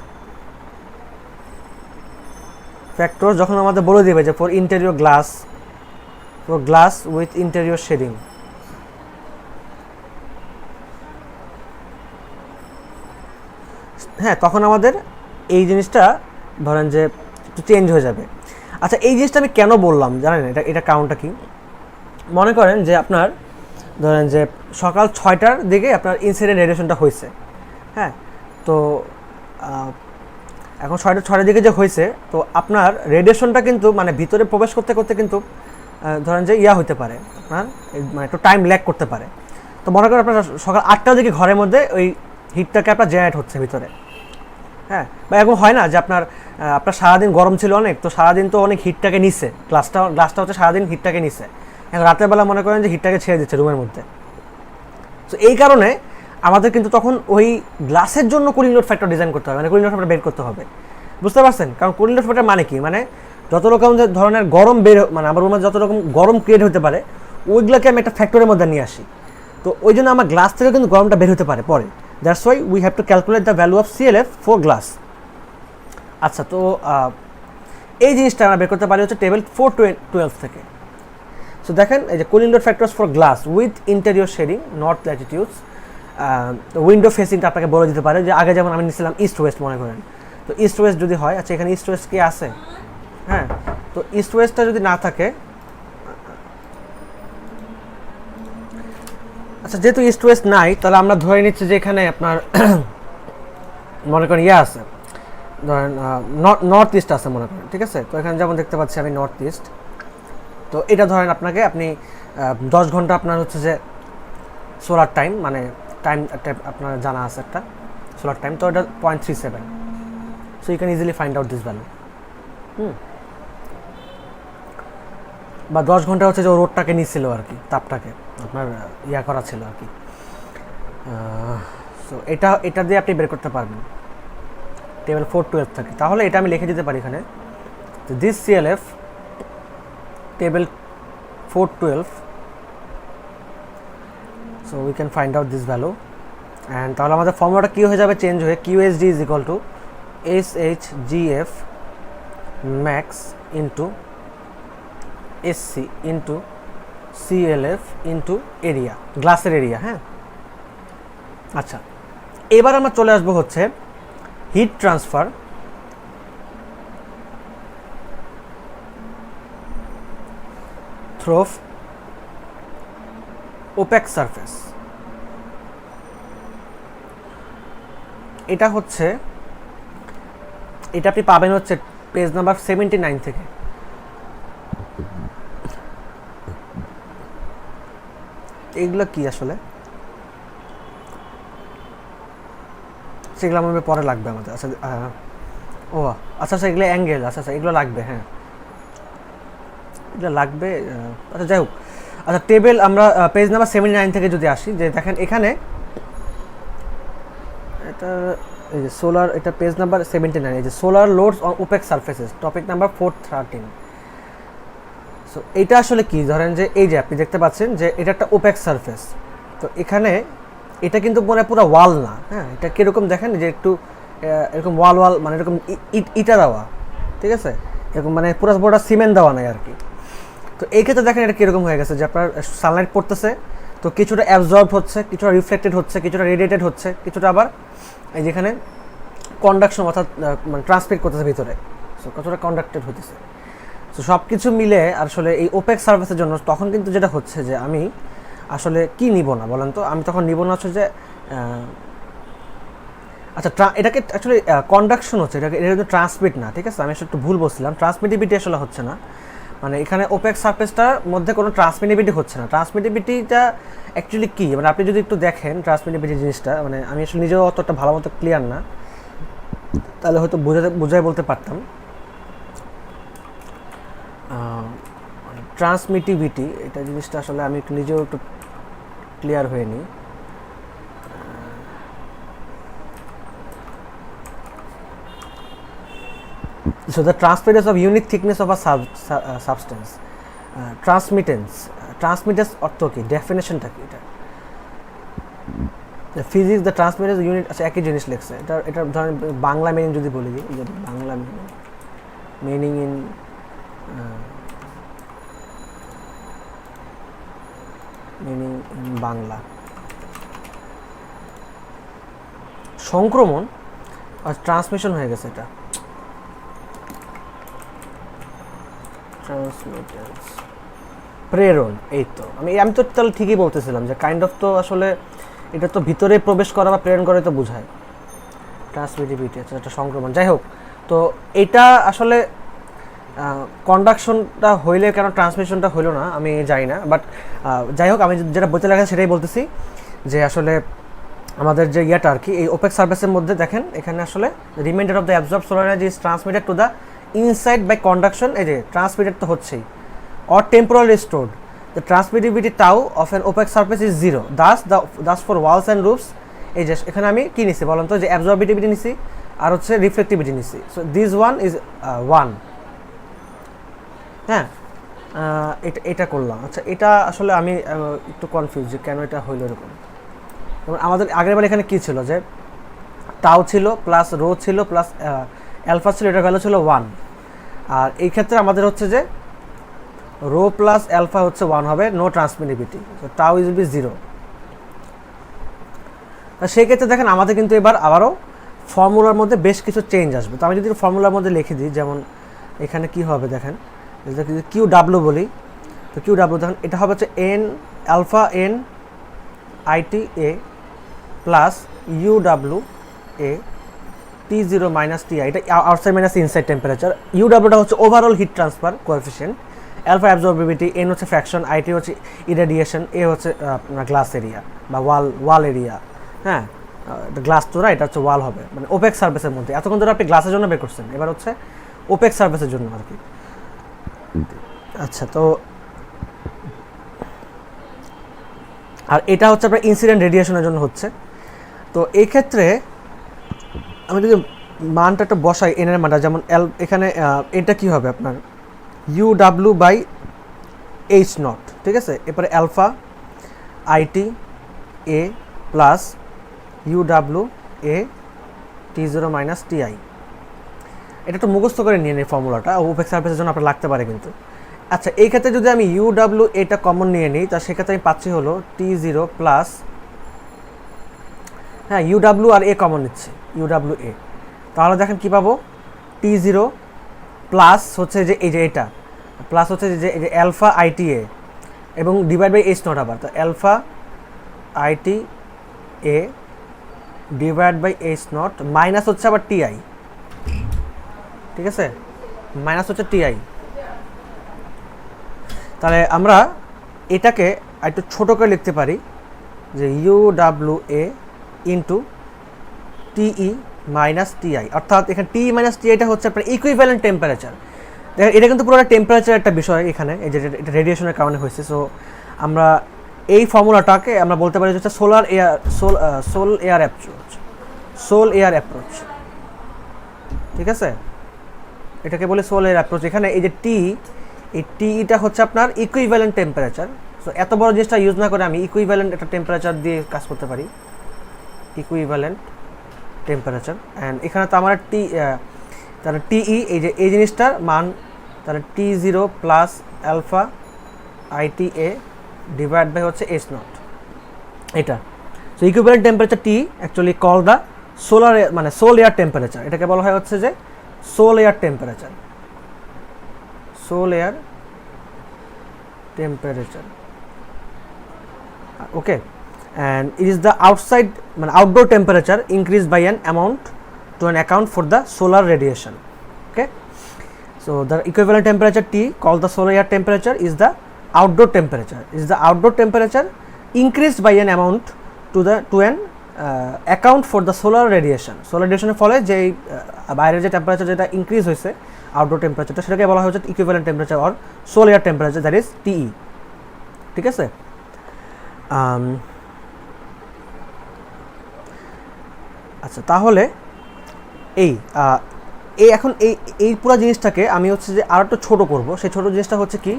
ফ্যাক্টর যখন আমাদের বলে দেবে যে for interior glass, for glass with interior shading, হ্যাঁ তখন আমাদের এই জিনিসটা ধরেন যে একটু চেঞ্জ হয়ে যাবে। আচ্ছা এই জিনিসটা আমি কেন বললাম জানেন, এটা কারণটা কি, মনে করেন যে আপনার ধরেন যে সকাল 6টার দিকে আপনার ইনসিডেন্ট রেডিয়েশনটা হয়েছে, হ্যাঁ তো এখন 6টার দিকে যে হয়েছে, তো আপনার রেডিয়েশনটা কিন্তু মানে ভিতরে প্রবেশ করতে করতে কিন্তু ধরেন যে হতে পারে আপনার মানে একটু টাইম ল্যাগ করতে পারে। তো মনে করেন আপনার সকাল 8টার দিকে ঘরের মধ্যে ওই হিটটাকে আপনার জেনারেট হচ্ছে ভিতরে, হ্যাঁ বা এরকম হয় না যে আপনার সারাদিন গরম ছিল অনেক, তো সারাদিন তো অনেক হিটটাকে নিচ্ছে, গ্লাসটা হচ্ছে সারাদিন হিটটাকে নিচ্ছে, এখন রাতের বেলা মনে করেন যে হিটটাকে ছেড়ে দিচ্ছে রুমের মধ্যে। তো এই কারণে আমাদের কিন্তু তখন ওই গ্লাসের জন্য কুলিং লোড ফ্যাক্টর ডিজাইন করতে হবে, মানে কুলিং লোড ফ্যাক্টর বের করতে হবে, বুঝতে পারছেন? কারণ কুলিং লোড ফ্যাক্টর মানে কি, মানে যত রকম ধরনের গরম মানে আমার রুমে যত রকম গরম ক্রিয়েট হতে পারে ওইগুলোকে আমি একটা ফ্যাক্টরের মধ্যে নিয়ে আসি, তো ওই জন্য আমার গ্লাস থেকে কিন্তু গরমটা বের হতে পারে পরে। That's why we have to calculate the value of CLF for glass. আচ্ছা তো এই জিনিসটা আমরা বের করতে পারি হচ্ছে টেবিল 412 থেকে। সো দেখেন এই যে cooling load factors for glass with interior shading north latitudes, window ফেসিংটা আপনাকে বলে দিতে পারে, যে আগে যেমন আমি নিয়েছিলাম ইস্ট ওয়েস্ট মনে করেন, তো ইস্ট ওয়েস্ট যদি হয়, আচ্ছা এখানে ইস্ট ওয়েস্ট কি আছে, হ্যাঁ তো ইস্ট ওয়েস্টটা যদি না থাকে, আচ্ছা যেহেতু ইস্ট ওয়েস্ট নাই তাহলে আমরা ধরে নিচ্ছি যে এখানে আপনার মনে করেন আছে, ধরেন নর্থ ইস্ট আছে মনে করেন, ঠিক আছে। তো এখানে যেমন দেখতে পাচ্ছি আমি নর্থ ইস্ট, তো এটা ধরেন আপনি 10 ঘন্টা আপনার হচ্ছে যে সোলার টাইম, মানে টাইম আপনার জানা আছে একটা সোলার টাইম, তো এটা 0.37, so you can easily find out this value. বা 10 ঘন্টা হচ্ছে যে রোডটাকে নিচ্ছিল আর কি, তাপটাকে আপনার করা ছিল আর কি। সো এটা দিয়ে আপনি বের করতে পারবেন টেবিল 412 থেকে। তাহলে এটা আমি লিখে দিতে পারি এখানে, this CLF table 412, so we can find out this value. And তাহলে আমাদের ফর্মুলাটা কী হয়ে যাবে, চেঞ্জ হয়ে QSD is equal to SHGF max into SC into CLF into area, গ্লাসের এরিয়া, হ্যাঁ। আচ্ছা এবার আমরা চলে আসবো হচ্ছে heat transfer through opaque surface. এটা হচ্ছে এটা আপনি পাবেন হচ্ছে পেজ নাম্বার 79 থেকে। এইগুলো কি আসলে, সেগুলো আমাদের পরে লাগবে আমাদের। আচ্ছা ও আচ্ছা আচ্ছা, এগুলো অ্যাঙ্গেল, আচ্ছা আচ্ছা এগুলো লাগবে, হ্যাঁ এগুলো লাগবে। আচ্ছা যাই হোক, আচ্ছা টেবিল আমরা পেজ নাম্বার 79 থেকে যদি আসি, যে দেখেন এখানে এটা এই যে সোলার, এটা পেজ নাম্বার 79, এই যে solar loads on opaque surfaces, topic number 413। So এইটা আসলে কি, ধরেন যে এই যে আপনি দেখতে পাচ্ছেন যে এটা একটা ওপেক সারফেস, তো এখানে এটা কিন্তু মানে পুরো ওয়াল না, হ্যাঁ এটা কীরকম দেখেন যে একটু এরকম ওয়াল ওয়াল মানে এরকম ইটা দেওয়া, ঠিক আছে, এরকম মানে পুরো পুরোটা সিমেন্ট দেওয়া নাই আর কি। তো এই ক্ষেত্রে দেখেন এটা কীরকম হয়ে গেছে যে আপনার সানলাইট পড়তেছে, তো কিছুটা অ্যাবজর্ব হচ্ছে, কিছুটা রিফ্লেক্টেড হচ্ছে, কিছুটা রেডিয়েটেড হচ্ছে, কিছুটা আবার এই যেখানে কন্ডাকশন অর্থাৎ মানে ট্রান্সমিট করতেছে ভিতরে, সো কতটা কন্ডাক্টেড হতেছে। তো সব কিছু মিলে আসলে এই ওপেক সার্ভিসের জন্য তখন কিন্তু যেটা হচ্ছে যে আমি আসলে কি নিব না বলেন তো, আমি তখন নিব না হচ্ছে যে আচ্ছা এটাকে অ্যাকচুয়ালি কন্ডাকশন হচ্ছে, এটা কিন্তু ট্রান্সমিট না, ঠিক আছে, আমি আসলে একটু ভুল বলছিলাম, ট্রান্সমিটিভিটি আসলে হচ্ছে না, মানে এখানে ওপেক সারফেসটার মধ্যে কোনো ট্রান্সমিটিভিটি হচ্ছে না। ট্রান্সমিটিভিটিটা অ্যাকচুয়ালি কী, মানে আপনি যদি একটু দেখেন ট্রান্সমিটিভিটি জিনিসটা, মানে আমি আসলে নিজেও অতটা ভালো মতো ক্লিয়ার না, তাহলে হয়তো বুঝাই বলতে পারতাম। ট্রান্সমিটিভিটি এটা জিনিসটা আসলে আমি একটু নিজেও একটু ক্লিয়ার হয়নি। So the transmittance of unique thickness of a substance. Transmittance অর্থ কি, ডেফিনেশনটা কি এটা? ফিজিক্স দ্য ট্রান্সমিটেন্স ইউনিট, আচ্ছা একই জিনিস লিখছে। এটা ধরেন বাংলা মিনিং যদি বলি দিই, বাংলা মিনিং ইন বাংলা, সংক্রমণ আর ট্রান্সমিশন হয়ে গেছে এটা, ট্রান্সমিটেন্স প্রেরণ। এই তো আমি তো তাহলে ঠিকই বলতেছিলাম যে কাইন্ড অফ তো আসলে এটা তো ভিতরে প্রবেশ করা বা প্রেরণ করে তো বোঝায় ট্রান্সমিটিভিটি, আচ্ছা একটা সংক্রমণ। যাই হোক, তো এটা আসলে কন্ডাকশনটা হইলে কেন ট্রান্সমিশনটা হইলো না আমি জানি না, বাট যাই হোক আমি যেটা বলতে লাগে সেটাই বলতেছি যে আসলে আমাদের যে ইয়াটা আর কি, এই ওপেক সার্ফেসের মধ্যে দেখেন এখানে আসলে reminder of the absorb solar energy is transmitted to the inside by conduction, এই যে ট্রান্সমিটেড তো হচ্ছেই, or temporarily stored. The transmittivity tau of an opaque surface is 0. Thus for walls and roofs, এই যে এখানে আমি কি নিছি বলেন তো, যে অ্যাবজর্বিটিভিটি নিছি আর হচ্ছে রিফ্লেক্টিভিটি নিছি। সো দিস ওয়ান ইজ 1, হ্যাঁ এটা করলাম। আচ্ছা এটা আসলে আমি একটু কনফিউজ যে কেন এটা হইলো এরকম। যেমন আমাদের আগের বার এখানে কী ছিল, যে টাউ ছিল প্লাস রো ছিল প্লাস অ্যালফা ছিল, এটার ভ্যালু ছিল 1, আর এই ক্ষেত্রে আমাদের হচ্ছে যে রো প্লাস অ্যালফা হচ্ছে 1 হবে, নো ট্রান্সমিটিভিটি, তো টাউ ইজ বি 0। সেই ক্ষেত্রে দেখেন আমাদের কিন্তু এবার আবারও ফর্মুলার মধ্যে বেশ কিছু চেঞ্জ আসবে। তো আমি যদি ফর্মুলার মধ্যে লিখে দিই, যেমন এখানে কি হবে দেখেন, কিউ ডাব্লু বলি, তো কিউ ডাব্লু দেখেন এটা হবে হচ্ছে N alpha N IT A plus U W A T zero minus T I, এটা outside minus inside temperature. U ডাব্লুটা হচ্ছে overall heat transfer coefficient, alpha absorbability, N হচ্ছে ফ্র্যাকশন, আইটি হচ্ছে ইরেডিয়েশন, এ হচ্ছে আপনার গ্লাস এরিয়া বা ওয়াল area, হ্যাঁ glass তো না, এটা হচ্ছে ওয়াল হবে, মানে ওপেক সার্ফেসের মধ্যে। এতক্ষণ ধরে আপনি গ্লাসের জন্য বের করছেন, এবার হচ্ছে ওপেক সার্ফেসের জন্য আর কি। আচ্ছা তো আর এটা হচ্ছে আপনার ইনসিডেন্ট রেডিয়েশনের জন্য হচ্ছে। তো এই ক্ষেত্রে আমি যদি মানটা একটা বসাই, এন এর মানটা, যেমন এখানে এটা কি হবে আপনার U W by H naught, ঠিক আছে, এরপরে alpha IT A plus U W A T zero minus T I. এটা একটু মুখস্থ করে নিয়ে নিই ফর্মুলাটা, ওপেক সার্ফেসের জন্য আপনার লাগতে পারে কিন্তু। আচ্ছা এই ক্ষেত্রে যদি আমি ইউ ডাব্লু এটা কমন নিয়ে নিই, তা সেক্ষেত্রে আমি পাচ্ছি হলো টি জিরো প্লাস, হ্যাঁ ইউ ডাব্লু আর এ কমন নিচ্ছে, ইউ ডাব্লু এ, তাহলে দেখেন কী পাবো, টি জিরো প্লাস হচ্ছে যে এই যে এটা প্লাস হচ্ছে যে এই যে অ্যালফা আইটি এ এবং ডিভাইড বাই এইচ নট, আবার তো alpha IT A divide by H naught minus হচ্ছে আবার টি আই, ঠিক আছে, মাইনাস হচ্ছে টিআই। তাহলে আমরা এটাকে একটু ছোটো করে লিখতে পারি যে UWA ইন্টু টিই মাইনাস টিআই, অর্থাৎ এখানে টি মাইনাস টিআইটা হচ্ছে আপনার ইকুইভ্যালেন্ট টেম্পারেচার। দেখেন এটা কিন্তু পুরো টেম্পারেচার একটা বিষয় এখানে, এই যে এটা রেডিয়েশনের কারণে হয়েছে। সো আমরা এই ফর্মুলাটাকে আমরা বলতে পারি হচ্ছে সোল এয়ার অ্যাপ্রোচ, ঠিক আছে, এটাকে বলে সোল এয়ার অ্যাপ্রোচ। এখানে এই যে এই টিটা হচ্ছে আপনার ইকুইভ্যালেন্ট টেম্পারেচার। সো এত বড় জিনিসটা ইউজ না করে আমি ইকুইভ্যালেন্ট একটা টেম্পারেচার দিয়ে কাজ করতে পারি, ইকুইভ্যালেন্ট টেম্পারেচার। অ্যান্ড এখানে তো আমার তাহলে টিই এই যে এই জিনিসটার মান, তাহলে T0 plus alpha ITA divide by হচ্ছে H0 এটা। So equivalent temperature T actually call the sol air temperature. এটাকে বলা হয় হচ্ছে যে sol air temperature, okay. and it is the outside outdoor temperature increased by an amount to an account for the solar radiation. Okay, so the equivalent temperature T called the solar air temperature is the outdoor temperature increased by an amount to an account for the solar radiation এর ফলে যে বাইরের যে temperature যেটা increase হয়েছে outdoor টেম্পারেচারটা, সেটাকে বলা হয় হচ্ছে equivalent temperature or sol air temperature, that is TE. ঠিক আছে, আচ্ছা তাহলে এখন এই পুরো জিনিসটাকে আমি হচ্ছে যে আর একটু ছোটো করবো। সেই ছোটো জিনিসটা হচ্ছে কি,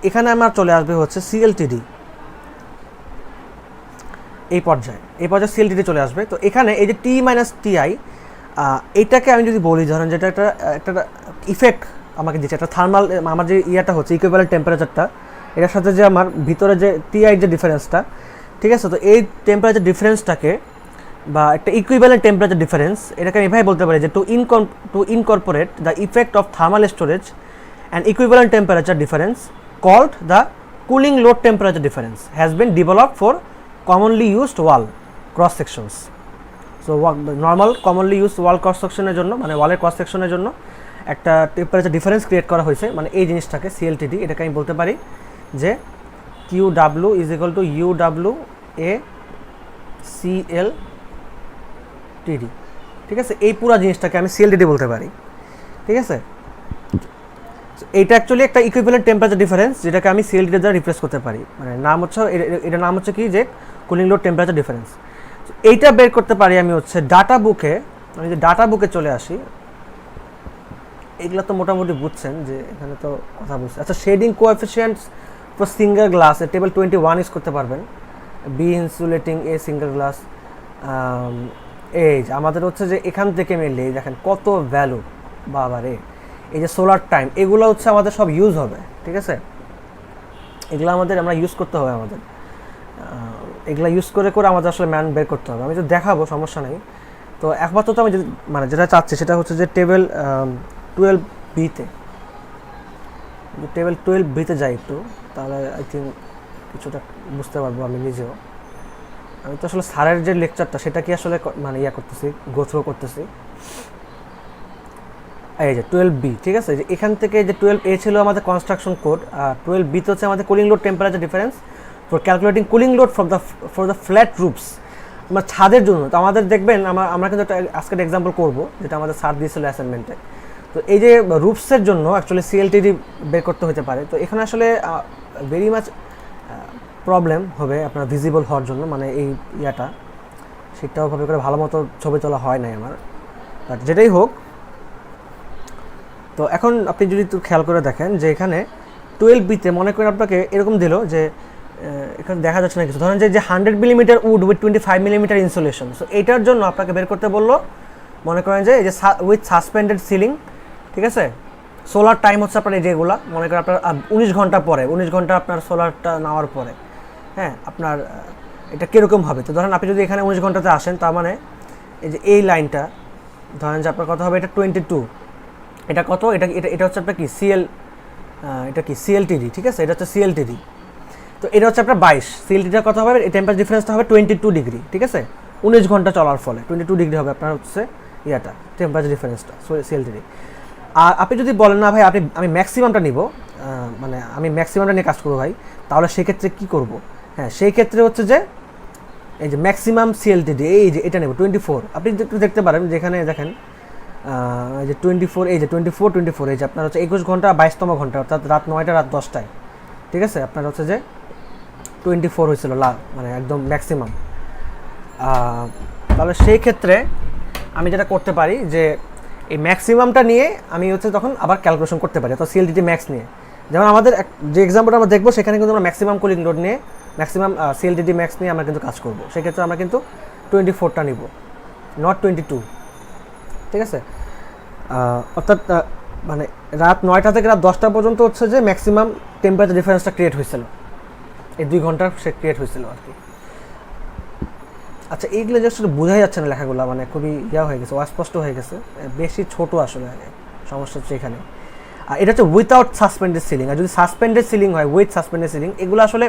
এখানে আমার চলে আসবে হচ্ছে CLTD, এই পর্যায়ে CLTD চলে আসবে। তো এখানে এই যে টি মাইনাস টিআই, এইটাকে আমি যদি বলি ধরেন যেটা একটা ইফেক্ট আমাকে দিচ্ছে, একটা থার্মাল, আমার যে ইয়াটা হচ্ছে ইকুইভ্যালেন্ট টেম্পারেচারটা, এটার সাথে যে আমার ভিতরে যে টিআই যে ডিফারেন্সটা, ঠিক আছে, তো এই টেম্পারেচার ডিফারেন্সটাকে বা একটা ইকুইভ্যালেন্ট টেম্পারেচার ডিফারেন্স, এটাকে আমি এভাবে বলতে পারি যে to incorporate the effect of thermal storage and equivalent temperature difference called the cooling load temperature difference has been developed for commonly used wall cross sections. So normal commonly used wall cross sectionের জন্য, মানে ওয়ালের cross সেকশনের জন্য একটা temperature difference create করা হয়েছে, মানে এই জিনিসটাকে CLTD, এটাকে আমি বলতে পারি যে QW is equal to UWA CLTD। ঠিক আছে, এই পুরো জিনিসটাকে আমি CLTD বলতে পারি। ঠিক আছে, এইটা অ্যাকচুয়ালি একটা ইকুইভ্যালেন্ট টেম্পারেচার ডিফারেন্স, যেটাকে আমি CLTD দ্বারা রিপ্লেস করতে পারি। মানে নাম হচ্ছে এটার নাম হচ্ছে কি, যে কুলিং লোড টেম্পারেচার ডিফারেন্স। এইটা বের করতে পারি আমি হচ্ছে ডাটা বুকে। আমি যে ডাটা বুকে চলে আসি, এগুলো তো মোটামুটি বুঝছেন যে এখানে তো কথা বলছি। আচ্ছা, shading coefficients for single glass table 21 use করতে পারবেন। B insulating A single glass, এই যে আমাদের হচ্ছে যে এখান থেকে মেনলি দেখেন কত ভ্যালু, বাবারে। এই যে সোলার টাইম, এগুলো হচ্ছে আমাদের সব ইউজ হবে। ঠিক আছে, এগুলো আমরা ইউজ করতে হবে, এগুলো ইউজ করে আমাদের আসলে ম্যান বের করতে হবে। আমি তো দেখাবো, সমস্যা নেই। তো একমাত্র তো আমি যেটা চাচ্ছি সেটা হচ্ছে যে টেবিল 12B-তে, টেবিল 12B-তে যাই একটু, তাহলে আই থিঙ্ক কিছুটা বুঝতে পারবো আমি নিজেও। আমি তো আসলে স্যারের যে লেকচারটা সেটা কি আসলে করতেছি, গো থ্রু করতেছি। এই যে 12B, ঠিক আছে, যে এখান থেকে যে 12A ছিল আমাদের কনস্ট্রাকশন কোড, আর 12B-তে হচ্ছে আমাদের cooling load temperature difference for calculating cooling load for the flat roofs, আমার ছাদের জন্য। তো আমাদের দেখবেন আমরা কিন্তু আজকে একটা এক্সাম্পল করবো, যেটা আমাদের স্যার দিয়েছিল অ্যাসাইনমেন্টে। তো এই যে রুফসের জন্য অ্যাকচুয়ালি CLTD বের করতে হতে পারে। তো এখানে আসলে ভেরি মাচ প্রবলেম হবে আপনার ভিজিবল হওয়ার জন্য, মানে এই ইয়াটা সেটাও ভাবে করে ভালো মতো ছবি তোলা হয় নাই আমার, বাট যেটাই হোক। তো এখন আপনি যদি একটু খেয়াল করে দেখেন যে এখানে 12B-তে মনে করেন আপনাকে এরকম দিল যে এখানে দেখা যাচ্ছে না কিছু, ধরেন যে 100 millimetre wood with 25 millimetre insulation. So এইটার জন্য আপনাকে বের করতে বললো, মনে করেন যে এই যে উইথ সাসপেন্ডেড সিলিং, ঠিক আছে, সোলার টাইম হচ্ছে আপনার এই যেগুলো, মনে করেন আপনার 19 ঘন্টা পরে, 19 ঘন্টা আপনার সোলারটা নেওয়ার পরে, হ্যাঁ, আপনার এটা কীরকম হবে। তো ধরেন আপনি যদি এখানে 19 ঘন্টাতে আসেন, তার মানে এই যে এই লাইনটা ধরেন যে আপনার কত হবে, এটা 22, এটা কত, এটা হচ্ছে আপনার কি এটা কি CLTD, ঠিক আছে, এটা হচ্ছে CLTD। তো এটা হচ্ছে আপনার 22, CLTD কত হবে, এই টেম্পারেচার ডিফারেন্সটা হবে 22 ডিগ্রি, ঠিক আছে, 19 ঘন্টা চলার ফলে 22 ডিগ্রি হবে আপনার হচ্ছে ইয়াটা টেম্পারেচার ডিফারেন্সটা CLTD। আর আপনি যদি বলেন না ভাই আমি ম্যাক্সিমামটা নিব, মানে আমি ম্যাক্সিমামটা নিয়ে কাজ করবো ভাই, তাহলে সেক্ষেত্রে কী করব? হ্যাঁ, সেই ক্ষেত্রে হচ্ছে যে এই যে ম্যাক্সিমাম সিএলটিডি, এই যে এটা নেব 24। আপনি একটু দেখতে পারেন যেখানে দেখেন এই যে 24, এই যে 24, এই যে আপনার হচ্ছে 21 ঘন্টা 22তম ঘন্টা, অর্থাৎ রাত 9টা রাত 10টায়, ঠিক আছে? আপনার হচ্ছে যে 24 হয়েছিল মানে একদম ম্যাক্সিমাম। তাহলে সেই ক্ষেত্রে আমি যেটা করতে পারি যে এই ম্যাক্সিমামটা নিয়ে আমি হচ্ছে তখন আবার ক্যালকুলেশন করতে পারি, অর্থাৎ সিএলটিডি ম্যাক্স নিয়ে। যেমন আমাদের যে এক্সাম্পলটা আমরা দেখবো সেখানে কিন্তু আমরা ম্যাক্সিমাম কুলিং লোড নিয়ে, ম্যাক্সিমাম সিএলটিডি ম্যাক্স নিয়ে আমরা কিন্তু কাজ করব। সেক্ষেত্রে আমরা কিন্তু 24টা নিব, নট 22, ঠিক আছে? অর্থাৎ মানে রাত 9টা থেকে রাত 10টা পর্যন্ত হচ্ছে যে ম্যাক্সিমাম টেম্পারেচার ডিফারেন্সটা ক্রিয়েট হয়েছিল, এই 2 ঘন্টার সে ক্রিয়েট হয়েছিল আর কি। আচ্ছা, এইগুলো যে আসলে বোঝাই যাচ্ছে না লেখাগুলো, মানে খুবই হয়ে গেছে, অস্পষ্ট হয়ে গেছে, বেশি ছোট আসলে সমস্যা হচ্ছে এখানে। আর এটা হচ্ছে উইথাউট সাসপেন্ডেড সিলিং। আর যদি সাসপেন্ডেড সিলিং হয়, উইথ সাসপেন্ডেড সিলিং, এগুলো আসলে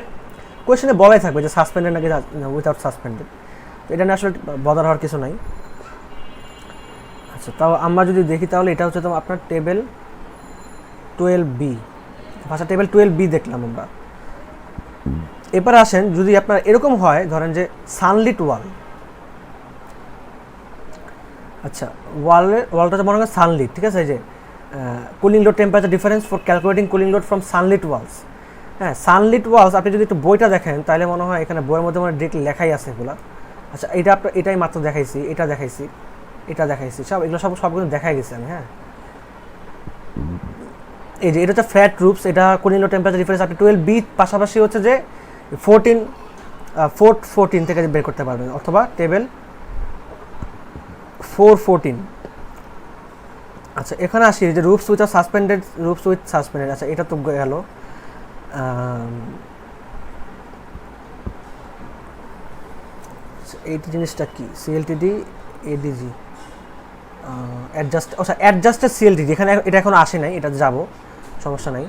কোয়েশনে বলাই থাকবে যে সাসপেন্ডেড নাকি উইথাউট সাসপেন্ডেড, তো এটা নিয়ে আসলে বদার হওয়ার কিছু নাই। আচ্ছা, তাও আমরা যদি দেখি তাহলে এটা হচ্ছে তো আপনার টেবিল 12B, ভাষা টেবিল 12B দেখলাম আমরা। এবার আসেন, যদি আপনার এরকম হয় ধরেন যে সানলিট ওয়াল, আচ্ছা ওয়ালটা মনে করেন সানলিট, ঠিক আছে? এই যে cooling load temperature difference for calculating cooling load from sunlit walls. হ্যাঁ, সানলিট ওয়ালস আপনি যদি একটু বইটা দেখেন তাহলে মনে হয় এখানে বইয়ের মধ্যে মানে ডিরেক্টলি লেখাই আছে এগুলো। আচ্ছা, এটা আপনার এটাই মাত্র দেখাইছি, এটা দেখাইছি সব, এগুলো সবগুলো দেখাই গেছে আমি। হ্যাঁ, এই যে এটা হচ্ছে ফ্ল্যাট রুপস, এটা কুলিং লোড টেম্পারেচার ডিফারেন্স আপনি 12B পাশাপাশি হচ্ছে যে 14 থেকে বের করতে পারবেন, অথবা টেবিল 414। আচ্ছা, এখানে আসি যে রুপস উইথ সাসপেন্ডেড, রুপস উইথ সাসপেন্ডেড। আচ্ছা, এটা তো গেল। এই জিনিসটা কি? সিএলটিডি এডিজি অ্যাডজাস্টেড সিএলটিডি, এখানে এটা এখন আসে নাই, এটা যাব, সমস্যা নাই।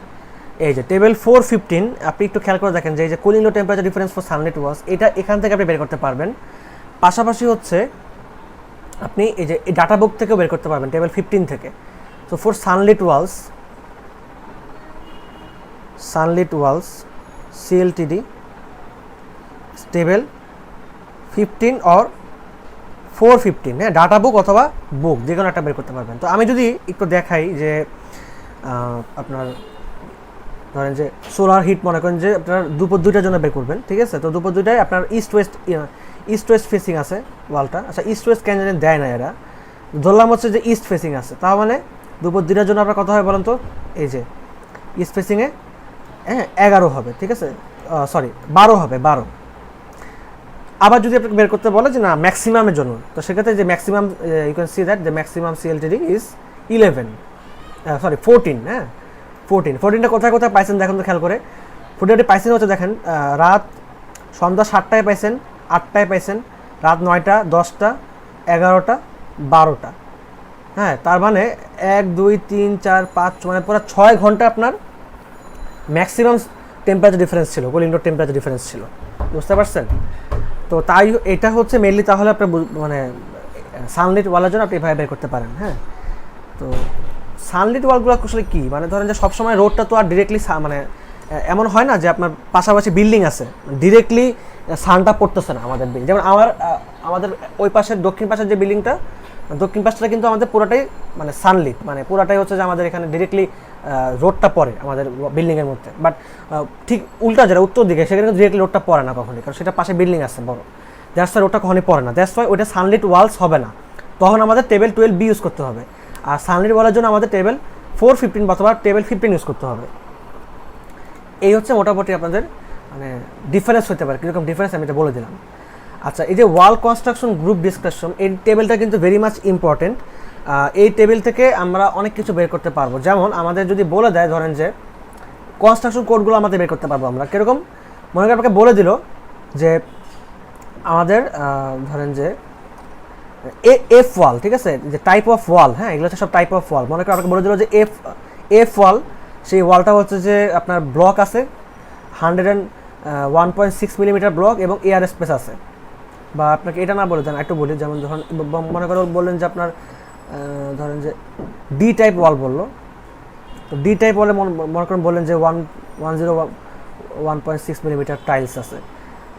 এই যে টেবিল 415, আপনি একটু খেয়াল করে দেখেন যে এই যে cooling load temperature difference for sunlight walls, এটা এখান থেকে আপনি বের করতে পারবেন। পাশাপাশি হচ্ছে আপনি এই যে ডাটা বুক থেকেও বের করতে পারবেন, টেবিল 15 থেকে। তো for sunlit walls CLTD table 15 or 415, হ্যাঁ, ডাটা বুক অথবা বুক যে কোনো একটা বের করতে পারবেন। তো আমি যদি একটু দেখাই যে আপনার ধরেন যে সোলার হিট মনে করেন যে আপনার দুপুর 2টার জন্য বের করবেন, ঠিক আছে? তো দুপুর 2টায় আপনার ইস্ট ওয়েস্ট ফেসিং আছে ওয়ালটা। আচ্ছা, ইস্ট ওয়েস্ট কেন জানি দেয় না এরা, ধরলাম হচ্ছে যে ইস্ট ফেসিং আছে, তার মানে দুপুর 2টার জন্য আপনার কত হবে বলেন তো? এই যে ইস্ট ফেসিংয়ে, হ্যাঁ, 11 হবে, ঠিক আছে? সরি 12 হবে, 12। আবার যদি আপনাকে বের করতে বলে যে না ম্যাক্সিমামের জন্য, তো সেক্ষেত্রে যে maximum you can see that the maximum CLTD is 14, হ্যাঁ, 14টা কোথায় পাইছেন দেখেন তো খেয়াল করে। 14টা পাইছেন হচ্ছে দেখেন রাত সন্ধ্যা 7টায় পাইছেন, 8টায় পাইছেন, রাত 9টা, 10টা, 11টা, 12টা। হ্যাঁ, তার মানে 1 2 3 4 5 মানে পুরো 6 ঘন্টা আপনার ম্যাক্সিমাম টেম্পারেচার ডিফারেন্স ছিল, কুলিং লোড টেম্পারেচার ডিফারেন্স ছিল, বুঝতে পারছেন? তো তাই এটা হচ্ছে মেনলি, তাহলে আপনার মানে সানলিট ওয়ালের জন্য আপনি এভাবে বের করতে পারেন। হ্যাঁ, তো সানলিট ওয়ালগুলো আসলে কি, মানে ধরেন যে সবসময় রোডটা তো আর ডিরেক্টলি মানে এমন হয় না যে আপনার পাশাপাশি বিল্ডিং আছে, ডিরেক্টলি সানটা পড়তেছে না আমাদের বিল্ডিং। যেমন আমাদের ওই পাশের দক্ষিণ পাশের যে বিল্ডিংটা, দক্ষিণ পাশটা কিন্তু আমাদের পুরোটাই মানে সানলিট, মানে পুরোটাই হচ্ছে যে আমাদের এখানে ডিরেক্টলি রোডটা পড়ে আমাদের বিল্ডিংয়ের মধ্যে। বাট ঠিক উল্টা যেটা উত্তর দিকে, সেখানে কিন্তু ডিরেক্টলি রোডটা পড়ে না কখনই, কারণ সেটা পাশে বিল্ডিং আছে বড়, দ্যাটস ওয়াই রোডটা কখনই পড়ে না, দ্যাটস ওয়াই ওইটা সানলিট ওয়ালস হবে না, তখন আমাদের টেবিল 12B ইউজ করতে হবে। আর সানলিট ওয়ালের জন্য আমাদের টেবিল 415 অথবা টেবিল 15 ইউজ করতে হবে। এই হচ্ছে মোটামুটি আপনাদের মানে ডিফারেন্স হতে পারে, কীরকম ডিফারেন্স আমি এটা বলে দিলাম। আচ্ছা, এই যে ওয়াল কনস্ট্রাকশন গ্রুপ ডিসকাশন, এই টেবিলটা কিন্তু ভেরি মাচ ইম্পর্টেন্ট। এই টেবিল থেকে আমরা অনেক কিছু বের করতে পারবো। যেমন আমাদের যদি বলে দেয় ধরেন যে কনস্ট্রাকশন কোডগুলো আমাদের বের করতে পারবো আমরা, কীরকম মনে করেন আপনাকে বলে দিল যে আমাদের ধরেন যে এফ ওয়াল, ঠিক আছে, যে টাইপ অফ ওয়াল, হ্যাঁ, এগুলো হচ্ছে সব টাইপ অফ ওয়াল। মনে করেন আপনাকে বলে দিল যে এফ ওয়াল, সেই ওয়ালটা হচ্ছে যে আপনার ব্লক আছে 101.6 মিলিমিটার ব্লক এবং এয়ার স্পেস আছে। বা আপনাকে এটা না বলে দেন, একটু বলি, যেমন যখন মনে করেন বললেন যে আপনার ধরেন যে ডি টাইপ ওয়াল বললো, তো ডি টাইপ ওয়ালে মনে করেন বললেন যে 1.6 মিলিমিটার টাইলস আছে।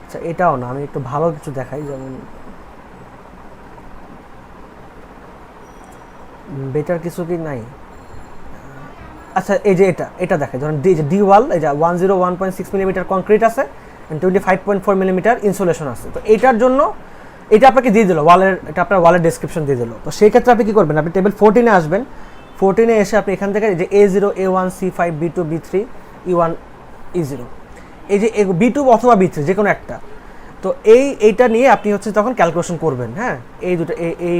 আচ্ছা এটাও না, আমি একটু ভালো কিছু দেখাই, যেমন বেটার কিছু কি নাই। আচ্ছা এই যে এটা দেখে, ধরেন ডি ওয়াল, এই যে 1.6 মিলিমিটার কংক্রিট আছে অ্যান্ড 25.4 মিলিমিটার ইনসুলেশন আছে। তো এইটার জন্য এটা আপনাকে দিয়ে দিল ওয়ালের, এটা আপনার ওয়ালের ডেসক্রিপশন দিয়ে দিল। তো সেই ক্ষেত্রে আপনি কী করবেন, আপনি টেবিল 14-এ আসবেন। 14-এ এসে আপনি এখান থেকে যে A0, A1, C5, B2, B3, E1, E0, এই যে B2 অথবা B3 যে কোনো একটা, তো এইটা নিয়ে আপনি হচ্ছে তখন ক্যালকুলেশন করবেন। হ্যাঁ, এই দুটো এই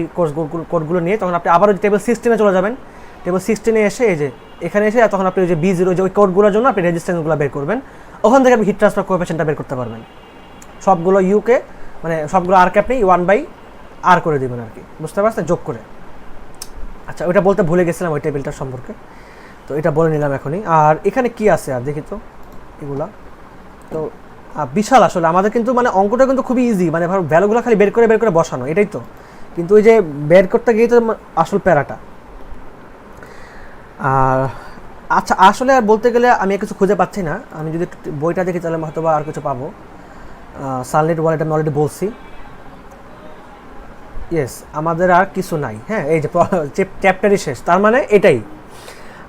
কোডগুলো নিয়ে তখন আপনি আবারও টেবিল 16-এ চলে যাবেন। টেবিল 16-এ এসে এই যে এখানে এসে তখন আপনি ওই যে B0 যে ওই কোডগুলোর জন্য আপনি রেজিস্ট্যান্সগুলো বের করবেন। ওখান থেকে আপনি হিট ট্রান্সফার কোএফিশিয়েন্টটা বের করতে পারবেন। সবগুলো ইউকে মানে সবগুলো আরকে আপনি 1/r করে দেবেন আর কি, বুঝতে পারছেন, যোগ করে। আচ্ছা ওইটা বলতে ভুলে গেছিলাম ওই টেবিলটার সম্পর্কে, তো এটা বলে নিলাম এখনই। আর এখানে কি আছে আর দেখি তো, এগুলা তো বিশাল আসলে আমাদের কিন্তু মানে অঙ্কটা কিন্তু খুবই ইজি, মানে ভ্যালুগুলো খালি বের করে বসানো, এটাই তো। কিন্তু ওই যে বের করতে গিয়ে তো আসল প্যারাটা। আর আচ্ছা আসলে আর বলতে গেলে আমি কিছু খুঁজে পাচ্ছি না, আমি যদি বইটা দেখি তাহলে হয়তো বা আর কিছু পাবো। সানলাইট ওয়াল এটা আমি অলরেডি বলছি। ইয়েস, আমাদের আর কিছু নাই। হ্যাঁ, এই যে চ্যাপ্টারই শেষ, তার মানে এটাই।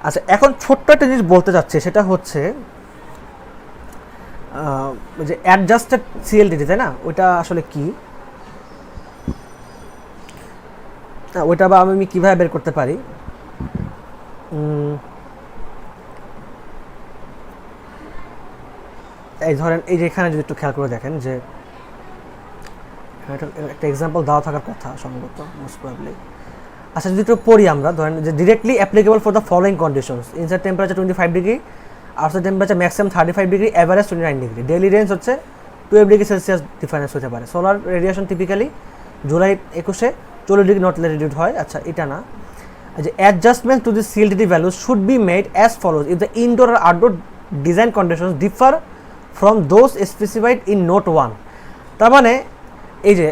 আচ্ছা এখন ছোট্ট একটা জিনিস বলতে চাচ্ছি, সেটা হচ্ছে যে অ্যাডজাস্টেড সিএলটিডি, তাই না? ওইটা আসলে কি, ওইটা বা আমি কীভাবে বের করতে পারি? এই ধরেন এই যে এখানে যদি একটু খেয়াল করে দেখেন যে একটা এক্সাম্পল দেওয়া থাকার কথা সম্ভবত, মোস্ট প্রবাবলি। আচ্ছা যদি একটু পড়ি আমরা, ধরেন যে directly applicable for the following conditions: inside temperature 25 degree, outside temperature maximum 35 degree, average 29 degree, daily range হচ্ছে 12 ডিগ্রি সেলসিয়াস ডিফারেন্স হতে পারে। সোলার রেডিয়েশন টিপিক্যালি জুলাই 21-এ 40 ডিগ্রি নর্থ ল্যাটিটিউড হয়। আচ্ছা এটা না, যে adjustment to the CLTD values should be made as follows if the indoor or outdoor design conditions differ from those specified in note 1। তার মানে এই যে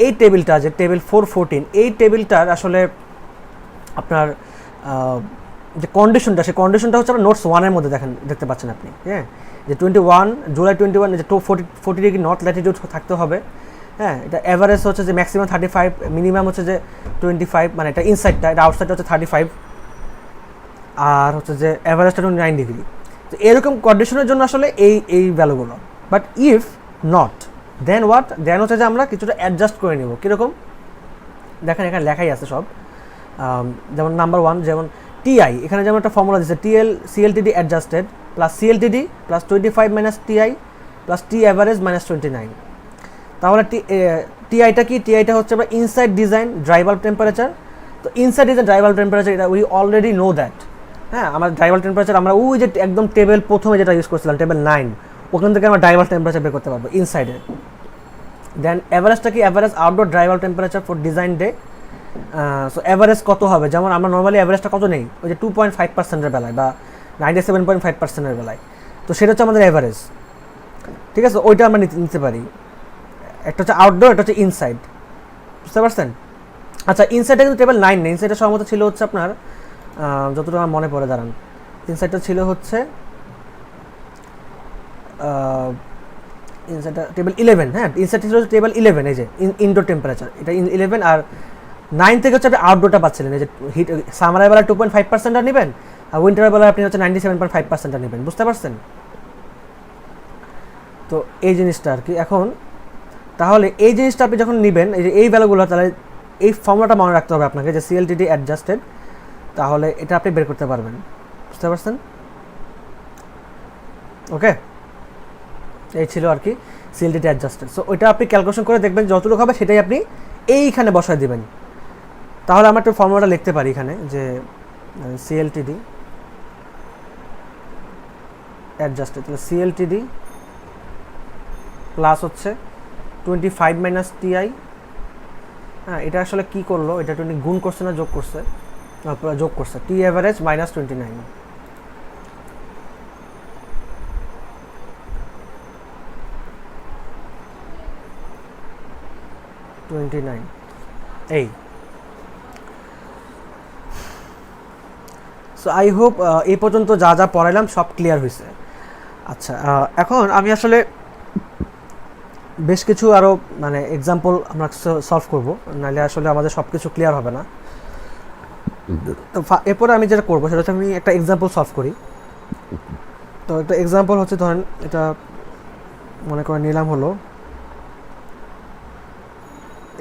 এই টেবিলটা যে টেবিল 414, এই টেবিলটার আসলে আপনার যে কন্ডিশনটা, সেই কন্ডিশনটা হচ্ছে আপনার নোটস 1-এর মধ্যে দেখতে পাচ্ছেন আপনি। হ্যাঁ, যে জুলাই 21 যে 40 ডিগ্রি নর্থ ল্যাটিটিউড থাকতে হবে। হ্যাঁ, এটা এভারেজ হচ্ছে যে ম্যাক্সিমাম 35, মিনিমাম হচ্ছে যে 25, মানে এটা ইনসাইডটা, এটা আউটসাইডটা হচ্ছে 35, আর হচ্ছে যে এভারেজটা 29 ডিগ্রি। তো এরকম কন্ডিশনের জন্য আসলে এই ভ্যালুগুলো। But if not, then what, then হচ্ছে যে আমরা কিছুটা অ্যাডজাস্ট করে নেব। কীরকম দেখেন, এখানে লেখাই আছে সব। যেমন নাম্বার 1, যেমন টিআই, এখানে যেমন একটা ফর্মুলা দিচ্ছে, CLTD adjusted plus CLTD plus 25 minus TI plus T average minus 29। তাহলে টিআইটা কি? টিআইটা হচ্ছে আমরা inside design dry bulb temperature. তো inside design dry bulb temperature, এটা উই অলরেডি নো দ্যাট। হ্যাঁ, আমার ড্রাই বাল্ব টেম্পারেচার আমরা ওই যে একদম টেবিল প্রথমে যেটা ইউজ করছিলাম, টেবিল 9, ওখান থেকে আমরা ড্রাই বাল্ব টেম্পারেচার বের করতে পারবো ইনসাইডে। দেন অ্যাভারেজটা কি? Average outdoor dry bulb temperature for design day. So average কত হবে? যেমন আমরা নর্মালি অ্যাভারেজটা কত নেই, ওই যে 2.5%-এর বেলায় বা 97.5%-এর বেলায়, তো সেটা হচ্ছে আমাদের অ্যাভারেজ। ঠিক আছে, ওইটা আমরা নিতে পারি। একটা হচ্ছে আউটডোর, একটা হচ্ছে ইনসাইড, বুঝতে পারছেন? আচ্ছা ইনসাইডটা কিন্তু টেবিল 9 নেই, ইনসাইডটা সম্ভবত ছিল হচ্ছে আপনার যতটুকু আমার মনে পড়ে, দাঁড়ান, ইনসাইডটা ছিল হচ্ছে ইনসাইডটা টেবিল 11। হ্যাঁ, ইনসাইডটা ছিল টেবিল 11, এই যে ইনডোর টেম্পারেচার, এটা 11। আর 9 থেকে হচ্ছে আপনি আউটডোরটা পাচ্ছিলেন, এই যে হিট সামারের বেলা 2.5%-টা নেবেন, আর উইন্টারের বেলা আপনি হচ্ছে 97.5%-টা নেবেন, বুঝতে পারছেন? তো এই জিনিসটা আর কি। এখন তাহলে এই জিনিসটা আপনি যখন নেবেন, এই যে এই ভ্যালুগুলো, তাহলে এই ফর্মুলাটা মনে রাখতে হবে আপনাকে, যে সিএলটিডি অ্যাডজাস্টেড, তাহলে এটা আপনি বের করতে পারবেন, বুঝতে পারছেন? ওকে, এই ছিল আর কি সিএলটিডি অ্যাডজাস্টেড। সো ওইটা আপনি ক্যালকুলেশন করে দেখবেন, যতটুকু হবে সেটাই আপনি এইখানে বসায় দিবেন। তাহলে আমরা একটু ফর্মুলাটা লিখতে পারি এখানে, যে সিএলটিডি অ্যাডজাস্টেড, তাহলে সিএলটিডি প্লাস হচ্ছে 25 মাইনাস টিআই। হ্যাঁ, এটা আসলে কি করলো, এটা 20 গুণ করছে না যোগ করছে? যোগ করছে। টি অ্যাভারেজ মাইনাস 29। এই সো আই হোপ এই পর্যন্ত যা যা পড়াইলাম সব ক্লিয়ার হয়েছে। আচ্ছা, এখন আমি আসলে বেশ কিছু আরও মানে এক্সাম্পল আমরা সলভ করব, নাহলে আসলে আমাদের সব কিছু ক্লিয়ার হবে না। তো এরপরে আমি যেটা করবো সেটা হচ্ছে আমি একটা এক্সাম্পল সলভ করি। তো একটা এক্সাম্পল হচ্ছে ধরেন এটা মনে করে নিলাম হলো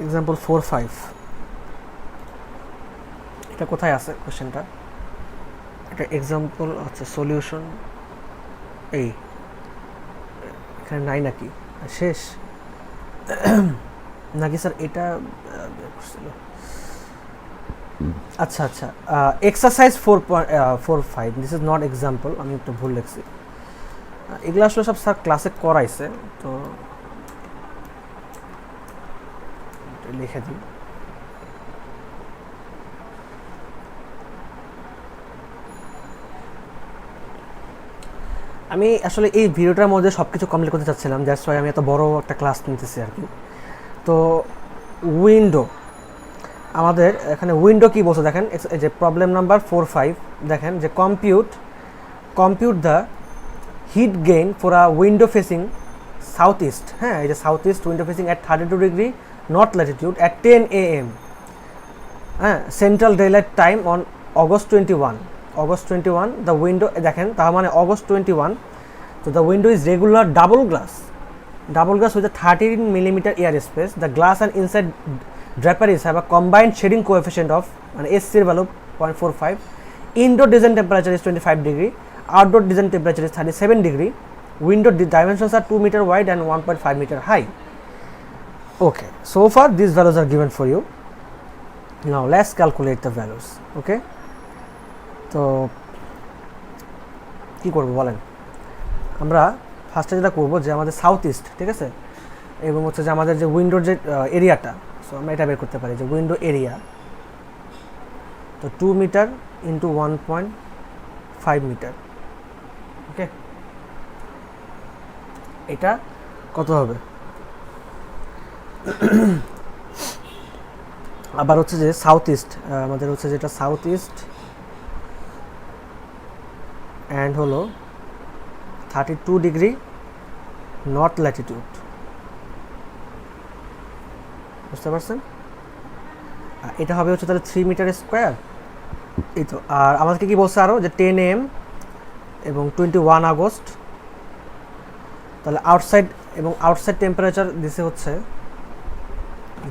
এক্সাম্পল 4-5। এটা কোথায় আছে কোশ্চেনটা? এটা এক্সাম্পল আচ্ছা সলিউশন এই এখানে নাই নাকি, শেষ নাকি স্যার? এটা আচ্ছা আচ্ছা, exercise 4.45, this is not example, আমি একটু ভুল লিখছি। এগুলো আসলে সব স্যার ক্লাসে করাইছে, তো লিখে দিই। আমি আসলে এই ভিডিওটার মধ্যে সব কিছু কমপ্লিট করতে চাচ্ছিলাম, দ্যাটস ওয়াই আমি এত বড় একটা ক্লাস নিতেছি আর কি। তো উইন্ডো, আমাদের এখানে উইন্ডো কি বলছে দেখেন, এই যে প্রবলেম নাম্বার 4-5 দেখেন যে compute the hit gain for a window facing south east. হ্যাঁ, এই যে south east window facing at 32 degree north Latitude at 10 AM, হ্যাঁ, central delight time on August 21 the window, দেখেন তার মানে August 21। তো the window is regular double glass with a 13 millimeter air space. The glass and inside draperies have a combined shading coefficient of SC value 0.45. Indoor design temperature is 25 degree. Outdoor design temperature is 37 degree. Window dimensions are 2 meter wide and 1.5 meter high. Okay, so far these values are given for you. Now let's calculate the values. Okay, তো কি করব বলেন? আমরা ফার্স্টে যেটা করবো যে আমাদের সাউথ ইস্ট, ঠিক আছে, এবং হচ্ছে যে আমাদের যে উইন্ডোর যে এরিয়াটা, সো আমরা এটা বের করতে পারি যে উইন্ডো এরিয়া, তো 2 মিটার ইন্টু 1.5 মিটার। ওকে, এটা কত হবে? আবার হচ্ছে যে সাউথ ইস্ট, আমাদের হচ্ছে যেটা সাউথ ইস্ট অ্যান্ড হলো 32 ডিগ্রি নর্থ ল্যাটিটিউড, বুঝতে পারছেন? এটা হবে হচ্ছে তাহলে 3 মিটার স্কোয়ার, এই তো। আর আমাদেরকে কি বলছে আরও যে 10 AM এবং 21 আগস্ট, তাহলে আউটসাইড টেম্পারেচার দিছে হচ্ছে,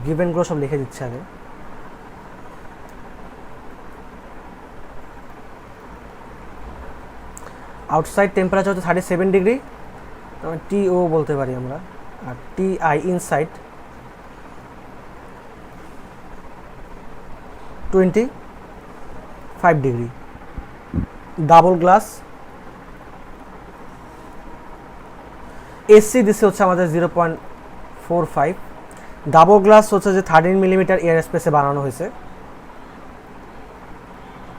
গিভেনগুলো সব লিখে দিচ্ছে আগে। আউটসাইড টেম্পারেচার হচ্ছে 37 ডিগ্রি, TO বলতে পারি আমরা, আর TI inside 25 degree. Double glass AC দিছে হচ্ছে আমাদের 0.45, ডাবল গ্লাস হচ্ছে যে 13 মিলিমিটার এয়ার স্পেসে বানানো হয়েছে।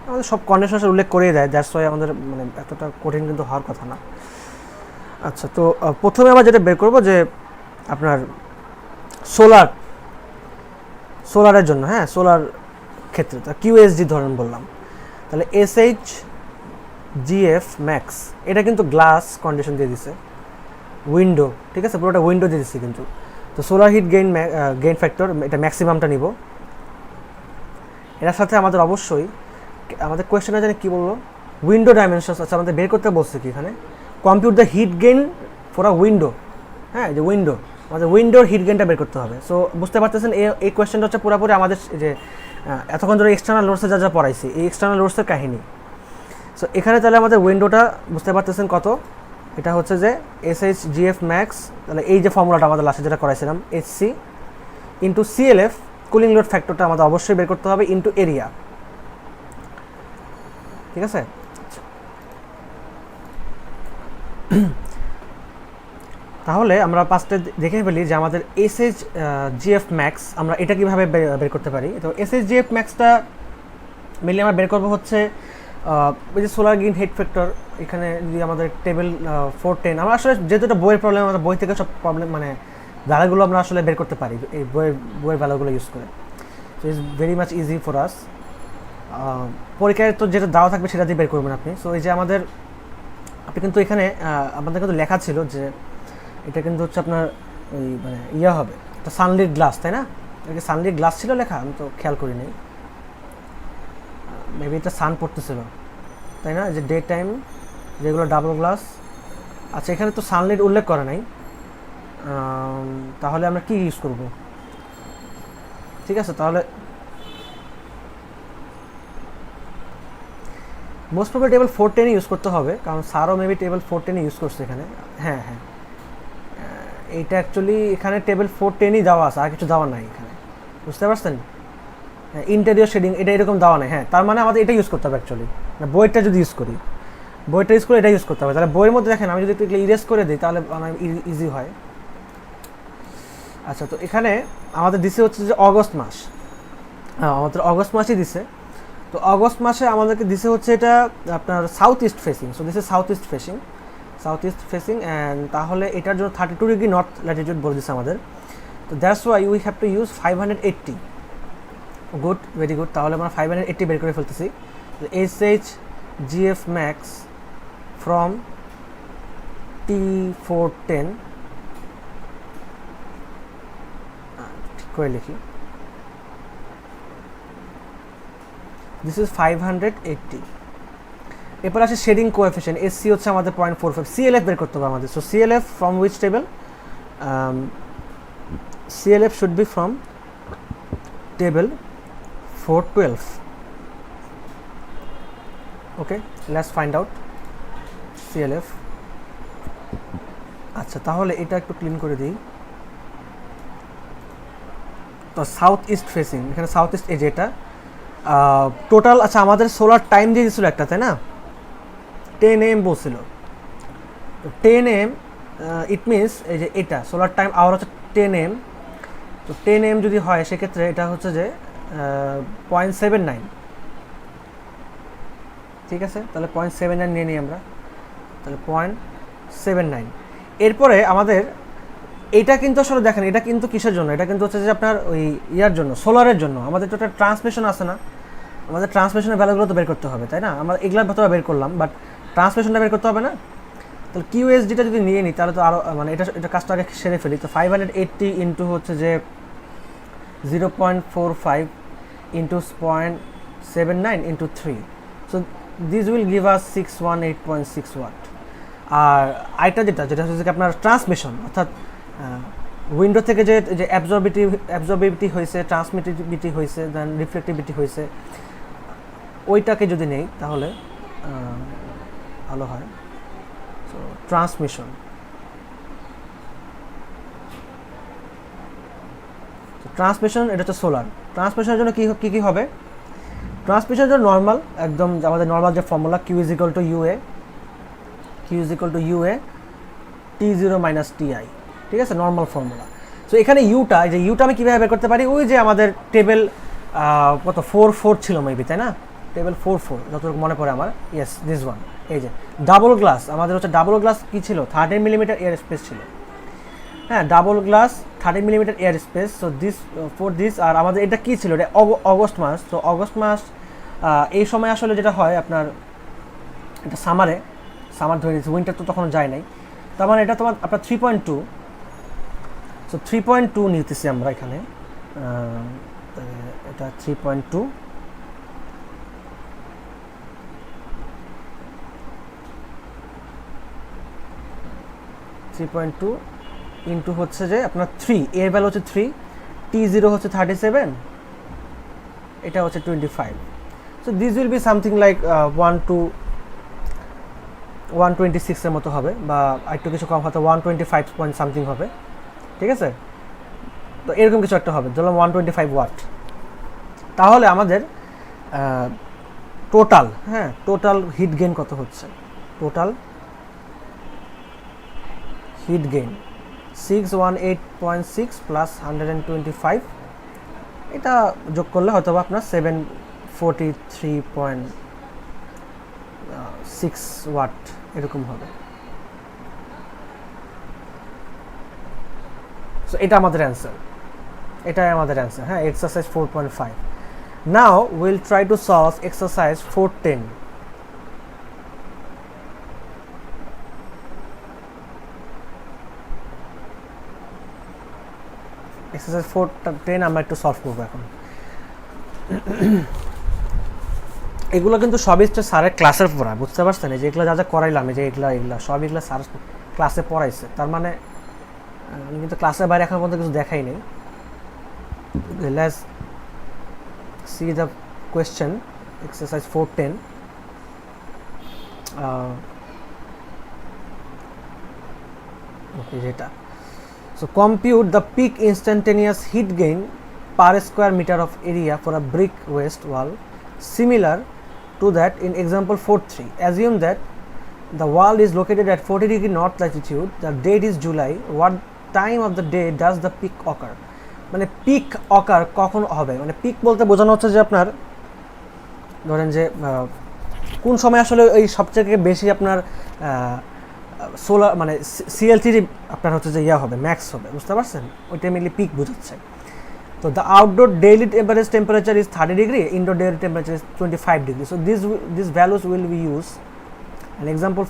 আমাদের সব কন্ডিশন উল্লেখ করেই দেয়, দ্যাটস ওয়াই আমাদের মানে এতটা কঠিন কিন্তু হওয়ার কথা না। আচ্ছা, তো প্রথমে আমরা যেটা বের করবো যে আপনার সোলারের জন্য, হ্যাঁ, সোলার ক্ষেত্রে তো QSG ধরেন বললাম, তাহলে SHGF ম্যাক্স, এটা কিন্তু গ্লাস কন্ডিশন দিয়ে দিছে, উইন্ডো, ঠিক আছে, পুরোটা উইন্ডো দিয়ে দিচ্ছে কিন্তু। তো সোলার হিট গেইন ফ্যাক্টর এটা ম্যাক্সিমামটা নিব। এটার সাথে আমাদের অবশ্যই আমাদের কোয়েশ্চেনে জানি কী বললো, উইন্ডো ডাইমেনশনস। আচ্ছা, আমাদের বের করতে বলছে কি এখানে, compute the hit gain for a window. হ্যাঁ, যে উইন্ডো, আমাদের উইন্ডোর হিট গেইনটা বের করতে হবে। সো বুঝতে পারতেছেন এই কোয়েশ্চেনটা হচ্ছে পুরোপুরি আমাদের যে এতক্ষণ ধরে এক্সটার্নাল লোডসে যা পড়াইছি, এই এক্সটার্নাল লোডসের কাহিনী। সো এখানে তাহলে আমাদের উইন্ডোটা বুঝতে পারতেছেন কত, এটা হচ্ছে যে SHGF ম্যাক্স, তাহলে এই যে ফর্মুলাটা আমাদের লাস্টে যেটা করাইছিলাম, HC into CLF, cooling load ফ্যাক্টরটা আমাদের অবশ্যই বের করতে হবে, ইন্টু এরিয়া, ঠিক আছে। তাহলে আমরা পাঁচটা দেখে ফেলি যে আমাদের SHGF ম্যাক্স আমরা এটা কীভাবে বের করতে পারি। তো SHGF ম্যাক্সটা মেনলি আমরা বের করবো হচ্ছে ওই যে সোলার গেইন হিট ফ্যাক্টর, এখানে যদি আমাদের টেবিল 410, আমরা আসলে যেহেতু এটা বইয়ের প্রবলেম, আমাদের বই থেকে সব প্রবলেম মানে ভ্যালুগুলো আমরা আসলে বের করতে পারি এই বইয়ের ভ্যালুগুলো ইউজ করে। So it's very much easy for us. পরীক্ষায় তো যেটা দেওয়া থাকবে সেটা দিয়ে বের করবেন আপনি। সো এই যে আপনি কিন্তু এখানে আমাদের কিন্তু লেখা ছিল যে এটা কিন্তু হচ্ছে আপনার ওই মানে ইয়া হবে, একটা সানলিট গ্লাস, তাই না? এটা সানলিট গ্লাস ছিল লেখা, আমি তো খেয়াল করি নাই, মেবি এটা সান পড়তেছিল, তাই না? যে ডে টাইম যেগুলো ডাবল গ্লাস। আচ্ছা, এখানে তো সানলাইট উল্লেখ করা নাই, তাহলে আমরা কি ইউজ করব? ঠিক আছে, তাহলে মোস্ট প্রবলি টেবিল 410 ইউজ করতে হবে, কারণ স্যারও মেবি টেবিল 410 ইউজ করছে এখানে। হ্যাঁ হ্যাঁ, এইটা অ্যাকচুয়ালি এখানে টেবিল 410ই দেওয়া আছে, আর কিছু দেওয়া নাই এখানে, বুঝতে পারছেন? হ্যাঁ, ইন্টেরিয়র শেডিং এটা এরকম দেওয়া নাই। হ্যাঁ, তার মানে আমাদের এটা ইউজ করতে হবে অ্যাকচুয়ালি, বইটা যদি ইউজ করি, বইটা ইউজ করে এটা ইউজ করতে হবে। তাহলে বইয়ের মধ্যে দেখেন আমি যদি একটু ইরেজ করে দিই তাহলে ইজি হয়। আচ্ছা, তো এখানে আমাদের দিছে হচ্ছে যে অগস্ট মাস, আমাদের অগস্ট মাসই দিছে। তো অগস্ট মাসে আমাদেরকে দিছে হচ্ছে এটা আপনার south east facing. So this is south east facing and তাহলে এটার জন্য 32 ডিগ্রি নর্থ ল্যাটিটিউড বলে দিচ্ছে আমাদের। তো that's why we have to use 580। Good, very good. তাহলে আমরা 580 বের করে ফেলতেছি। SH GF max from T410, ঠিক করে লিখি, দিস ইজ 580। এরপর আসে শেডিং কোএফিশিয়েন্ট, SC হচ্ছে আমাদের 0.45, CLF বের করতে হবে আমাদের। So CLF from which table? CLF should be from table 412। Okay, let's find out CLF। আচ্ছা, তাহলে এটা একটু ক্লিন করে দিই। তো সাউথ ইস্ট ফেসিং, এখানে সাউথ ইস্ট এই যে এটা টোটাল। আচ্ছা, আমাদের সোলার টাইম দিয়ে দিয়েছিল একটা, তাই না? 10 AM বলছিল। তো 10 AM ইট মিনস এই যে এটা সোলার টাইম আওয়ার হচ্ছে 10 AM। তো 10 AM যদি হয় সেক্ষেত্রে এটা হচ্ছে যে 0.79। ঠিক আছে, তাহলে 0.79 নিয়ে নিই আমরা, তাহলে 0.79। এরপরে আমাদের এটা কিন্তু আসলে দেখেন, এটা কিন্তু কিসের জন্য? এটা কিন্তু হচ্ছে যে আপনার ওই ইয়ার জন্য, সোলারের জন্য। আমাদের তো একটা ট্রান্সমিশন আছে না, আমাদের ট্রান্সমিশনের ভ্যালুগুলো তো বের করতে হবে, তাই না? আমরা এগুলার ভেতরে বের করলাম, বাট ট্রান্সমিশনটা বের করতে হবে না? তাহলে QSDটা যদি নিয়ে নিই তাহলে তো আরও মানে এটা কাজটা আগে সেরে ফেলি। তো 580 ইন্টু হচ্ছে যে 0.45 into 0.79 into 3, so this will give us 618.6 watt. আর আইটা যেটা হচ্ছে আপনার ট্রান্সমিশন, অর্থাৎ উইন্ডো থেকে যে অ্যাবজর্বিভিটি হয়েছে, ট্রান্সমিটিভিটি হয়েছে, দেন রিফ্লেক্টিভিটি হয়েছে, ওইটাকে যদি নেই তাহলে ভালো হয়। সো ট্রান্সমিশন এটা হচ্ছে সোলার। ট্রান্সমিশনের জন্য কী হবে? ট্রান্সমিশনের জন্য নর্মাল, একদম আমাদের নর্মাল যে formula, Q is equal to UA T0 minus TI, ঠিক আছে, নর্মাল ফর্মুলা। সো এখানে ইউটা আমি কীভাবে বের করতে পারি? ওই যে আমাদের টেবিল কত 4 ছিল মেবি, তাই না? টেবিল 4 যতটুকু মনে পড়ে আমার, ইয়েস, দিস ওয়ান। এই যে ডাবল গ্লাস, আমাদের হচ্ছে ডাবল গ্লাস কী ছিল? 13 মিলিমিটার এয়ার স্পেস ছিল। হ্যাঁ, double glass 13 millimetre air space. So this for this. আর আমাদের এটা কী ছিল? এটা অগস্ট মাস। তো অগস্ট মাস এই সময় আসলে যেটা হয় আপনার, এটা সামার ধরে নিচ্ছে, উইন্টার তো তখন যায় নাই। তার মানে এটা তোমার আপনার 3.2। সো 3.2 নিতেছি আমরা এখানে, এটা 3.2 ইন্টু হচ্ছে যে আপনার 3, এর ভ্যালু হচ্ছে 3, T0 হচ্ছে 37, এটা হচ্ছে 25। So this will be something like 126 এর মতো হবে, বা একটু কিছু কম হয়তো 125 পয়েন্ট সামথিং হবে, ঠিক আছে? তো এরকম কিছু একটা হবে, ধরলাম 125 ওয়াট। তাহলে আমাদের টোটাল হিট গেইন কত হচ্ছে? টোটাল হিট গেইন 618.6 প্লাস 125, এটা যোগ করলে হয়তো আপনার 743.6 ওয়াট এরকম হবে। সো এটাই আমাদের অ্যান্সার। হ্যাঁ, exercise 4.5। Now we'll try to solve exercise 410. Exercise 410 আমরা একটু সলভ করবো এখন। এগুলো কিন্তু সবই হচ্ছে স্যারের ক্লাসের পড়া, বুঝতে পারছেন? এই যে এগুলো যা যা করাইলাম, এই যে এগুলা সব এগুলো স্যার ক্লাসে পড়াইছে, তার মানে আমি কিন্তু ক্লাসের বাইরে এখন পর্যন্ত কিছু দেখাই নেই। Let's see the question, exercise 410. Okay, যেটা, so compute the peak instantaneous heat gain per square meter of area for a brick waste wall similar to that in example 4.3. Assume that the wall is located at 40° north latitude, the date is July, what time of the day does the peak occur? মানে pick অকার কখন হবে, মানে pick বলতে বোঝানো হচ্ছে যে আপনার ধরেন যে কোন সময় আসলে এই সবথেকে বেশি আপনার সোলার মানে সিএলটি আপনার হচ্ছে যে ইয়া হবে, ম্যাক্স হবে, বুঝতে পারছেন? ওইটা মেনলি পিক বোঝাচ্ছে। তো the outdoor daily average temperature is 30°, indoor daily temperature is 25°. So this values will be use and example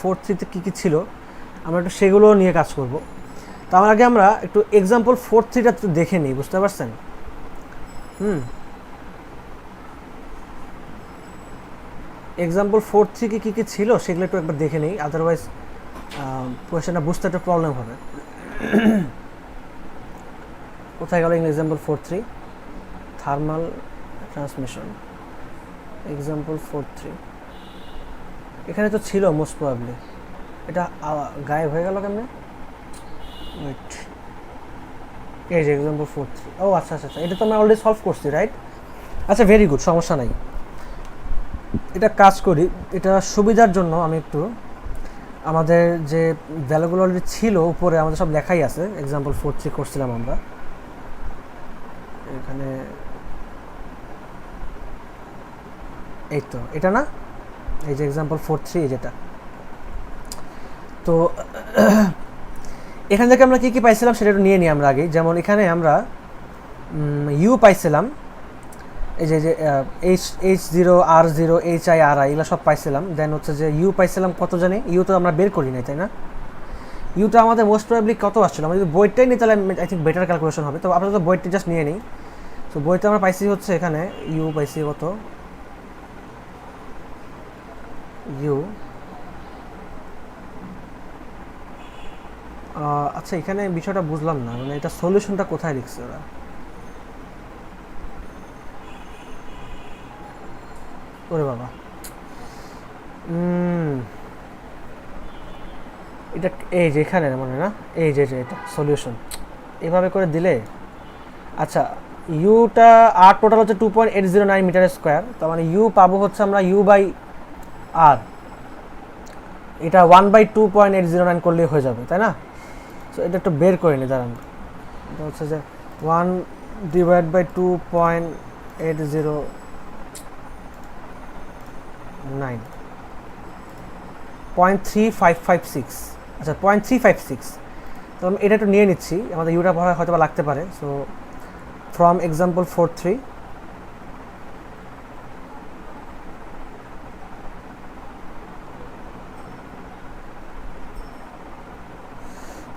4.3 কী কী ছিল আমরা একটু সেগুলো নিয়ে কাজ করব। তার আগে আমরা একটু এক্সাম্পল 4.3টা একটু দেখে নিই, বুঝতে পারছেন? এক্সাম্পল 4.3 কী কী ছিল সেগুলো একটু একবার দেখে নিই, আদারওয়াইজ কোয়েশ্চেনটা বুঝতে একটা প্রবলেম হবে। কোথায় গেল এক্সাম্পল 4.3? থার্মাল ট্রান্সমিশন, এক্সাম্পল 4.3 এখানে তো ছিল মোস্ট প্রবাবলি, এটা গায়েব হয়ে গেল কেমনে? ওয়েট, এই যে এক্সাম্পল 4.3, ও আচ্ছা আচ্ছা আচ্ছা, এটা তো আমরা অলরেডি সলভ করছি, রাইট? আচ্ছা, ভেরি গুড, সমস্যা নাই। এটা কাজ করি, এটা সুবিধার জন্য আমি একটু আমাদের যে ভ্যালুগুলো অলরেডি ছিল উপরে আমাদের সব লেখাই আছে, এক্সাম্পল 4.3 করছিলাম আমরা এখানে, এই তো এটা না, এই যে এক্সাম্পল 4.3 যেটা। তো এখান থেকে আমরা কী কী পাইছিলাম সেটা একটু নিয়ে নিই আমরা আগে। যেমন এখানে আমরা ইউ পাইছিলাম, এই যে H0 R0 HI RI এগুলো সব পাইছিলাম। দেন হচ্ছে যে ইউ পাইছিলাম কত জানি, ইউ তো আমরা বের করি নাই, তাই না? ইউটা আমাদের মোস্ট প্রবাবলি কত আসছিল, আমরা যদি বইটাই নিই তাহলে আই থিঙ্ক বেটার ক্যালকুলেশন হবে। তো আপনারা তো বইটা জাস্ট নিয়ে নিই। তো বইতে আমরা পাইছি হচ্ছে এখানে ইউ পাইছি কত, ইউ আচ্ছা, এখানে বিষয়টা বুঝলাম না, মানে এটা সলিউশনটা কোথায় লিখছে ওরা? ওরে বাবা, এটা এই যে এখানে মনে না, এই যে এটা সলিউশন এভাবে করে দিলে, আচ্ছা ইউটা আর টোটাল হচ্ছে 2.809 মিটার স্কোয়ার, তার মানে ইউ পাবো হচ্ছে আমরা ইউ বাই আর, এটা 1/2.809 করলেই হয়ে যাবে, তাই না? সো এটা একটু বের করে নি, দাঁড়ান, এটা হচ্ছে যে 1 ডিভাইড বাই 2.809 0.3556, আচ্ছা 0.356। তো আমি এটা একটু নিয়ে নিচ্ছি, আমাদের ইউটা হয়তো বা লাগতে পারে। সো ফ্রম এক্সাম্পল 4.3,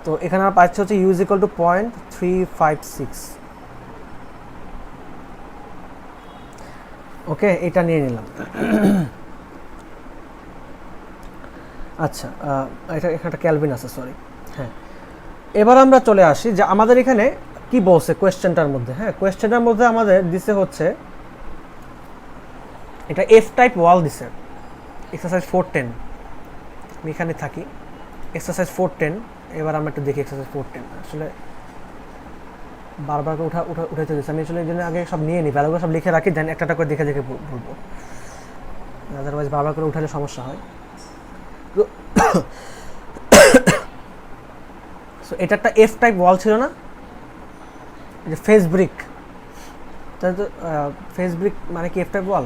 তো এখানে আমরা পাচ্ছি হচ্ছে ইউ ইজ ইকুয়াল টু 0.356। ওকে, এটা নিয়ে নিলাম। আচ্ছা, এটা এখানে একটা ক্যালভিন আছে, সরি। হ্যাঁ, এবার আমরা চলে আসি যে আমাদের এখানে কি বলছে কোয়েশ্চেনটার মধ্যে। হ্যাঁ, কোয়েশ্চেনটার মধ্যে আমাদের দিছে হচ্ছে এটা এফ টাইপ ওয়াল দিছে, এক্সারসাইজ 410। আমি এখানে থাকি, এক্সারসাইজ 410। এবার আমরা একটু দেখি এক্সারসাইজ 410, আসলে বারবার করে উঠাইতে দিচ্ছে। আমি আসলে এই জন্য আগে সব নিয়ে নিই, ভ্যালুগুলো সব লিখে রাখি, দেন একটা করে দেখে দেখে বলবো, আদারওয়াইজ বারবার করে উঠালে সমস্যা হয়। সো এটা একটা এফ টাইপ ওয়াল ছিল না, যে ফেস ব্রিক, তাহলে তো ফেস ব্রিক মানে কি এফ টাইপ ওয়াল?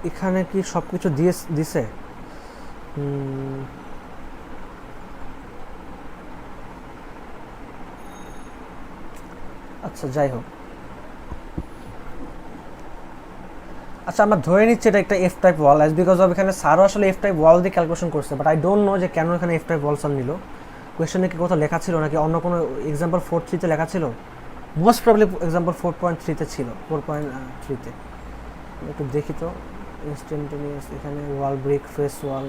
এখানে কি সব কিছু দিছে? আচ্ছা যাই হোক, আচ্ছা আমরা ধরে নিচ্ছি এটা একটা F type wall, as because of এখানে স্যারও আসলে এফ টাইপ ওয়াল দিয়ে ক্যালকুলেশন করছে, বাট আই ডোন্ট নো যে কেন এখানে এফ টাইপ ওয়াল স্যার নিল। কোয়েশ্চেনে কি কোথাও লেখা ছিল নাকি অন্য কোনো এক্সাম্পল 4.3-তে লেখা ছিল? মোস্ট প্রবলি এক্সাম্পল 4.3-তে ছিল, 4.3-তে। একটু দেখি তো, ইনস্ট্যান্টানিয়াস এখানে ওয়াল ব্রিক, ফেস ওয়াল,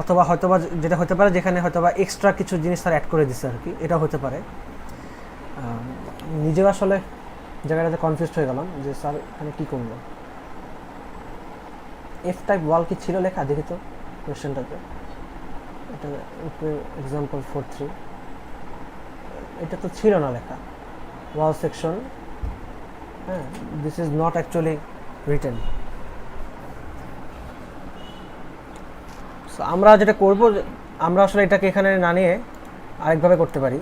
অথবা হয়তোবা যেটা হতে পারে যেখানে হয়তোবা এক্সট্রা কিছু জিনিস স্যার অ্যাড করে দিচ্ছে আর কি, এটাও হতে পারে। নিজেও আসলে জায়গাটাতে কনফিউজড হয়ে গেলাম যে স্যার এখানে কী করলো। এফ টাইপ ওয়াল কি ছিল লেখা? দেখি তো কোয়েশ্চেনটাতে, এটা এক্সাম্পল 4.3, এটা তো ছিল না লেখা ওয়াল সেকশন। হ্যাঁ, this is not actually written. So আমরা যেটা করব, আমরা আসলে এটাকে এখানে না নিয়ে আরেকভাবে করতে পারি।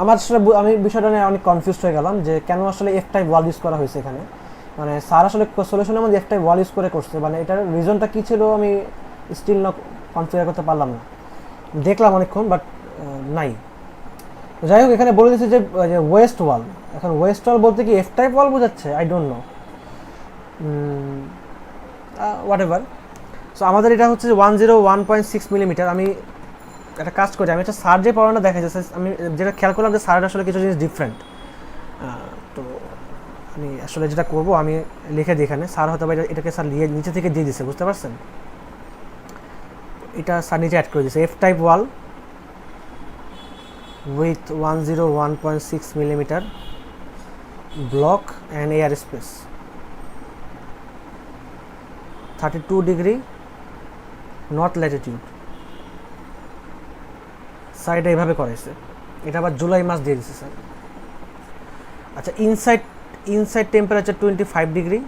আমার আসলে আমি বিষয়টা নিয়ে অনেক কনফিউজ হয়ে গেলাম যে কেন আসলে এফ টাইপ ওয়াল ইউজ করা হয়েছে এখানে। মানে স্যার আসলে সলিউশনের মধ্যে এফ টাইপ ওয়াল ইউজ করে করছে, মানে এটার রিজনটা কী ছিল আমি স্টিল না কনফিগার করতে পারলাম না। দেখলাম অনেকক্ষণ, বাট নাই। যাই হোক, এখানে বলে দিচ্ছে যে ওয়েস্ট ওয়াল। এখন ওয়েস্ট ওয়াল বলতে কি এফ টাইপ ওয়াল বোঝাচ্ছে? I don't no, what ever. So আমাদের এটা হচ্ছে 101.6 মিলিমিটার। আমি একটা কাজ করি, আমি একটা স্যার যে পড়ানোটা দেখা যাচ্ছে, আমি যেটা খেয়াল করলাম যে স্যারের আসলে কিছু জিনিস ডিফারেন্ট। তো আমি আসলে যেটা করব, আমি লিখে দিই এখানে, স্যার হয়তো এটাকে স্যার নিচে থেকে দিয়ে দিচ্ছে, বুঝতে পারছেন? এটা স্যার নিচে অ্যাড করে দিচ্ছে, F type wall with 101.6 millimetre block and air space, 32 degree north Latitude. Sir এটা এইভাবে করেছে, এটা আবার জুলাই মাস দিয়ে দিচ্ছে স্যার। আচ্ছা, ইনসাইড টেম্পারেচার 25 ডিগ্রি,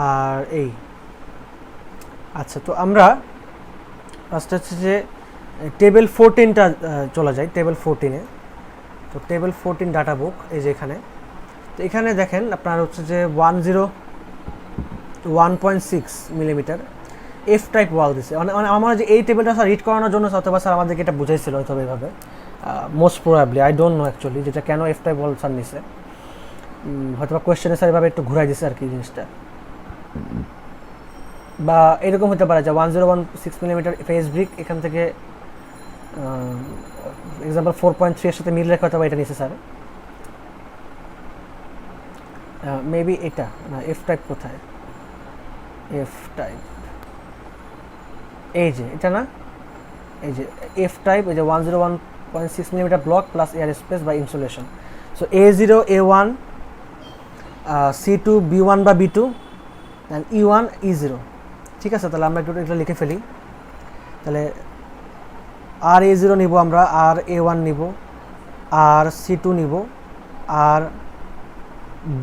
আর এই। আচ্ছা, তো আমরা ফার্স্ট হচ্ছে যে টেবিল 14টা চলে যায়, টেবিল 14-এ। তো টেবিল 14 ডাটা বুক এই যে এখানে। তো এখানে দেখেন আপনার হচ্ছে যে 101.6 মিলিমিটার এফ টাইপ ওয়াল দিচ্ছে। আমার যে এই টেবিলটা স্যার রিড করানোর জন্য অথবা স্যার আমাদেরকে এটা বুঝাইছিল হয়তো এইভাবে, most probably, I don't know actually যেটা কেন এফ টাইপ ওয়াল স্যার নিছে। হয়তো বা কোয়েশ্চেনে স্যার এভাবে একটু ঘুরাই দিচ্ছে আর কি জিনিসটা, বা এরকম হতে পারে যে 101.6 মিলিমিটার ফেস ব্রিক, এখান থেকে এক্সাম্পল 4.3 এর সাথে মিল রেখে হয়তো বা এটা নিচ্ছে স্যার। মেবি এটা না, এফ টাইপ কোথায়? এফ টাইপ এই যে এটা না, এই যে এফ টাইপ, এই যে 101.6 millimetre block plus air space বা insulation. So A0 A1 C2 B1 বা B2 অ্যান্ড E1 E0। ঠিক আছে, তাহলে আমরা একটু এটা লিখে ফেলি। তাহলে আর A0 নিব আমরা, আর A1 নিব, আর C2 নিব, আর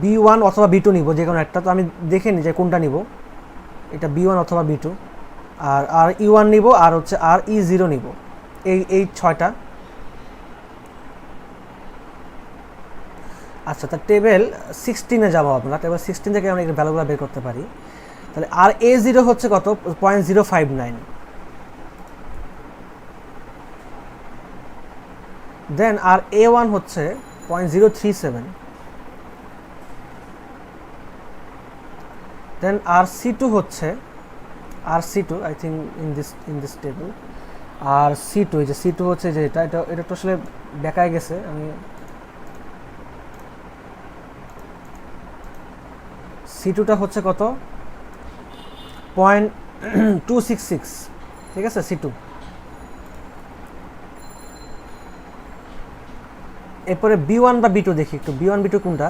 B1 অথবা B2 নিব, যে কোনো একটা। তো আমি দেখে নিই যে কোনটা নিব, এটা B1 অথবা B2, আর E1 নিব, আর হচ্ছে আর E0 নিব। এই 6টা। আচ্ছা, তা টেবিল 16-এ যাবো আমরা। টেবিল 16 থেকে আমরা একটা ভ্যালুগুলো বের করতে পারি। তাহলে আর A0 হচ্ছে কত? 0.059। দেন আর A1 হচ্ছে 0.037। দেন আর C2 হচ্ছে, আর C2 I think in this table, আর C2, এই যে C2 হচ্ছে যে এটা তো আসলে দেখাই গেছে। আমি C2টা হচ্ছে কত? 0.266। ঠিক আছে, C2। এরপরে B1 বা B2 দেখি একটু, B1 B2 কোনটা,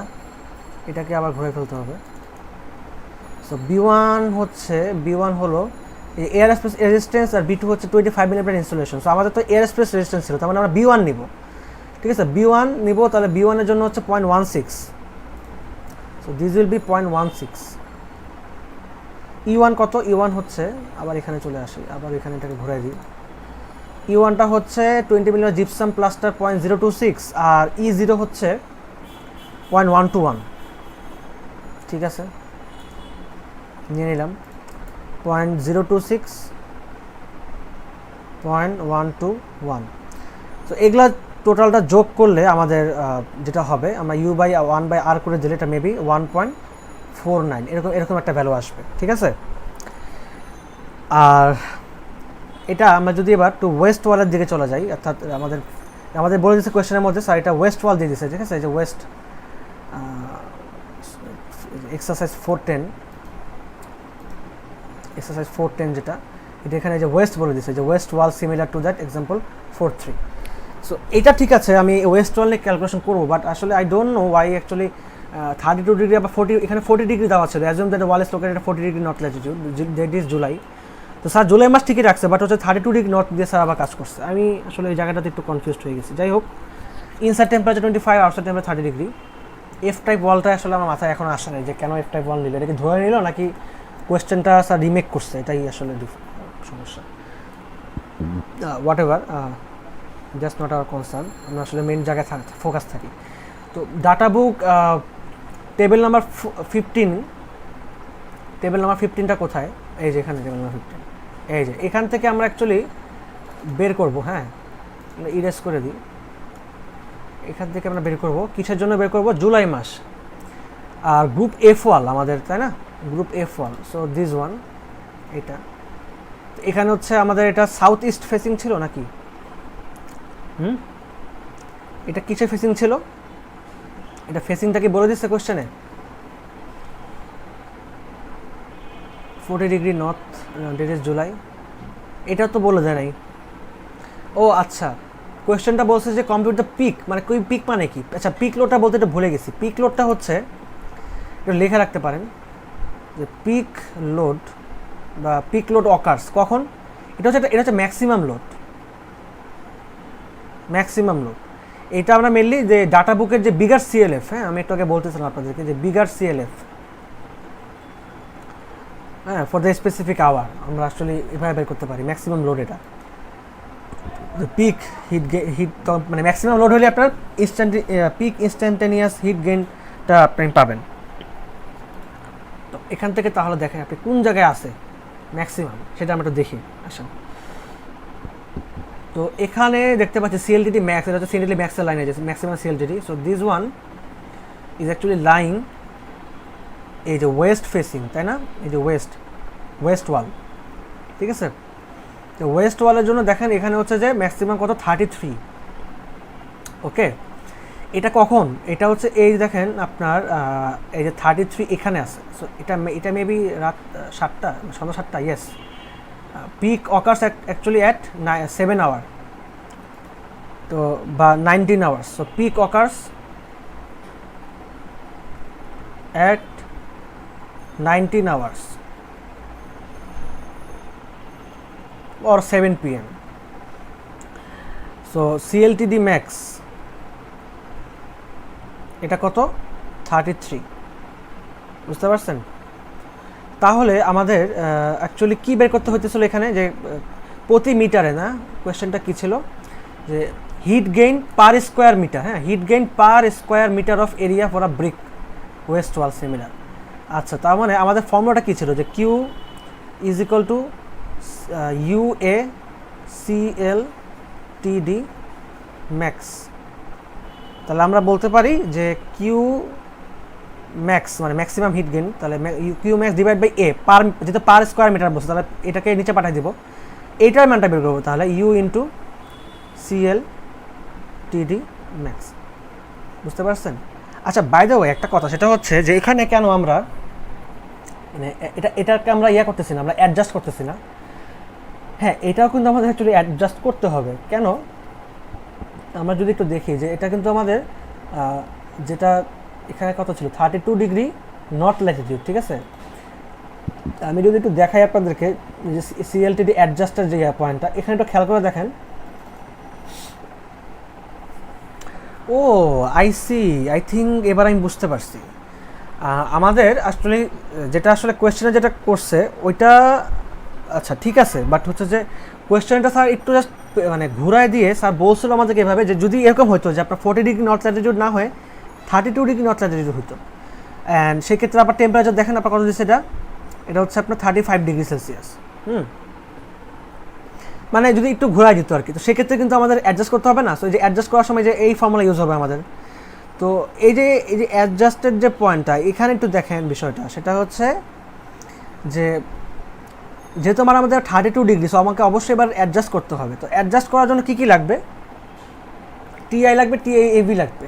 এটাকে আবার ঘুরে ফেলতে হবে। সো B1 হলো এয়ার স্পেস রেজিস্ট্যান্স, আর B2 হচ্ছে 25 মিলিমিটার ইনসুলেশন। সো আমাদের তো এয়ার স্পেস রেজিস্ট্যান্স ছিল, তার মানে আমরা B1 নিব। ঠিক আছে, B1 নিব। তাহলে B1 এর জন্য হচ্ছে 0.16। So this will be 0.16। E1 কত? E1 হচ্ছে, আবার এখানে চলে আসি, আবার এখানে এটাকে ঘুরাই দিই। E1টা হচ্ছে 20 মিলিয়ন জিপসাম প্লাস্টার 0.026 আর E0 হচ্ছে 0.121। ঠিক আছে, নিয়ে নিলাম 0.026 0.121। তো এগুলা টোটালটা যোগ করলে আমাদের যেটা হবে, আমরা U/1/R করে দিলে এটা মেবি 1.49 এরকম একটা ভ্যালু আসবে। ঠিক আছে, আর এটা আমরা যদি এবার টু ওয়েস্ট ওয়ালের দিকে চলে যাই, অর্থাৎ আমাদের বলে দিচ্ছে কোয়েশ্চেনের মধ্যে স্যার এটা ওয়েস্ট ওয়াল দিয়ে দিচ্ছে। ঠিক আছে, এই যে ওয়েস্ট এক্সারসাইজ 410 যেটা, এটা এখানে যে ওয়েস্ট বলে দিচ্ছে, যে West wall similar to that example 4.3। So এটা ঠিক আছে, আমি ওয়েস্ট ওয়াল নিয়ে ক্যালকুলেশন করবো, বাট আসলে I don't no Y actually 32 degree বা 40, এখানে 40 ডিগ্রি দেওয়া ছিল। Assume that wall is located 40 degree north Latitude, that is July. তো স্যার জুলাই মাস ঠিকই রাখছে, বাট হচ্ছে 32 ডিগ্রি নর্থ দিয়ে স্যার আবার কাজ করছে। আমি আসলে এই জায়গাটাতে একটু কনফিউজড হয়ে গেছি। যাই হোক, inside temperature 25, outside temperature 30 degree. F type ওয়ালটা আসলে আমার মাথায় এখন আসে না, যে কেন এফ টাইপ ওয়াল নিল, এটাকে ধরে নিল নাকি কোয়েশ্চেনটা স্যার রিমেক করছে, এটাই আসলে সমস্যা। What ever, just not our concern, আমরা আসলে মেন জায়গায় ফোকাস থাকি। তো ডাটা বুক টেবিল নাম্বার 15টা কোথায়? এই যে এখানে টেবিল নাম্বার 15, এই যে এখান থেকে আমরা অ্যাকচুয়ালি বের করব। হ্যাঁ, ইরেজ করে দিই। এখান থেকে আমরা বের করব, কিসের জন্য বের করব? জুলাই মাস। আর গ্রুপ এফ ওয়াল আমাদের, তাই না? Group F wall, so this one, এটা এখানে হচ্ছে আমাদের এটা সাউথ ইস্ট ফেসিং ছিল নাকি? এটা কিসে ফেসিং ছিল? এটা ফেসিংটা কি বলে দিচ্ছে কোশ্চেনে? 40 degree north, date is July, এটা তো বলে দেয় নাই। ও আচ্ছা, কোয়েশ্চেনটা বলছে যে কম্পিউট দ্য পিক, মানে কোই পিক মানে কি? আচ্ছা, পিক লোডটা বলতে এটা ভুলে গেছি। পিক লোডটা হচ্ছে, এটা লিখে রাখতে পারেন যে পিক লোড বা পিক লোড অকার্স কখন? এটা হচ্ছে ম্যাক্সিমাম লোড। এটা আমরা মেনলি যে ডাটা বুকের যে বিগার সিএলএফ, হ্যাঁ আমি একটু আগে বলতেছিলাম আপনাদেরকে যে বিগার সিএলএফ, হ্যাঁ ফর দ্য স্পেসিফিক আওয়ার আমরা আসলে এভাবে বের করতে পারি ম্যাক্সিমাম লোড। এটা পিক হিট মানে ম্যাক্সিমাম লোড হলে আপনার পিক ইনস্ট্যান্টানিয়াস হিট গেইনটা আপনি পাবেন। তো এখান থেকে তাহলে দেখেন আপনি কোন জায়গায় আছে ম্যাক্সিমাম, সেটা আমরা একটু দেখি। আসেন, তো এখানে দেখতে পাচ্ছি সিএলটিডি ম্যাক্স, এটা হচ্ছে সিএলটিডি ম্যাক্সের লাইন আছে, maximum সিএলটিডি। So this one is actually line এই যে ওয়েস্ট ফেসিং, তাই না? এই যে ওয়েস্ট ওয়াল, ঠিক আছে? তো ওয়েস্ট ওয়ালের জন্য দেখেন এখানে হচ্ছে যে ম্যাক্সিমাম কত? 33। ওকে, এটা কখন? এটা হচ্ছে এই দেখেন আপনার এই যে 33 এখানে আছে। সো এটা মেবি রাত 7টা, সন্ধ্যা 7টা, yes. Peak occurs actually at 7 hour, তো বা 19 hours. So peak occurs at 19 hours or 7 p.m. So CLTD max এটা কত? 33। বুঝতে পারছেন? তাহলে আমাদের অ্যাকচুয়ালি কি বের করতে হইতেছিল এখানে, যে প্রতি মিটারে, না কোয়েশ্চেনটা কি ছিল, যে heat gain per square metre. হ্যাঁ, heat gain per square metre of area for a brick west wall similar. আচ্ছা, তার মানে আমাদের ফর্মুলাটা কী ছিল, যে Q is equal to UA CL TD max. তাহলে আমরা বলতে পারি যে কিউ ম্যাক্স মানে ম্যাক্সিমাম হিট গেইন, তাহলে Q max divide by A, per যেহেতু পার স্কোয়ার মিটার বলছে, তাহলে এটাকে নিচে পাঠিয়ে দেবো, এইটার মানটা বের করবো। তাহলে you into CL TD max. বুঝতে পারছেন? আচ্ছা, বাই দ্য ওয়ে একটা কথা, সেটা হচ্ছে যে এখানে কেন আমরা মানে এটাকে আমরা করতেছি না, আমরা অ্যাডজাস্ট করতেছি না। হ্যাঁ, এটাও কিন্তু আমাদের অ্যাকচুয়ালি অ্যাডজাস্ট করতে হবে। কেন? আমরা যদি একটু দেখি যে এটা কিন্তু আমাদের যেটা এখানে কত ছিল, 32 ডিগ্রি নর্থ ল্যাটিটিউড, ঠিক আছে? আমি যদি একটু দেখাই আপনাদেরকে যে সিএলটিডি অ্যাডজাস্টার যে পয়েন্টটা, এখানে একটু খেয়াল করে দেখেন। ও আই থিঙ্ক এবার আমি বুঝতে পারছি। আমাদের আসলে যেটা আসলে কোয়েশ্চেনে যেটা করছে ওইটা আচ্ছা ঠিক আছে, বাট হচ্ছে যে কোয়েশ্চেনটা স্যার একটু জাস্ট মানে ঘুরায় দিয়ে স্যার বলছিল আমাদেরকে এভাবে যে যদি এরকম হতো যে আপনার 40 ডিগ্রি নর্থ ল্যাটিটিউড না হয়ে 32 ডিগ্রি নর্থ ল্যাটিটিউড হতো, অ্যান্ড সেক্ষেত্রে আপনার টেম্পারেচার দেখেন আপনার কত দিচ্ছে, এটা হচ্ছে আপনার 35 ডিগ্রি সেলসিয়াস। মানে যদি একটু ঘোরায় দিত আর কি, তো সেক্ষেত্রে কিন্তু আমাদের অ্যাডজাস্ট করতে হবে না। সো এই যে অ্যাডজাস্ট করার সময় যে এই ফর্মুলা ইউজ হবে আমাদের, তো এই যে অ্যাডজাস্টেড যে পয়েন্টটা এখানে একটু দেখেন বিষয়টা, সেটা হচ্ছে যে যেহেতু আমাদের 32 ডিগ্রি, সো আমাকে অবশ্যই এবার অ্যাডজাস্ট করতে হবে। তো অ্যাডজাস্ট করার জন্য কী কী লাগবে, টিআই লাগবে, টিএবি লাগবে,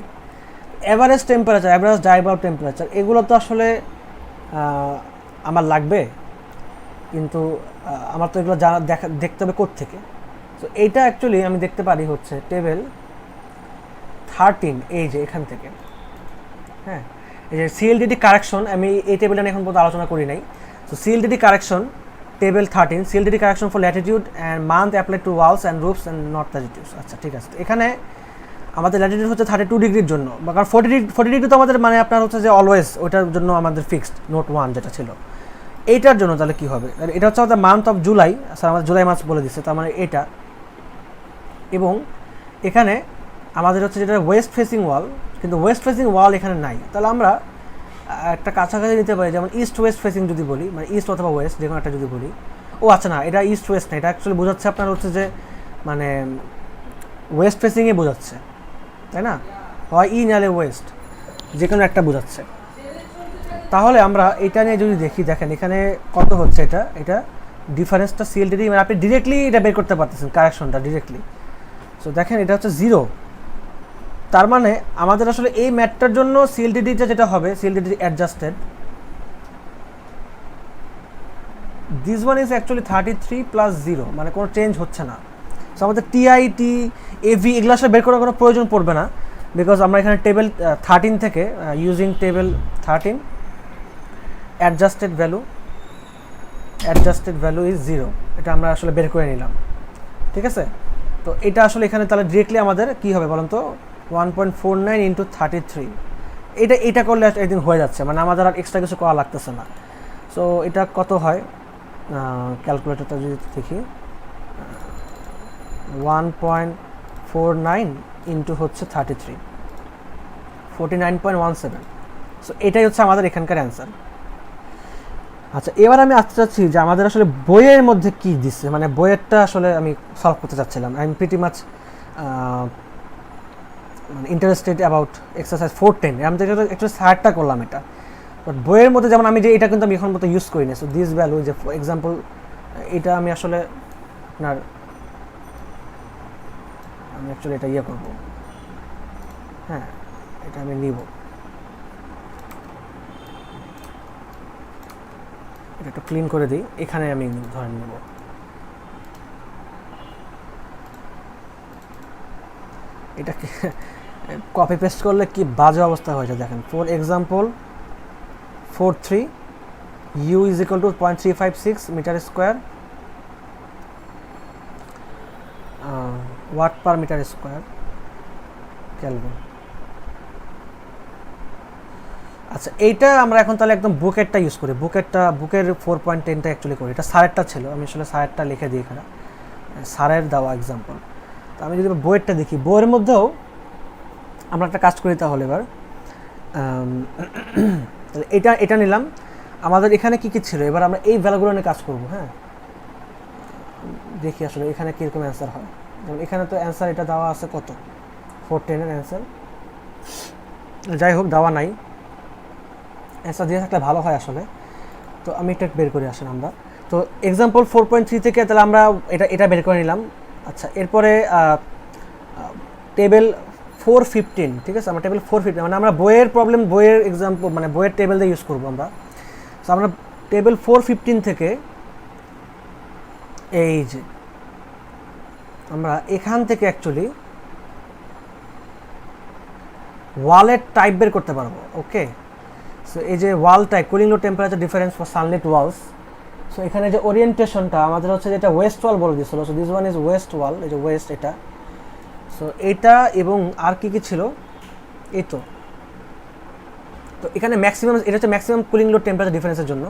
average temperature, average diver temperature, এগুলো তো আসলে আমার লাগবে, কিন্তু আমার তো এগুলো দেখতে হবে কোত্থেকে। তো এইটা অ্যাকচুয়ালি আমি দেখতে পারি হচ্ছে টেবিল 13, এই যে এখান থেকে। হ্যাঁ, এই যে সিএলডিডি কারেকশন, আমি এই টেবিলটা নিয়ে এখন পর্যন্ত আলোচনা করি নাই। তো CLDD correction table 13, CLDD correction for latitude and month apply to walls and roofs and north latitudes. আচ্ছা ঠিক আছে, এখানে আমাদের ল্যাটিটিউড হচ্ছে 32 ডিগ্রির জন্য, বা কারণ 40 ডিগ্রি তো আমাদের মানে আপনার হচ্ছে যে অলওয়েজ ওইটার জন্য আমাদের ফিক্সড নোট 1 যেটা ছিল। এইটার জন্য তাহলে কী হবে, এটা হচ্ছে আমাদের মান্থ অফ জুলাই, স্যার আমাদের জুলাই মাস বলে দিচ্ছে, তার মানে এটা। এবং এখানে আমাদের হচ্ছে যেটা ওয়েস্ট ফেসিং ওয়াল, কিন্তু ওয়েস্ট ফেসিং ওয়াল এখানে নাই, তাহলে আমরা একটা কাছাকাছি নিতে পারি, যেমন ইস্ট ওয়েস্ট ফেসিং যদি বলি, মানে ইস্ট অথবা ওয়েস্ট যে কোনো একটা যদি বলি। ও আচ্ছা না, এটা ইস্ট ওয়েস্ট না, এটা অ্যাকচুয়ালি বোঝাচ্ছে আপনার হচ্ছে যে মানে ওয়েস্ট ফেসিংয়ে বোঝাচ্ছে, তাই না? হয় ই নালে ওয়েস্ট, যে কোনো একটা বোঝাচ্ছে। তাহলে আমরা এটা নিয়ে যদি দেখেন এখানে কত হচ্ছে, এটা ডিফারেন্সটা সিএলডিডি, মানে আপনি ডিরেক্টলি এটা বের করতে পারতেছেন কারেকশনটা ডিরেক্টলি। সো দেখেন এটা হচ্ছে 0, তার মানে আমাদের আসলে এই ম্যাটটার জন্য সিএলডিডিটা যেটা হবে, CLDD adjusted, this one is actually 33 plus 0, মানে কোনো চেঞ্জ হচ্ছে না। সো আমাদের টিআইটি এভি এগুলো আসলে বের করার কোনো প্রয়োজন পড়বে না, বিকজ আমরা এখানে টেবিল 13 থেকে using table 13 adjusted value is 0, এটা আমরা আসলে বের করে নিলাম, ঠিক আছে? তো এটা আসলে এখানে তাহলে ডিরেক্টলি আমাদের কী হবে বলুন তো, 1.49 ইন্টু 33, এটা করলে একদিন হয়ে যাচ্ছে, মানে আমাদের আর এক্সট্রা কিছু করা লাগতেছে না। সো এটা কত হয়, ক্যালকুলেটরটা যদি দেখি, 1.49 ইন্টু হচ্ছে 33, 49.17। সো এটাই হচ্ছে আমাদের এখানকার অ্যান্সার। আচ্ছা, এবার আমি আসতে চাচ্ছি যে আমাদের আসলে বইয়ের মধ্যে কি দিচ্ছে, মানে বইয়েরটা আসলে আমি সলভ করতে চাচ্ছিলাম। I am pretty much interested about exercise 410, আমি একটু সার্টটা করলাম এটা, বাট বইয়ের মধ্যে যেমন আমি যে এটা কিন্তু আমি এখন মতো ইউজ করি না। সো দিস ভ্যালু, যে ফর এক্সাম্পল এটা আমি আসলে আপনার আমি অ্যাকচুয়ালি এটা ইয়ে করবো, হ্যাঁ এটা আমি নিব, এটা একটু ক্লিন করে দিই, এখানে আমি ধরে নেব। এটা কপি পেস্ট করলে কি বাজে অবস্থা হয়েছে দেখেন। For example 43 u is equal to 0.356 metre square watt per metre square kelvin. আচ্ছা, এইটা আমরা এখন তাহলে একদম বুকেরটা ইউজ করি, বুকের 4.10টা অ্যাকচুয়ালি করি। এটা সারেরটা ছিল, আমি আসলে সারেরটা লিখে দিই এখানে, সারের দেওয়া এক্সাম্পল। তো আমি যদি বইয়েরটা দেখি, বইয়ের মধ্যেও আমরা একটা কাজ করি তাহলে এবার, তাহলে এটা নিলাম। আমাদের এখানে কী কী ছিল, এবার আমরা এই ভ্যালুগুলো নিয়ে কাজ করব। হ্যাঁ, দেখি আসলে এখানে কীরকম অ্যান্সার হয়। যেমন এখানে তো অ্যান্সার এটা দেওয়া আছে কত, 410-এর অ্যান্সার, যাই হোক দেওয়া নাই, অ্যান্সার দিয়ে থাকলে ভালো হয় আসলে। তো আমি এটা বের করে আসেন আমরা। তো এক্সাম্পল 4.3 থেকে তাহলে আমরা এটা বের করে নিলাম। আচ্ছা, এরপরে টেবিল 415, ঠিক আছে, আমরা টেবিল 415, মানে আমরা বইয়ের এক্সাম্পল, মানে বইয়ের টেবিল দিয়ে ইউজ করবো আমরা। তো আমরা টেবিল 415 থেকে এই যে আমরা এখান থেকে অ্যাকচুয়ালি ওয়ালের টাইপ বের করতে পারবো। ওকে, সো এই যে wall type, cooling load temperature difference for sunlight walls. So এখানে যে ওরিয়েন্টেশনটা আমাদের হচ্ছে যেটা ওয়েস্ট ওয়াল বলে দিয়েছিল, so this one is west wall, এই যে ওয়েস্ট এটা। সো এটা এবং আর কি কি ছিল, এই তো এখানে ম্যাক্সিমাম, এটা হচ্ছে ম্যাক্সিমাম কুলিং লো টেম্পারেচার ডিফারেন্সের জন্য।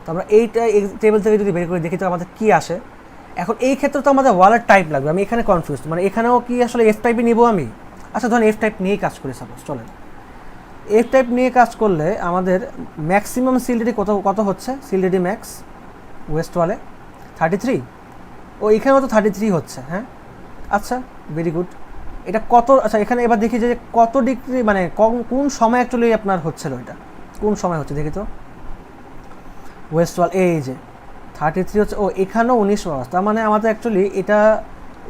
তো আমরা এইটা এই টেবিল থেকে যদি বের করে দেখি তো আমাদের কী আসে। এখন এই ক্ষেত্রে তো আমাদের ওয়ালের টাইপ লাগবে, আমি এখানে কনফিউজ, মানে এখানেও কি আসলে এফ টাইপই নিব আমি। আচ্ছা ধরেন এফ টাইপ নিয়েই কাজ করি সাপোজ, চলেন এফ টাইপ নিয়ে কাজ করলে আমাদের ম্যাক্সিমাম সিএলডিডি কত হচ্ছে, সিএলডিডি ম্যাক্স ওয়েস্ট ওয়ালে 33, ও এখানেও তো 33 হচ্ছে। হ্যাঁ আচ্ছা ভেরি গুড, এটা কত, আচ্ছা এখানে এবার দেখি যে কত ডিগ্রি মানে কোন সময় অ্যাকচুয়ালি আপনার হচ্ছিল, এটা কোন সময় হচ্ছে দেখি তো। ওয়েস্ট ওয়াল এই যে 33 হচ্ছে, ও এখানেও 19 আওয়ার্স, তার মানে আমাদের অ্যাকচুয়ালি এটা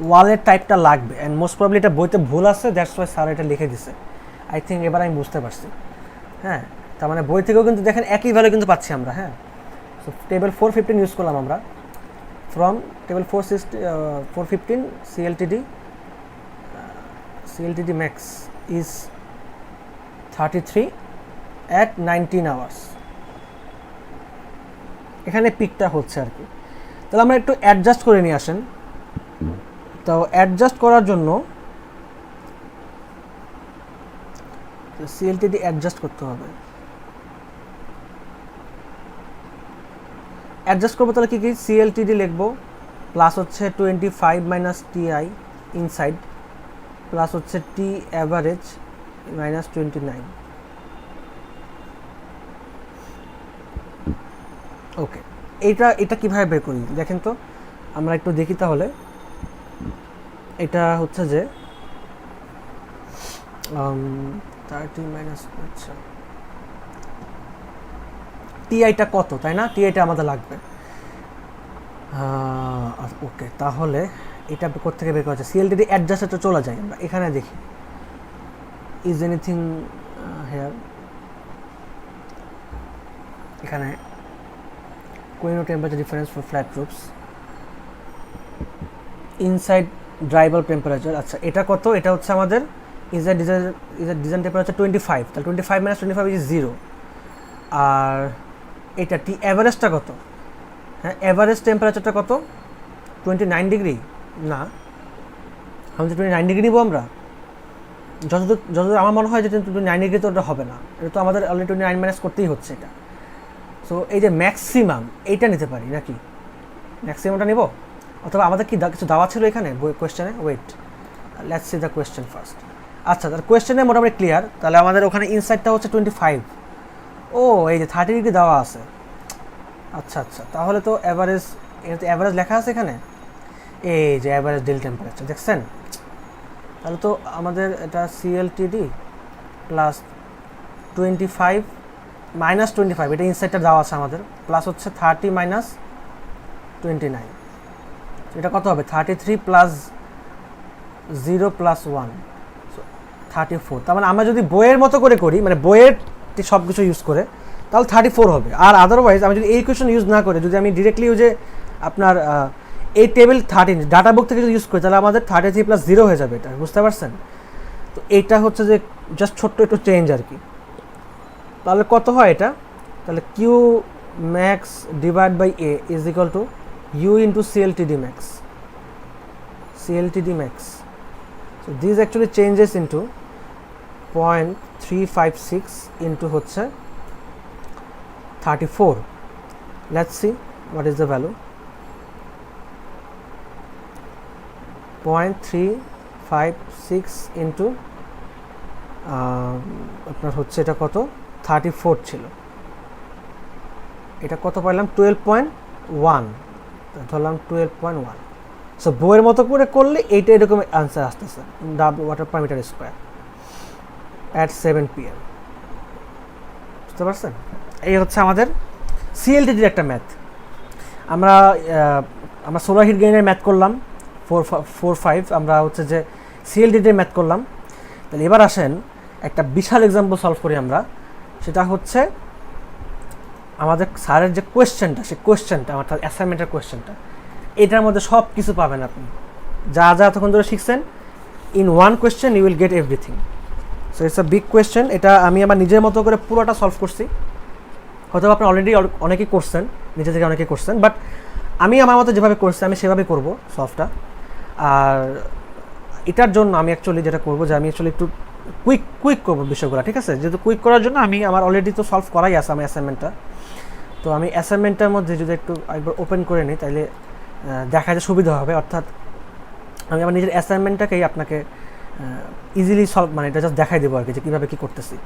ওয়ালের টাইপটা লাগবে, অ্যান্ড মোস্ট প্রবলি এটা বইতে ভুল আছে, দ্যাটস ওয়াই স্যার এটা লিখে দিছে। আই থিঙ্ক এবার আমি বুঝতে পারছি। হ্যাঁ তার মানে বই থেকেও কিন্তু দেখেন একই ভ্যালু কিন্তু পাচ্ছি আমরা। হ্যাঁ সো টেবিল 415 ইউজ করলাম আমরা, from table 415 CLTD max is 33 at 19 hours, এখানে পিকটা হচ্ছে আর কি। তাহলে আমরা একটু অ্যাডজাস্ট করে নিয়ে আসেন। তো অ্যাডজাস্ট করার জন্য সিএলটিডি অ্যাডজাস্ট করতে হবে। অ্যাডজাস্ট করবো তাহলে কি সিএলটিডি লিখবো, প্লাস হচ্ছে 25 মাইনাস টিআই ইনসাইড, প্লাস হচ্ছে টি অ্যাভারেজ মাইনাস 29। ওকে এটা কীভাবে বের করি দেখেন তো, আমরা একটু দেখি তাহলে। এটা হচ্ছে যে 30 মাইনাস, আচ্ছা টিআইটা কত তাই না, টিআইটা আমাদের লাগবে। ওকে তাহলে এটা কোথেকে বের করা যায়, সিএলটিডি অ্যাডজাস্টে চলে যায়, আমরা এখানে দেখি ইজ এনিথিং হেয়ার, এখানে কোইনো temperature difference for flat roofs inside ড্রাইভাল টেম্পারেচার। আচ্ছা এটা কত, এটা হচ্ছে আমাদের ইনসাইড ডিজাইন টেম্পারেচার 25, তাহলে 25 মাইনাস 25 ইজ 0। আর এটা টি অ্যাভারেজটা কত, হ্যাঁ অ্যাভারেজ টেম্পারেচারটা কত 29 ডিগ্রি, না আমি তো 29 ডিগ্রি নিবো আমরা, যতদূর আমার মনে হয় যে 29 ডিগ্রি তো ওটা হবে না, এটা তো আমাদের অলরেডি 29 মাইনাস করতেই হচ্ছে এটা। সো এই যে ম্যাক্সিমাম এইটা নিতে পারি নাকি, ম্যাক্সিমামটা নেব, অথবা আমাদের কি কিছু দেওয়া ছিল এখানে কোয়েশ্চেনে, wait let's see the question first. আচ্ছা তার কোয়েশ্চেনে মোটামুটি ক্লিয়ার, তাহলে আমাদের ওখানে ইনসাইডটা হচ্ছে 25, ও এই যে 30 ডিগ্রি দেওয়া আছে। আচ্ছা আচ্ছা তাহলে তো অ্যাভারেজ, এটা তো অ্যাভারেজ লেখা আছে এখানে, এই যে অ্যাভারেজ ডেল টেম্পারেচার দেখছেন। তাহলে তো আমাদের এটা সিএলটিডি প্লাস 25 মাইনাস 25, এটা ইনসাইডটা দেওয়া আছে আমাদের, প্লাস হচ্ছে 30 মাইনাস 29, এটা কত হবে 33 প্লাস 0 প্লাস 1 34। তার মানে আমরা যদি বইয়ের মতো করে করি, মানে বইয়ের সব কিছু ইউজ করে, তাহলে 34 হবে। আর আদারওয়াইজ আমি যদি এই কোয়েশন ইউজ না করে, যদি আমি ডিরেক্টলি ইউজে আপনার এই টেবিল 13 ডাটা বুক থেকে যদি ইউজ করি, তাহলে আমাদের 33 প্লাস 0 হয়ে যাবে, এটা বুঝতে পারছেন। তো এইটা হচ্ছে যে জাস্ট ছোট্ট একটু চেঞ্জ আর কি। তাহলে কত হয় এটা, তাহলে Q max divide by A is equal to U into CLTD max, CLTD max. So these actually changes into 0.356 into হচ্ছে 34. Let's see what is the value. 0.356 into আপনার হচ্ছে এটা কত 34 ছিল, এটা কত পাইলাম 12.1, ধরলাম 12.1। সো বইয়ের মতো করে করলে এইটা এরকম আনসার আসতেছে, double water per metre square at 7 PM। বুঝতে পারছেন, এই হচ্ছে আমাদের সিএলটিডির একটা ম্যাথ। আমরা সোলার হিট গেইনের ম্যাথ করলাম 4-5, আমরা হচ্ছে যে সিএলটিডির ম্যাথ করলাম। তাহলে এবার আসেন একটা বিশাল এক্সাম্পল সলভ করি আমরা, সেটা হচ্ছে আমাদের স্যারের যে কোয়েশ্চেনটা, সেই কোয়েশ্চেনটা অর্থাৎ অ্যাসাইনমেন্টের কোয়েশ্চেনটা, এটার মধ্যে সব কিছু পাবেন আপনি, যা যা এতক্ষণ ধরে শিখছেন। In one question you will get everything. So it's a big question, এটা আমি আমার নিজের মতো করে পুরোটা সলভ করছি। হয়তো আপনি অলরেডি অনেকেই করছেন, নিজে থেকে অনেকেই করছেন, বাট আমি আমার মতো যেভাবে করছি আমি সেভাবেই করবো সলভটা। আর এটার জন্য আমি অ্যাকচুয়ালি যেটা করবো, যে আমি অ্যাকচুয়ালি একটু কুইক করবো বিষয়গুলো, ঠিক আছে। যেহেতু কুইক করার জন্য আমি আমার অলরেডি তো সলভ করাই আছে আমার অ্যাসাইনমেন্টটা, তো আমি অ্যাসাইনমেন্টটার মধ্যে যদি একটু একবার ওপেন করে নিই তাহলে দেখাতে সুবিধা হবে। অর্থাৎ আমি আমার নিজের অ্যাসাইনমেন্টটাকেই আপনাকে ইজিলি সলভ মানে এটা জাস্ট দেখাই দেবো আর কি যে কীভাবে কী করতেছি।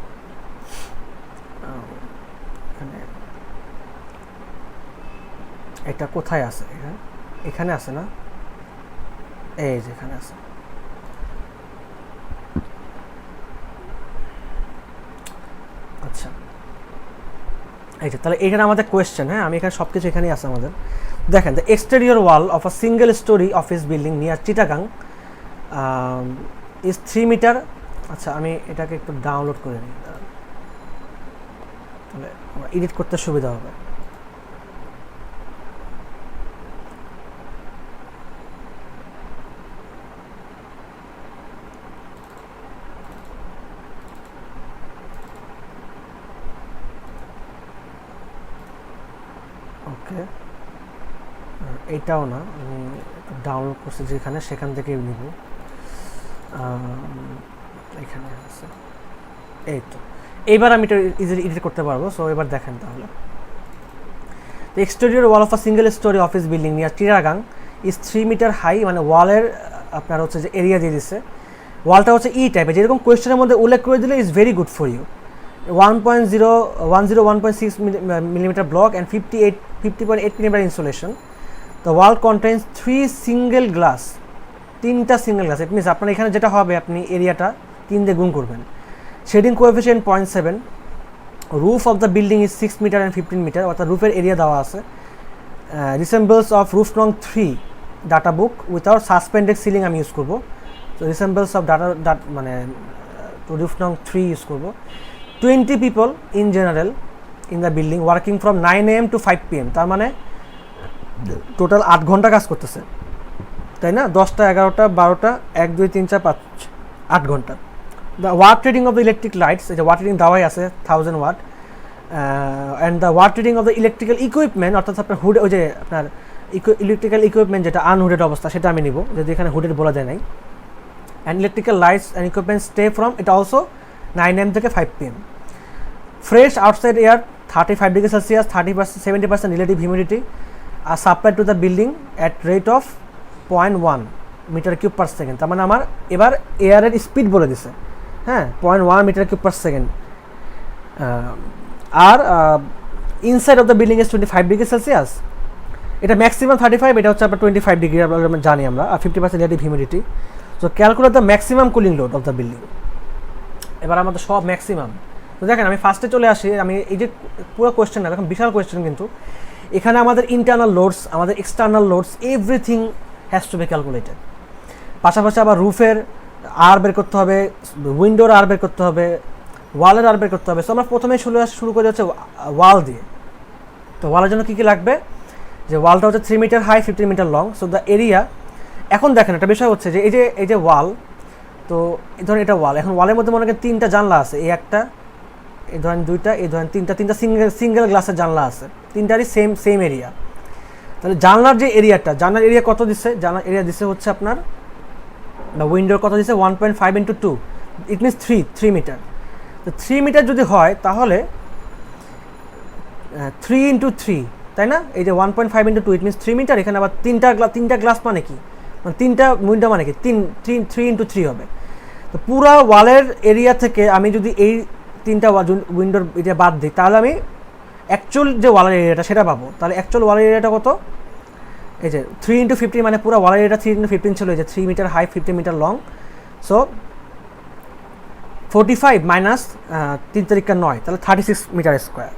এখানে এটা কোথায় আছে? এখানে আছে না? এই যে এখানে আছে। আচ্ছা, এই যে তাহলে এখানে আমাদের কোয়েশ্চেন, হ্যাঁ আমি এখানে সব কিছু এখানেই আছে আমাদের। দেখেন, the exterior wall of a single storey office building near Chittagong is 3 metre. আচ্ছা, আমি এটাকে একটু ডাউনলোড করে নিই, তাহলে এডিট করতে সুবিধা হবে। ওকে, এইটাও না, আমি ডাউনলোড করছি যেখানে সেখান থেকে নিব। এখানে আছে, এই তো এইবার আমি এটা ইজিলি এডিট করতে পারবো। সো এবার দেখেন তাহলে, the exterior wall of a single storey office building near Chittagong is 3 metre high. মানে ওয়ালের আপনার হচ্ছে যে এরিয়া দিয়ে দিচ্ছে, ওয়ালটা হচ্ছে ই টাইপের, যেরকম কোয়েশ্চেনের মধ্যে উল্লেখ করে দিলে is very good for you. 1.6 millimeter block and 50.8 millimeter insulation. The wall contains 3 single glass. 3টা সিঙ্গেল গ্লাস। ইট মিনস আপনার এখানে যেটা হবে, আপনি এরিয়াটা 3 দিয়ে গুণ করবেন। Shading coefficient 0.7। Roof of the building is 6 metre and 15 metre, অর্থাৎ রুফের এরিয়া দেওয়া আছে। রিসেম্বলস অফ রুফ নং 3 data book without suspended ceiling আমি ইউজ করবো। তো রিসেম্বলস অফ ডাটা মানে রুফ নং 3 ইউজ করবো। 20 people in general in the building working from 9 AM to 5 PM। তার মানে টোটাল 8 ঘন্টা কাজ করতেছে, তাই না? 10টা 11টা 12টা 1 2 3 4 5 8 ঘন্টা। The watt rating of the electric lights, এই যে ওয়াট রেটিং দেওয়াই আছে 1000 watt. And the watt rating of the electrical equipment, অর্থাৎ আপনার হুড, ওই যে আপনার ইলেকট্রিক্যাল ইকুইপমেন্ট যেটা আনহুডেড অবস্থা সেটা আমি নিব, যদি এখানে হুডেড বলা যায় নাই। And electrical lights and equipment stay from, এটা অলসো 9 AM থেকে 5 PM। Fresh outside air 35 degrees Celsius, 70% relative humidity are supplied to the building at rate of 0.1 metre cube per second. তার মানে আমার এবার এয়ারের স্পিড বলে দিছে, হ্যাঁ 0.1 মিটার কিউব পার সেকেন্ড। আর inside of the building is 25 degree Celsius. এটা maximum 35, এটা হচ্ছে আপনার 25 ডিগ্রি জানি আমরা। আর 50% relative humidity. So calculate the maximum cooling load of the building. এবার আমাদের সব ম্যাক্সিমাম। তো দেখেন, আমি ফার্স্টে চলে আসি, আমি এই যে পুরো কোয়েশ্চেন না, দেখুন বিশাল কোয়েশ্চেন, কিন্তু এখানে আমাদের ইন্টারনাল লোডস, আমাদের external loads, everything has to B calculated. পাশাপাশি আবার রুফের আর বের করতে হবে, উইন্ডোর আর বের করতে হবে, ওয়ালের আর বের করতে হবে। সো আমরা প্রথমে শুরু করে হচ্ছে ওয়াল দিয়ে। তো ওয়ালের জন্য কী কী লাগবে, যে ওয়ালটা হচ্ছে 3 metre high 15 metre long. So the area, এখন দেখেন একটা বিষয় হচ্ছে যে এই যে ওয়াল, তো এই ধরেন এটা ওয়াল, এখন ওয়ালের মধ্যে মনে করেন 3টা জানলা আছে, এই একটা, এই ধরেন 2টা, এই ধরেন 3টা সিঙ্গেল গ্লাসের জানলা আছে, 3টারই সেম এরিয়া। তাহলে জানলার যে এরিয়াটা, জানলার এরিয়া কত দিচ্ছে, জানলার এরিয়া দিচ্ছে হচ্ছে আপনার, বা উইন্ডোর কত দিচ্ছে 1.5 into 2, ইট মিনস 3 মিটার। তো 3 মিটার যদি হয় তাহলে 3 into 3, তাই না? এই যে 1.5 into 2 ইট মিনস 3 মিটার। এখানে আবার তিনটা গ্লাস মানে কি, মানে 3টা উইন্ডো মানে কি 3 into 3 হবে। তো পুরা ওয়ালের এরিয়া থেকে আমি যদি এই 3টা উইন্ডোর এটা বাদ দিই, তাহলে আমি অ্যাকচুয়াল যে ওয়ালের এরিয়াটা সেটা পাবো। তাহলে অ্যাকচুয়াল ওয়ালের এরিয়াটা কত, এই যে 3 into 15, মানে পুরো ওয়ালের এরিয়াটা 3 into 15 ছিল, এই যে 3 metre high 50 metre long. So 45 minus 3 তারিখা 9, তাহলে 36 metre square.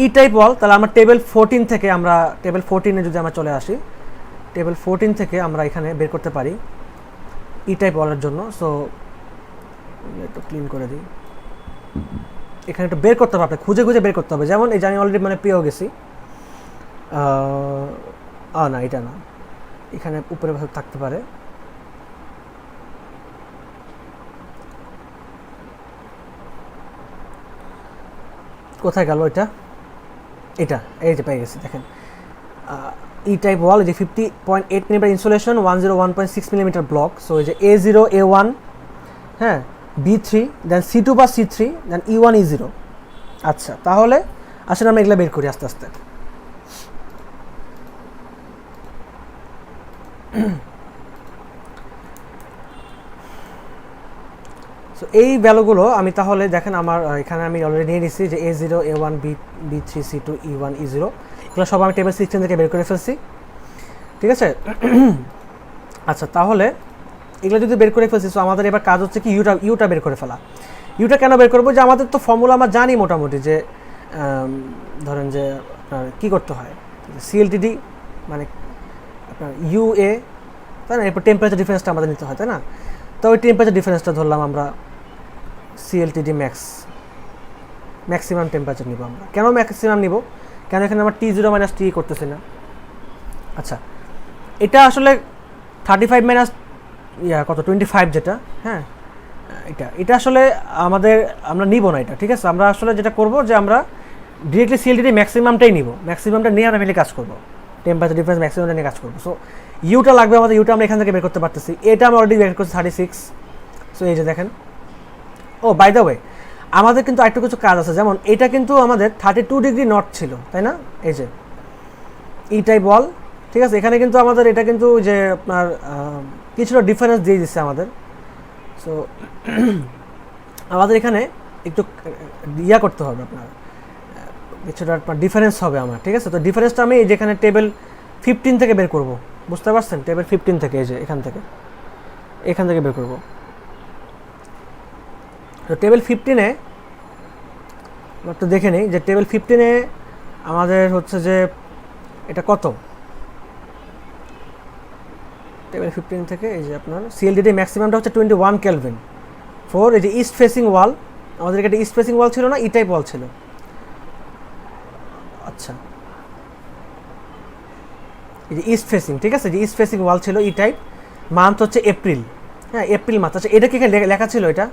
E type wall, তাহলে আমরা টেবিল 14 থেকে, আমরা টেবিল 14-এ যদি আমরা চলে আসি, টেবিল 14 থেকে আমরা এখানে বের করতে পারি ই টাইপ ওয়ালের জন্য। সো একটু ক্লিন করে দিই, এখানে একটু বের করতে হবে, আপনাকে খুঁজে বের করতে হবে। যেমন এই যে আমি অলরেডি মানে পেয়েও গেছি, না এটা না, এখানে উপরে থাকতে পারে। কোথায় গেল এটা, এই যে পেয়ে গেছি, দেখেন ই টাইপ ওয়াল, এই যে 50.8 millimetre insulation, 101.6 millimetre block. So এই যে A0 A1, হ্যাঁ B3, দেন C2 বা C3, দেন E1 E0। আচ্ছা, তাহলে আসলে আমরা এগুলো বের করি আস্তে আস্তে। সো এই ভ্যালুগুলো আমি তাহলে দেখেন আমার এখানে আমি অলরেডি নিয়ে নিচ্ছি যে A0 A1 B3 C2 E1 E0 এগুলো সব আমি টেবিল 16 থেকে বের করে ফেলছি, ঠিক আছে। আচ্ছা তাহলে এগুলো যদি বের করে ফেলছি, সো আমাদের এবার কাজ হচ্ছে কি ইউটা বের করে ফেলা। ইউটা কেন বের করবো, যে আমাদের তো ফর্মুলা আমরা জানি মোটামুটি, যে ধরেন যে আপনার কী করতে হয়, সিএলটিডি মানে আপনার ইউএ, তাই না, এরপর টেম্পারেচার ডিফারেন্সটা আমাদের নিতে হয়, তাই না। তো ওই টেম্পারেচার ডিফারেন্সটা ধরলাম আমরা সিএলটিডি ম্যাক্সিমাম টেম্পারেচার নিব আমরা। কেন ম্যাক্সিমাম নিব, কেন এখানে আমরা T0 - T করতেছি না। আচ্ছা এটা আসলে 35 মাইনাস কত 25 যেটা, হ্যাঁ এটা আসলে আমরা নিব না এটা, ঠিক আছে। আমরা আসলে যেটা করব যে আমরা ডিরেক্টলি সিএলটিডি ম্যাক্সিমামটাই নিব, ম্যাক্সিমামটা নিয়ে আমরা কাজ করব, টেম্পারেচার ডিফারেন্স ম্যাক্সিমামটা নিয়ে কাজ করব। সো ইউটা লাগবে আমাদের, ইউটা আমরা এখান থেকে বের করতে পারতেছি, এটা আমরা অলরেডি বের করছি 36। সো এই যে দেখেন, ও বাই দ্য ওয়ে আমাদের কিন্তু আরেকটু কিছু কাজ আছে, যেমন এটা কিন্তু আমাদের 32 ডিগ্রি নর্থ ছিল, তাই না, এই যে ই টাইপ ওয়াল, ঠিক আছে। এখানে কিন্তু আমাদের এটা কিন্তু যে আপনার কিছুটা ডিফারেন্স দিয়ে দিচ্ছে আমাদের। সো আমাদের এখানে একটু করতে হবে, আপনার কিছুটা আপনার ডিফারেন্স হবে আমার, ঠিক আছে। তো ডিফারেন্সটা আমি যেখানে টেবিল 15 থেকে বের করব, বুঝতে পারছেন, টেবিল 15 থেকে, এই যে এখান থেকে বের করব। তো টেবিল 15-এ একটু দেখে নিই যে টেবিল 15-এ আমাদের হচ্ছে যে এটা কত, টেবিল 15 থেকে এই যে আপনার সিএলডিডি ম্যাক্সিমামটা হচ্ছে 21 কেলভিন ফর এই যে ইস্ট ফেসিং ওয়াল, আমাদের একটা ইস্ট ফেসিং ওয়াল ছিল না, ই টাইপ ওয়াল ছিল। আচ্ছা এই যে ইস্ট ফেসিং, ঠিক আছে, যে ইস্ট ফেসিং ওয়াল ছিল ই টাইপ, মান্থ হচ্ছে এপ্রিল, হ্যাঁ এপ্রিল মান্থ। আচ্ছা এটা কি এখানে লেখা ছিল এটা,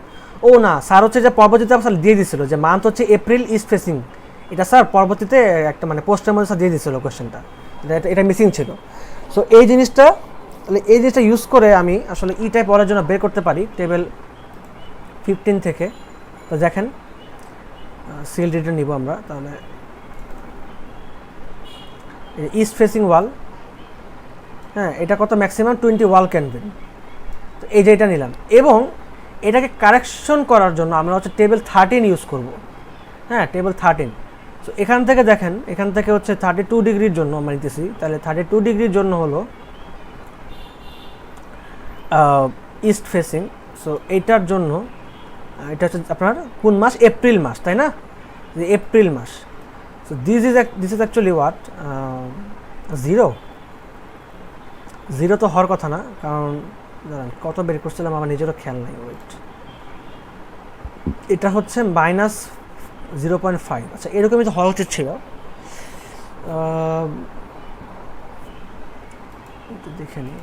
ও না স্যার হচ্ছে যে পরবর্তীতে স্যার দিয়ে দিছিল যে মান্থ হচ্ছে এপ্রিল ইস্ট ফেসিং, এটা স্যার পরবর্তীতে একটা মানে পোস্টের মধ্যে স্যার দিয়ে দিছিল কোয়েশ্চেনটা, এটা মিসিং ছিল। সো এই জিনিসটা ইউজ করে আমি আসলে ই টাইপ ওয়ালের জন্য বের করতে পারি টেবিল 15 থেকে। তো দেখেন সিএলডিটা নিব আমরা, তাহলে ইস্ট ফেসিং ওয়াল, হ্যাঁ এটা কত ম্যাক্সিমাম 20 ওয়াল ক্যানভেন। তো এই যে এটা নিলাম, এবং এটাকে কারেকশন করার জন্য আমরা হচ্ছে টেবিল 13 ইউজ করব, হ্যাঁ টেবিল 13। সো এখান থেকে দেখেন, এখান থেকে হচ্ছে 32 ডিগ্রির জন্য আমরা নিতেছি, তাহলে 32 ডিগ্রির জন্য হলো ইস্ট ফেসিং। সো এইটার জন্য এটা হচ্ছে আপনার কোন মাস, এপ্রিল মাস, তাই না, এপ্রিল মাস। So this is actually what 0 তো হওয়ার কথা না, কারণ দাঁড়ান কত বের করছিলাম আমার নিজেরও খেয়াল নাই, ওয়েট, এটা হচ্ছে -0.5। আচ্ছা এরকমই তো হওয়া উচিত ছিল, দেখে নিই।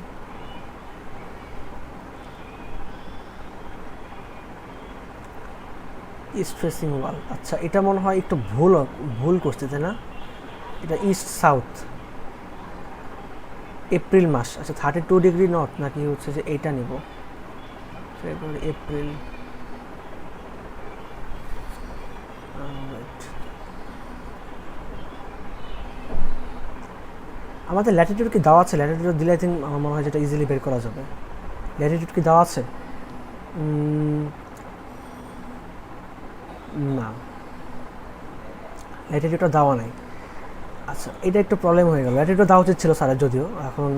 ইস্ট ফেসিং ওয়াল, আচ্ছা এটা মনে হয় একটু ভুল করছে, তাই না, এটা ইস্ট সাউথ এপ্রিল মাস। আচ্ছা 32 ডিগ্রি নর্থ নাকি হচ্ছে যে এইটা নিব, ফেব্রুয়ারি এপ্রিল, আমাদের ল্যাটিটিউড কি দেওয়া আছে, ল্যাটিটিউড দিলে আই থিঙ্ক আমার মনে হয় যেটা ইজিলি বের করা যাবে। ল্যাটিটিউড কি দেওয়া আছে, না ল্যাটিটিউডটা দেওয়া নাই। আচ্ছা এটা একটু প্রবলেম হয়ে গেল, ল্যাটিটিউড দেওয়া উচিত ছিল স্যারের, যদিও এখন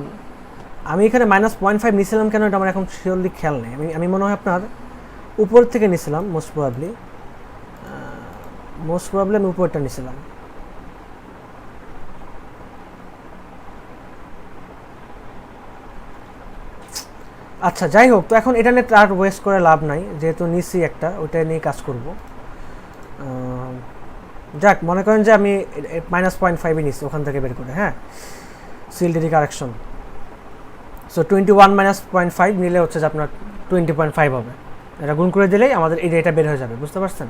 আমি এখানে -0.5 নিয়েছিলাম কেন এটা আমার এখন শিওরলি খেয়াল নেই। আমি মনে হয় আপনার উপর থেকে নিয়েছিলাম, মোস্ট প্রবাবলি আমি উপরটা নিয়েছিলাম। আচ্ছা যাই হোক, তো এখন এটা নিয়ে আর ওয়েস্ট করে লাভ নাই, যেহেতু নিছি একটা, ওইটা নিয়ে কাজ করব। যাক মনে করেন যে আমি -0.5 নিচ্ছি ওখান থেকে বের করে, হ্যাঁ সিএলডিডি কারেকশন। সো 21 - 0.5 নিলে হচ্ছে যে আপনার 20.5 হবে, এটা গুণ করে দিলেই আমাদের এই এটা বের হয়ে যাবে, বুঝতে পারছেন।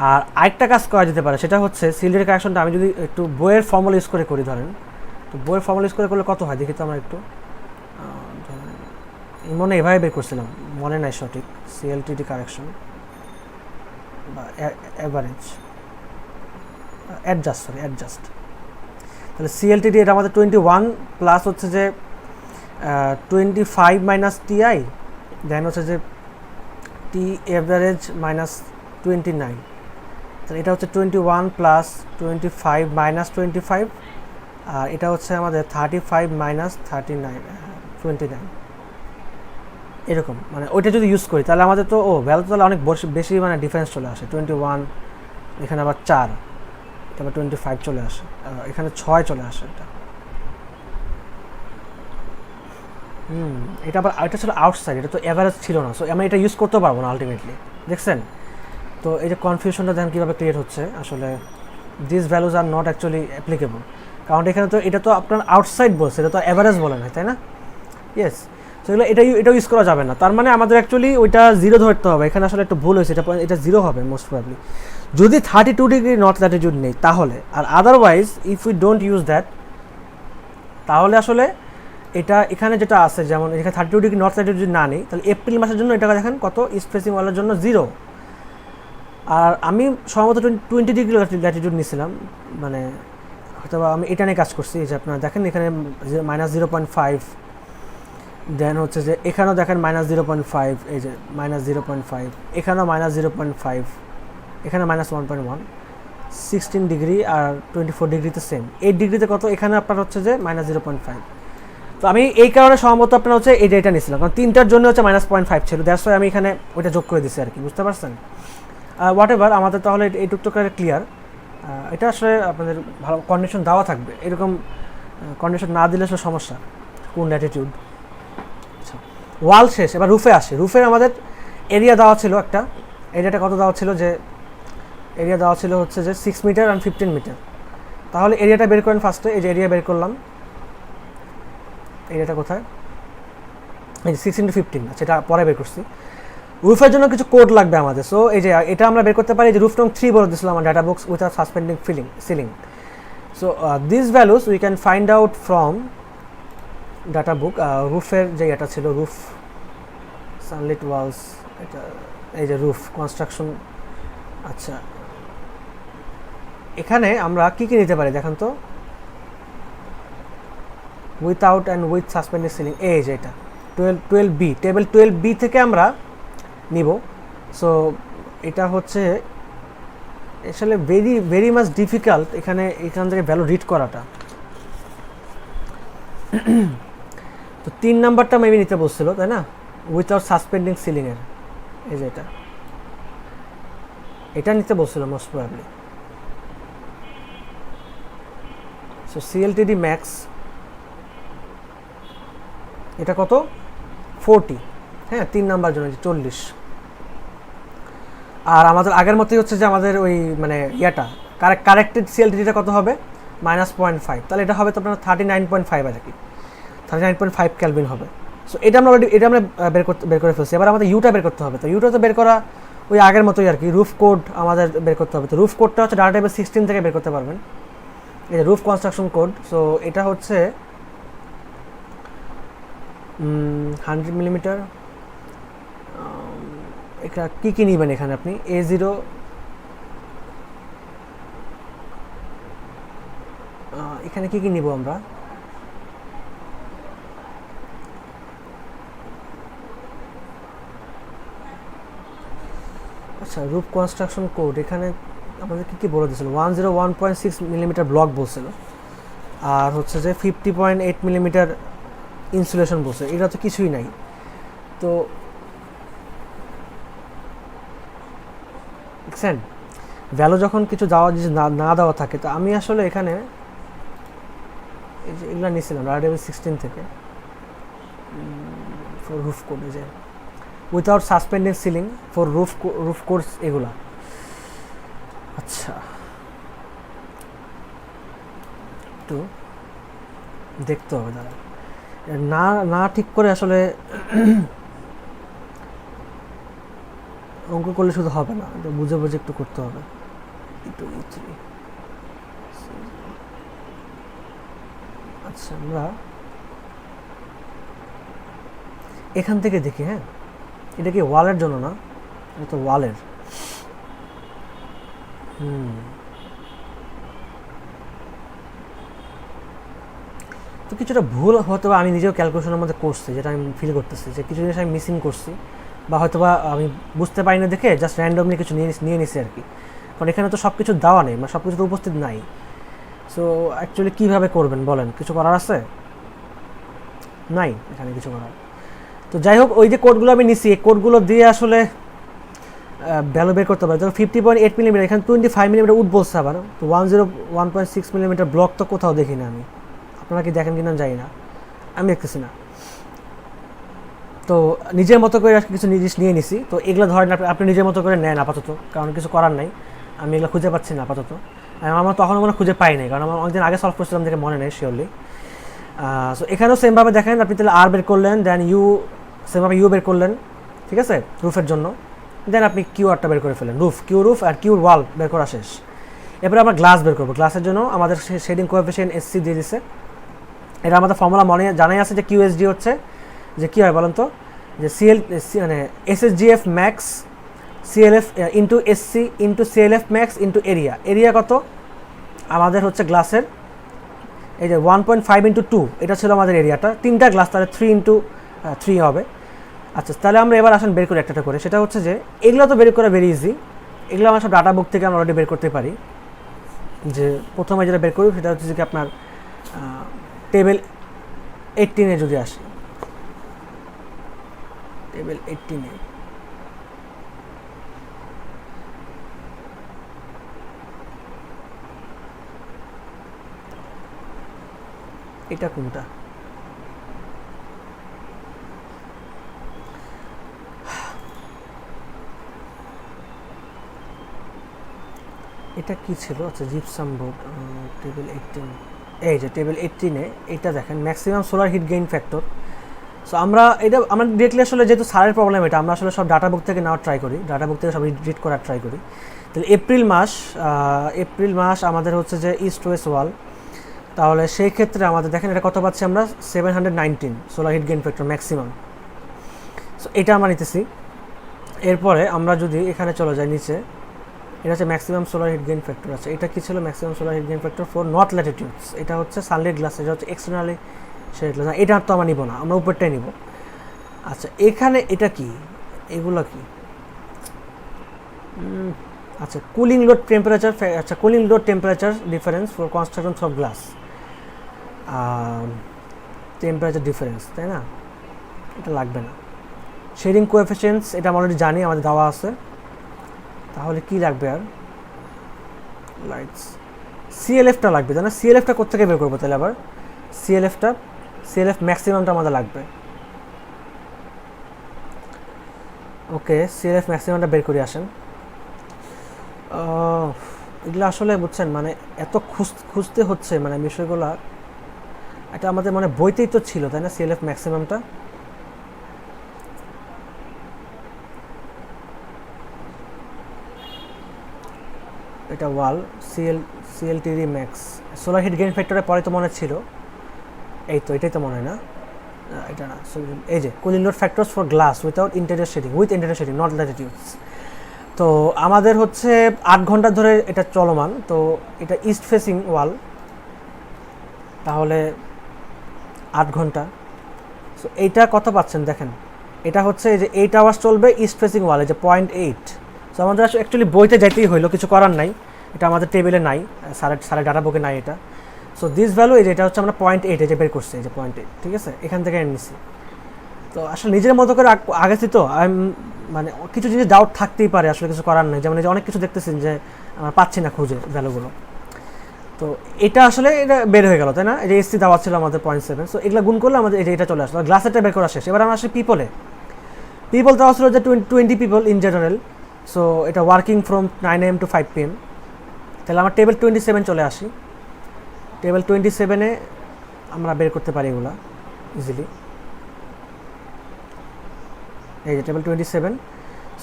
আর আরেকটা কাজ করা যেতে পারে, সেটা হচ্ছে সিএলডিডি কারেকশনটা আমি যদি একটু বইয়ের ফর্মুলা ইউজ করে করি, ধরেন তো বইয়ের ফর্মুলা ইউজ করে করলে কত হয় দেখি তো আমরা একটু, মনে এভাবে বের করছিলাম, মনে নাই সঠিক, সিএলটিডি কারেকশন বা অ্যাভারেজ, অ্যাডজাস্ট তাহলে সিএলটিডি এটা আমাদের 21 প্লাস হচ্ছে যে 25 মাইনাস টিআই, দেন হচ্ছে যে টি এভারেজ মাইনাস 29, তাহলে এটা হচ্ছে 21 প্লাস 25 মাইনাস 25, আর এটা হচ্ছে আমাদের 35 মাইনাস 29 এরকম, মানে ওইটা যদি ইউজ করি তাহলে আমাদের তো ভ্যালু তাহলে অনেক বেশি মানে ডিফারেন্স চলে আসে। 21 এখানে আবার 4, এটা আবার 25 চলে আসে, এখানে 6 চলে আসে। এটা আবার এটা ছিল আউটসাইড, এটা তো এভারেজ ছিল না, সো আমি এটা ইউজ করতে পারবো না আলটিমেটলি, দেখছেন? তো এই যে কনফিউশনটা দেখেন কীভাবে ক্রিয়েট হচ্ছে। আসলে this values are not actually applicable, কারণ এখানে তো এটা তো আপনার আউটসাইড বলছে, এটা তো এভারেজ বলে না, তাই না? ইয়েস, সো এটাও ইউজ করা যাবে না। তার মানে আমাদের অ্যাকচুয়ালি ওইটা 0 ধরতে হবে। এখানে আসলে একটু ভুল হয়েছে, এটা 0 হবে মোস্ট প্রবাবলি যদি 32 ডিগ্রি নর্থ ল্যাটিটিউড নেই তাহলে। আর otherwise if we don't use that, তাহলে আসলে এটা এখানে যেটা আছে, যেমন এখানে 32 ডিগ্রি নর্থ ল্যাটিটিউড যদি না নেই, তাহলে এপ্রিল মাসের জন্য এটা দেখেন কত স্পেসিং ওয়ালের জন্য 0। আর আমি সম্ভবত 20 ডিগ্রি ল্যাটিটিউড নিয়েছিলাম, মানে হয়তো আমি এটা নিয়ে কাজ করছি। এই যে আপনারা দেখেন এখানে মাইনাস 0.5, দেন হচ্ছে যে এখানেও দেখেন মাইনাস 0.5, এই যে মাইনাস 0.5, এখানেও মাইনাস 0.5, এখানে মাইনাস 1.1, 16 ডিগ্রি আর 24 ডিগ্রিতে সেম। 8 ডিগ্রিতে কত, এখানে আপনার হচ্ছে যে মাইনাস 0.5। তো আমি এই কারণে সম্ভবত আপনার হচ্ছে এই ডেটা নিয়েছিলাম, কারণ তিনটার জন্য হচ্ছে মাইনাস 0.5 ছিল, দ্যাটস ওয়াই আমি এখানে ওইটা যোগ করে দিচ্ছি আর কি, বুঝতে পারছেন? হোয়াট এভার, আমাদের তাহলে এইটুকু ক্লিয়ার। এটা আসলে আপনাদের ভালো কন্ডিশন দেওয়া থাকবে, এরকম কন্ডিশন না দিলে আসলে সমস্যা কোন ল্যাটিটিউড। আচ্ছা, ওয়াল শেষ, এবার রুফে আসে। রুফের আমাদের এরিয়া দেওয়া ছিল একটা, এরিয়াটা কত দেওয়া ছিল, যে এরিয়া দেওয়া ছিল হচ্ছে যে 6 মিটার অ্যান্ড 15 মিটার। তাহলে এরিয়াটা বের করেন ফার্স্টে, এই যে এরিয়া বের করলাম, এরিয়াটা কোথায়, এই যে 6 × 15, সেটা পরে বের করছি। রুফের জন্য কিছু কোড লাগবে আমাদের, সো এই যে এটা আমরা বের করতে পারি, যে রুফ নং 3 বলে দিয়েছিলাম আমার data box without suspending ceiling. So this values we can find out from data book. রুফের যে এটা ছিল, রুফ সানলিট ওয়ালস, এটা এই যে রুফ কনস্ট্রাকশন। আচ্ছা, এখানে আমরা কি কি নিতে পারি দেখেন তো, without and with suspending ceiling, এই যে এটা 12B, টেবিল 12B থেকে আমরা নিব। সো এটা হচ্ছে আসলে ভেরি মাচ ডিফিকাল্ট এখান থেকে ভ্যালু রিড করাটা। তো 3 নাম্বারটা মেবি নিতে বলছিল, তাই না, উইথআউট সাসপেন্ডিং সিলিংয়ের, এই যে এটা নিতে বলছিল মোস্ট প্রবাবলি। সো সিএলটিডি ম্যাক্স এটা কত, 40, হ্যাঁ 3 নাম্বার জন্য 40। আর আমাদের আগের মতোই হচ্ছে যে আমাদের ওই মানে ইয়াটা কারেক্টেড সিএলটিডিটা কত হবে, -0.5, তাহলে এটা হবে তো আপনার 39.5 আর কি, 39.5 কেলভিন হবে। সো এটা আমরা অলরেডি বের করে ফেলছি। এবার আমাদের ইউটা বের করতে হবে। তো ইউটা তো বের করা ওই আগের মতোই আর কি, রুফ কোড আমাদের বের করতে হবে। তো রুফ কোডটা হচ্ছে ডাটা টেবিল 16 থেকে বের করতে পারবেন, এই যে রুফ কনস্ট্রাকশন কোড। সো এটা হচ্ছে 100 মিলিমিটার। এটা কী নেবেন এখানে আপনি, A0, এখানে কী নিব আমরা, আচ্ছা রুফ কনস্ট্রাকশন কোড এখানে আমাদের কী বলে দিয়েছিল, 101.6 মিলিমিটার ব্লক বলছিল, আর হচ্ছে যে 50.8 মিলিমিটার ইনসুলেশন বলছে। এটা তো কিছুই নাই। তো দেখছেন, ভ্যালু যখন কিছু দেওয়া না দেওয়া থাকে, তো আমি আসলে এখানে এই যে এগুলো নিয়েছিলাম ডাটা টেবিল 16 থেকে, ফর রুফ কোড, এই যে without suspending ceiling for roof codes এগুলা। আচ্ছা, একটু দেখতে হবে দাঁড়া, না ঠিক করে আসলে অঙ্ক করলে শুধু হবে না, বুঝে বুঝে একটু করতে হবে। আচ্ছা, আমরা এখান থেকে দেখি। হ্যাঁ, এটা কি ওয়ালের জন্য না, এটা তো ওয়ালের। কিছুটা ভুল হয়তো বা আমি নিজেও ক্যালকুলেশনের মধ্যে করছি, যেটা আমি ফিল করতেছি যে কিছু জিনিস আমি মিসিং করছি, বা হয়তো বা আমি বুঝতে পারি না দেখে জাস্ট র্যান্ডমলি কিছু নিয়ে নিছি আর কি। কারণ এখানে তো সব কিছু দেওয়া নেই, মানে সব কিছু তো উপস্থিত নাই। সো অ্যাকচুয়ালি কীভাবে করবেন বলেন, কিছু করার আছে? নাই এখানে কিছু করার। তো যাই হোক, ওই যে কোডগুলো আমি নিছি, এই কোডগুলো দিয়ে আসলে ভ্যালু বের করতে পারে। ধরো 50.8 মিলিমিটার, এখানে 25 মিলিমিটার উড বলছে আবার। তো 1.6 মিলিমিটার ব্লক তো কোথাও দেখি না আমি, আপনারা কি দেখেন কিনা জানি না, আমি দেখতেছি না। তো নিজের মতো করে কিছু জিনিস নিয়ে নিছি। তো এগুলো ধরেন আপনি নিজের মতো করে নেন আপাতত, কারণ কিছু করার নাই, আমি এগুলো খুঁজে পাচ্ছি না আপাতত। আমার তখন মনে খুঁজে পাই নাই, কারণ আমার অনেকদিন আগে সলভ করছিলাম দেখে মনে নেই শিওরলি। সো এখানেও সেমভাবে দেখেন, আপনি তাহলে আর বের করলেন, দেন ইউ, সেমভাবে ইউ বের করলেন, ঠিক আছে, রুফের জন্য। দেন আপনি কিউ আরটা বের করে ফেলেন, রুফ আর কিউর ওয়াল বের করা শেষ। এরপরে আমরা গ্লাস বের করবো। গ্লাসের জন্য আমাদের শেডিং কোএফিসিয়েন্ট এসসি দিয়ে দিছে। এটা আমাদের ফর্মুলা মনে জানাই আছে যে কিউএসডি হচ্ছে যে কী হয় বলেন তো, যে মানে SSGF max CLF into SC into CLF max into area. Area কত আমাদের হচ্ছে গ্লাসের, এই যে 1.5 ইন্টু 2, এটা ছিল আমাদের এরিয়াটা। 3টা গ্লাস, তাহলে 3 ইন্টু 3 হবে। আচ্ছা, তাহলে আমরা এবার আসেন বের করি একটা করে। সেটা হচ্ছে যে এগুলো তো বের করা ভেরি ইজি, এগুলো আমরা সব ডাটা বুক থেকে আমরা অলরেডি বের করতে পারি। যে প্রথমে যেটা বের করি সেটা হচ্ছে যে আপনার টেবিল 18-এ যদি আসি, টেবিল 18-এ এটা কোনটা, এটা কি ছিল? আচ্ছা, জিপসাম বোর্ড, টেবিল 18, এই যে টেবিল 18-এ এটা দেখেন maximum solar heat gain factor. So আমরা ডিরেক্টলি আসলে যেহেতু সারের প্রবলেম, এটা আমরা আসলে সব ডাটা বুক থেকে নেওয়ার ট্রাই করি, ডাটা বুক থেকে সব রিড করার ট্রাই করি। তাহলে এপ্রিল মাস আমাদের হচ্ছে যে ইস্ট ওয়েস্ট ওয়াল, তাহলে সেই ক্ষেত্রে আমাদের দেখেন এটা কত পাচ্ছি আমরা, 719 solar heat gain factor maximum. So এটা আমরা নিতেছি। এরপরে আমরা যদি এখানে চলে যাই নিচে, এটা হচ্ছে maximum solar heat gain factor. আছে এটা কি ছিল? Maximum solar heat gain factor for north latitudes. এটা হচ্ছে সানলাইট গ্লাস, এটা হচ্ছে এক্সটার্নালি শেড গ্লাস। এটা তো আমরা নিব না, আমরা উপরটাই নিব। আচ্ছা, এখানে এটা কি, এগুলো কি? আচ্ছা, কুলিং লোড টেম্পারেচার, আচ্ছা cooling load temperature difference for construction of glass, temperature difference, তাই না? এটা লাগবে না। শেডিং কোএফিসিয়েন্টস এটা আমরা অলরেডি জানি, আমাদের দেওয়া আছে। তাহলে কি লাগবে আর? লাইটস, সিএলএফটা লাগবে, তাই না? সিএলএফটা কোথেকে বের করবো তাহলে আবার? সিএলএফ ম্যাক্সিমামটা আমাদের লাগবে। ওকে, সিএলএফ ম্যাক্সিমামটা বের করে আসেন। এগুলো আসলে বুঝছেন, মানে এত খুঁজতে হচ্ছে মানে বিষয়গুলো, এটা আমাদের মানে বইতেই তো ছিল, তাই না? সিএলএফ ম্যাক্সিমামটা এটা wall CLTD max solar heat gain ফ্যাক্টরের পরে তো মনে ছিল, এই তো এটাই তো মনে হয় না, এটা না, এই যে cooling load factors for glass without interior shading, with interior shading north latitudes. তো আমাদের হচ্ছে 8 ঘন্টা ধরে এটা চলমান। তো এটা ইস্ট ফেসিং ওয়াল, তাহলে 8 ঘন্টা। সো এইটা কত পাচ্ছেন দেখেন, এটা হচ্ছে এই যে 8 আওয়ার্স চলবে ইস্ট ফেসিং ওয়াল, এই যে 0.8। সো আমাদের অ্যাকচুয়ালি বইতে যাইতেই হইলো, কিছু করার নাই, এটা আমাদের টেবিলে নাই, সারের ডাটা বুকে নাই এটা। সো দিস ভ্যালু, এই যে এটা হচ্ছে আমরা 0.8 এই যে বের করছি, এই যে 0.8, ঠিক আছে, এখান থেকে নিছি। তো আসলে নিজের মতো করে আগেছি তো মানে কিছু জিনিস ডাউট থাকতেই পারে, আসলে কিছু করার নেই। যেমন এই যে অনেক কিছু দেখতেছেন যে আমরা পাচ্ছি না খুঁজে ভ্যালুগুলো। তো এটা আসলে এটা বের হয়ে গেল, তাই না? এই যে এসসি দেওয়া ছিল আমাদের 0.7। সো এগুলো গুণ করলে আমাদের এটা চলে আসলো, গ্লাসেরটা বের করা শেষ। এবার আমরা আসি পিপল দেওয়া ছিল যে 20 পিপল ইন জেনারেল। সো এটা working from 9 AM to 5 PM। তাহলে আমরা টেবিল 27 চলে আসি। টেবিল 27-এ আমরা বের করতে পারি এগুলা ইজিলি। এই যে টেবিল 27।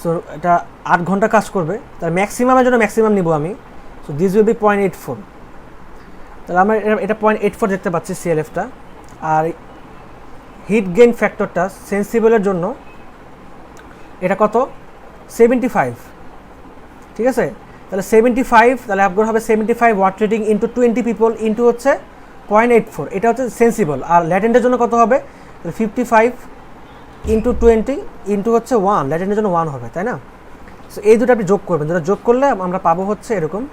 সো এটা 8 ঘন্টা কাজ করবে, তার ম্যাক্সিমামের জন্য ম্যাক্সিমাম নিব আমি। So this will be 0.84। তাহলে আমরা এটা 0.84 দেখতে পাচ্ছি সিএলএফটা। আর হিট গেইন ফ্যাক্টরটা সেন্সিবলের জন্য এটা কত? 75, ঠিক আছে। তাহলে 75, তাহলে আপনার হবে 75 watt rating into 20 people into হচ্ছে 0.84, এটা হচ্ছে সেন্সিবল। আর ল্যাটেন্টের জন্য কত হবে? 55 ইন্টু 20 ইন্টু হচ্ছে 1, ল্যাটেন্টের জন্য 1 হবে, তাই না? সো এই দুটো আপনি যোগ করবেন, দুটো যোগ করলে আমরা পাবো হচ্ছে এরকম,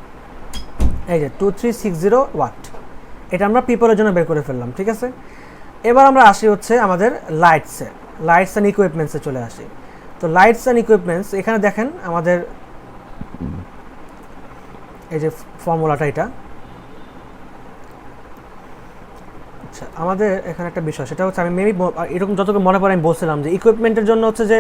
এই যে 2360 ওয়াট। এটা আমরা পিপলের জন্য বের করে ফেললাম, ঠিক আছে। এবার আমরা আসি হচ্ছে আমাদের লাইটস অ্যান্ড ইকুইপমেন্টসে চলে আসি। তো লাইটস অ্যান্ড ইকুইপমেন্টস, এখানে দেখেন আমাদের এই যে ফর্মুলাটা, এটা আচ্ছা আমাদের এখানে একটা বিষয়, সেটা হচ্ছে আমি মেবি এরকম যতটুকু মনে পড়ে আমি বলছিলাম যে ইকুইপমেন্টের জন্য হচ্ছে যে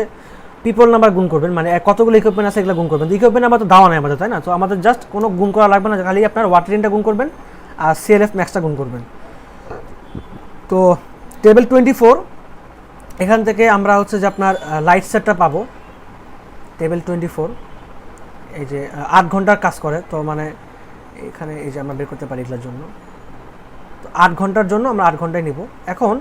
পিপল নাম্বার গুণ করবেন, মানে কতগুলো ইকুইপমেন্ট আছে এগুলো গুণ করবেন। ইকুইপমেন্ট নাম্বার তো দেওয়া নাই আমাদের, তাই না? তো আমাদের জাস্ট কোনো গুণ করা লাগবে না, খালি আপনার ওয়াটারিনটা গুণ করবেন আর সিএলএফ ম্যাক্সটা গুণ করবেন। তো টেবিল 24 এখান থেকে আমরা হচ্ছে যে আপনার লাইট সেটটা পাবো। টেবিল 24 এই যে 8 ঘন্টার কাজ করে, তো মানে এখানে এই যে আমরা বের করতে পারি এগুলোর জন্য। তো 8 ঘন্টার জন্য আমরা 8 ঘন্টায় নিব। এখন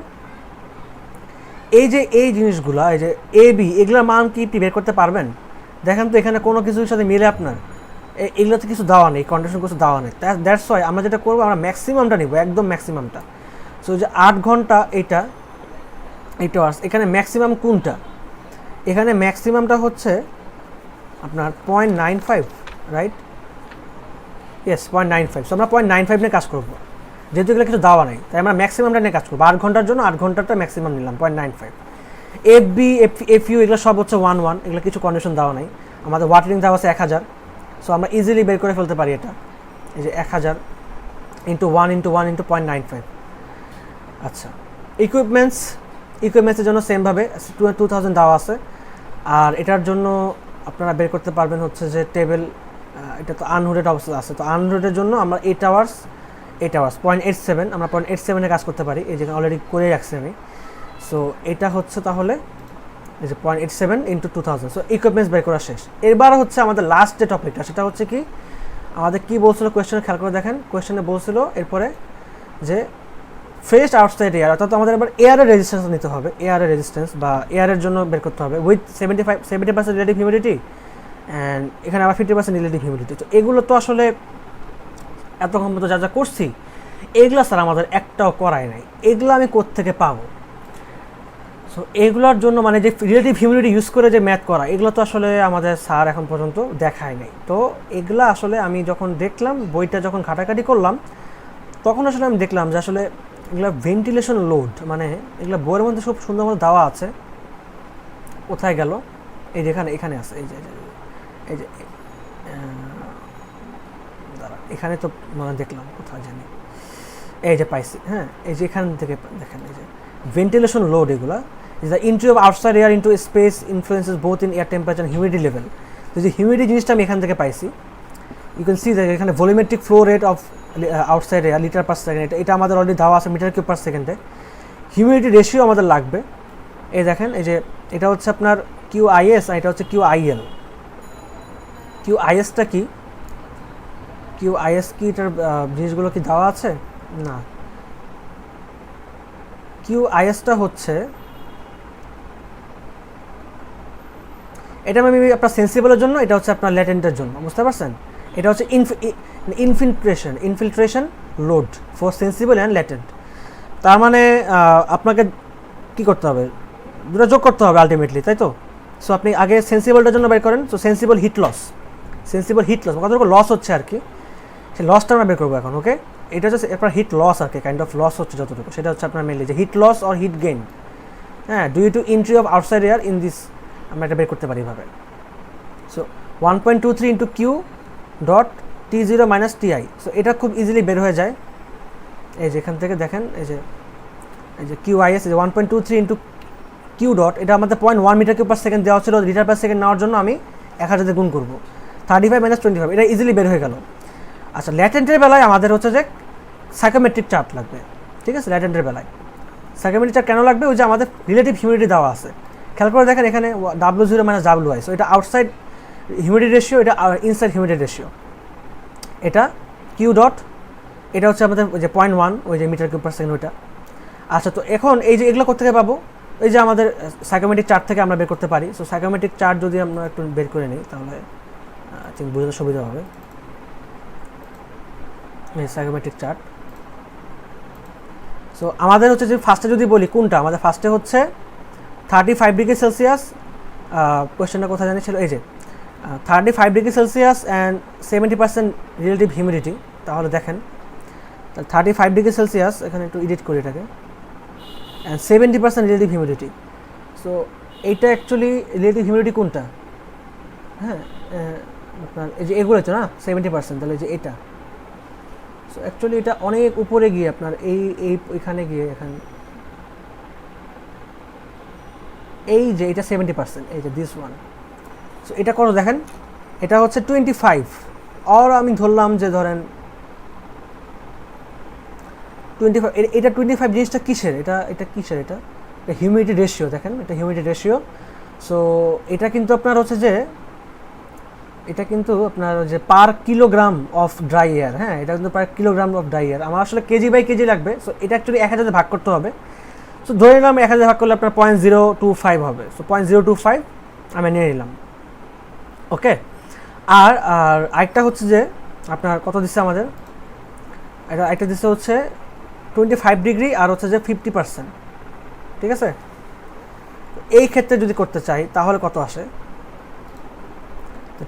এই যে এই জিনিসগুলো, এই যে এ বি, এগুলোর মান কি বের করতে পারবেন? দেখেন তো এখানে কোনো কিছুর সাথে মিলে আপনার এগুলোতে কিছু দেওয়া নেই, কন্ডিশন কিছু দেওয়া নেই। দ্যাটস ওয়াই আমরা যেটা করবো, আমরা ম্যাক্সিমামটা নিব, একদম ম্যাক্সিমামটা। সো যে 8 ঘন্টা এইটা 8 আওয়ার্স, এখানে ম্যাক্সিমাম কোনটা? এখানে ম্যাক্সিমামটা হচ্ছে আপনার 0.95, রাইট? ইয়েস 0.95। সো আমরা 0.95 নিয়ে কাজ করবো, যেহেতু এগুলো কিছু দেওয়া নেই, তাই আমরা ম্যাক্সিমামটা নিয়ে কাজ করবো। 8 ঘন্টার জন্য 8 ঘন্টাটা ম্যাক্সিমাম নিলাম 0.95। এফ বি এফ ইউ এগুলো সব হচ্ছে 1 এগুলো কিছু কন্ডিশন দেওয়া নেই। আমাদের ওয়াটারিং দেওয়া আছে 1000, সো আমরা ইজিলি বের করে ফেলতে পারি এটা। এই যে 1000 ইন্টু 1 ইন্টু 1 ইন্টু 0.95। আচ্ছা, ইকুইপমেন্টসের জন্য সেমভাবে 2000 দেওয়া আছে। আর এটার জন্য আপনারা বের করতে পারবেন হচ্ছে যে টেবিল, এটা তো আনহুডেড অবস্থা আছে, তো আনহুডের জন্য আমরা 8 আওয়ার্স 0.87, আমরা 0.87 এ কাজ করতে পারি, এই যেখানে অলরেডি করে রাখছি আমি। সো এটা হচ্ছে তাহলে এই যে 0.87 ইন্টু 2000। সো ইকুইপমেন্টস বের করা শেষ। এবার হচ্ছে আমাদের লাস্ট যে টপিকটা, সেটা হচ্ছে কি আমাদের কি বলছিল কোয়েশ্চেনে, খেয়াল করে দেখেন। কোয়েশ্চেনে বলছিল এরপরে যে ফ্রেশ আউটসাইড এয়ার, অর্থাৎ আমাদের এবার এয়ারের রেজিস্ট্যান্স নিতে হবে, এয়ারের রেজিস্ট্যান্স বা এয়ারের জন্য বের করতে হবে উইথ 70% রিলেটিভ হিউমিডিটি অ্যান্ড এখানে আবার 50% রিলেটিভ হিউমিডিটি। তো এগুলো তো আসলে এতক্ষণ মতো যা যা করছি, এগুলো স্যার আমাদের একটাও করাই নাই, এগুলো আমি কোত্থেকে পাবো? সো এগুলোর জন্য মানে যে রিলেটিভ হিউমিডিটি ইউজ করে যে ম্যাথ করা, এগুলো তো আসলে আমাদের স্যার এখন পর্যন্ত দেখায় নাই। তো এগুলো আসলে আমি যখন দেখলাম, বইটা যখন ঘাটাঘাটি করলাম, তখন আসলে আমি দেখলাম যে আসলে এগুলো ভেন্টিলেশন লোড, মানে এগুলো বইয়ের মধ্যে খুব সুন্দর মতো দেওয়া আছে। কোথায় গেল? এই যেখানে, এখানে আছে, এই যে এই যে দাঁড়া, এখানে তো মানে দেখলাম কোথায় জানি, এই যে পাইছি, হ্যাঁ এই যে এখান থেকে দেখেন, এই যে ভেন্টিলেশন লোড, এগুলো is the entry of outside air into space influences both in air temperature and humidity level. তো যে হিউমিডিটি জিনিসটা আমি এখান থেকে পাইছি, ইউ ক্যান সি দ্যাট এখানে volumetric flow rate of outside air litre per second, এটা আমাদের অলরেডি দেওয়া আছে মিটার কিউব পার সেকেন্ডে। হিউমিডিটি রেশিও আমাদের লাগবে, এই দেখেন, এই যে এটা হচ্ছে আপনার QIS আর এটা হচ্ছে QIL। QISটা কি? QIS কি, এটার জিনিসগুলো কি দেওয়া আছে? না, QISটা হচ্ছে, এটা আমি আপনার সেন্সিবলের জন্য, এটা হচ্ছে আপনার ল্যাটেন্টের জন্য, বুঝতে পারছেন? এটা হচ্ছে infiltration load for sensible and latent. তার মানে আপনাকে কি করতে হবে? দুটো যোগ করতে হবে আলটিমেটলি, তাই তো? সো আপনি আগে সেন্সিবলটার জন্য বের করেন। সো সেন্সিবল হিট লস কতটুকু লস হচ্ছে আর কি, সেই লসটা আমরা বের করবো এখন। ওকে, এটা হচ্ছে আপনার হিট লস আর কি, কাইন্ড অফ লস হচ্ছে যতটুকু, সেটা হচ্ছে আপনার মেনলি যে heat loss or heat gain, হ্যাঁ, due to entry of outside air in this, আমরা এটা বের করতে পারি এভাবে। So 1.23 into Q dot T0 minus TI। So এটা খুব ইজিলি বের হয়ে যায়, এই যে এখান থেকে দেখেন, এই যে QIS, এই যে 1.23 ইন্টু কিউ ডট, এটা আমাদের 0.1 মিটার কিউব পার সেকেন্ড দেওয়া ছিল, লিটার পার সেকেন্ড নেওয়ার জন্য আমি 1000 দিয়ে গুণ করবো, 35 মাইনাস 25, এটা ইজিলি বের হয়ে গেল। আচ্ছা, ল্যাটেন্টের বেলায় আমাদের হচ্ছে যে সাইকোমেট্রিক চার্ট লাগবে, ঠিক আছে? ল্যাটেন্টের বেলায় সাইকোমেট্রিক চার্ট কেন লাগবে? ওই যে আমাদের রিলেটিভ হিউমিডিটি দেওয়া আছে, খেয়াল করে দেখেন এখানে W0 মাইনাস WI। সো এটা আউটসাইড হিউমিডিটি রেশিও, এটা ইনসাইড হিউমিডিটি রেশিও, এটা কিউ ডট, এটা হচ্ছে আমাদের ওই যে 0.1, ওই যে মিটার কিউব পার সেকেন্ড ওইটা। আচ্ছা, তো এখন এই যে এগুলো কোথা থেকে পাবো? এই যে আমাদের সাইকোমেট্রিক চার্ট থেকে আমরা বের করতে পারি। সো সাইকোমেট্রিক চার্ট যদি আমরা একটু বের করে নিই, তাহলে আই থিঙ্ক বুঝতে সুবিধা হবে। এই সাইকোমেট্রিক চার্ট, সো আমাদের হচ্ছে যে ফার্স্টে যদি বলি কোনটা, আমাদের ফার্স্টে হচ্ছে 35 ডিগ্রি সেলসিয়াস, কোয়েশ্চেনটা কোথায় জানি ছিল, এই যে 35 degree Celsius and 70% relative humidity. তাহলে দেখেন 35 ডিগ্রি সেলসিয়াস, এখানে একটু এডিট করি এটাকে, অ্যান্ড 70% রিলেটিভ হিউমিডিটি। সো এইটা অ্যাকচুয়ালি রিলেটিভ হিউমিডিটি কোনটা, হ্যাঁ আপনার এই যে এগুলো তো না 70%, তাহলে যে এটা, সো অ্যাকচুয়ালি এটা অনেক উপরে গিয়ে আপনার এখানে গিয়ে এখানে এই যে এটা 70%, এই যে দিস ওয়ান। সো এটা করো দেখেন, এটা হচ্ছে 25, আর আমি ধরলাম যে ধরেন 25, এটা 25 জিনিসটা কিসের, এটা কিসের, এটা হিউমিডিটি রেশিও, দেখেন এটা হিউমিডিটি রেশিও। সো এটা কিন্তু আপনার হচ্ছে যে এটা কিন্তু আপনার যে পার কিলোগ্রাম অফ ড্রাই এয়ার, হ্যাঁ এটা কিন্তু পার কিলোগ্রাম অফ ড্রাই এয়ার, আমার আসলে কেজি বাই কেজি লাগবে। সো এটা অ্যাকচুয়ালি 1000 ভাগ করতে হবে। সো ধরে নিলাম 1000 ভাগ করলে আপনার 0.025 হবে। সো 0.025 আমি নিয়ে নিলাম, ওকে। আর আরেকটা হচ্ছে যে আপনার কত দিচ্ছে আমাদের, এটা একটা দিচ্ছে হচ্ছে 25 ডিগ্রি আর হচ্ছে যে 50%, ঠিক আছে। এই ক্ষেত্রে যদি করতে চাই তাহলে কত আসে,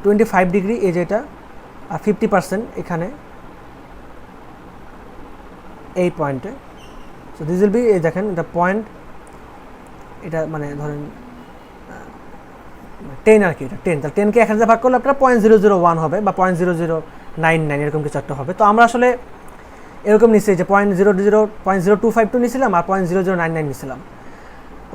25 ডিগ্রি এই যেটা, আর 50% এখানে এই পয়েন্টে। সো দিস উইল বি, এই দেখেন এটা পয়েন্ট, এটা মানে ধরেন 10 আর কি, এটা 10, তাহলে 10কে 1000 ভাগ করলে আপনার 0.001 হবে বা 0.0099 এরকম কিছু একটা হবে। তো আমরা আসলে এরকম নিচ্ছি যে 0.025 নিয়েছিলাম আর 0.0099 নিয়েছিলাম,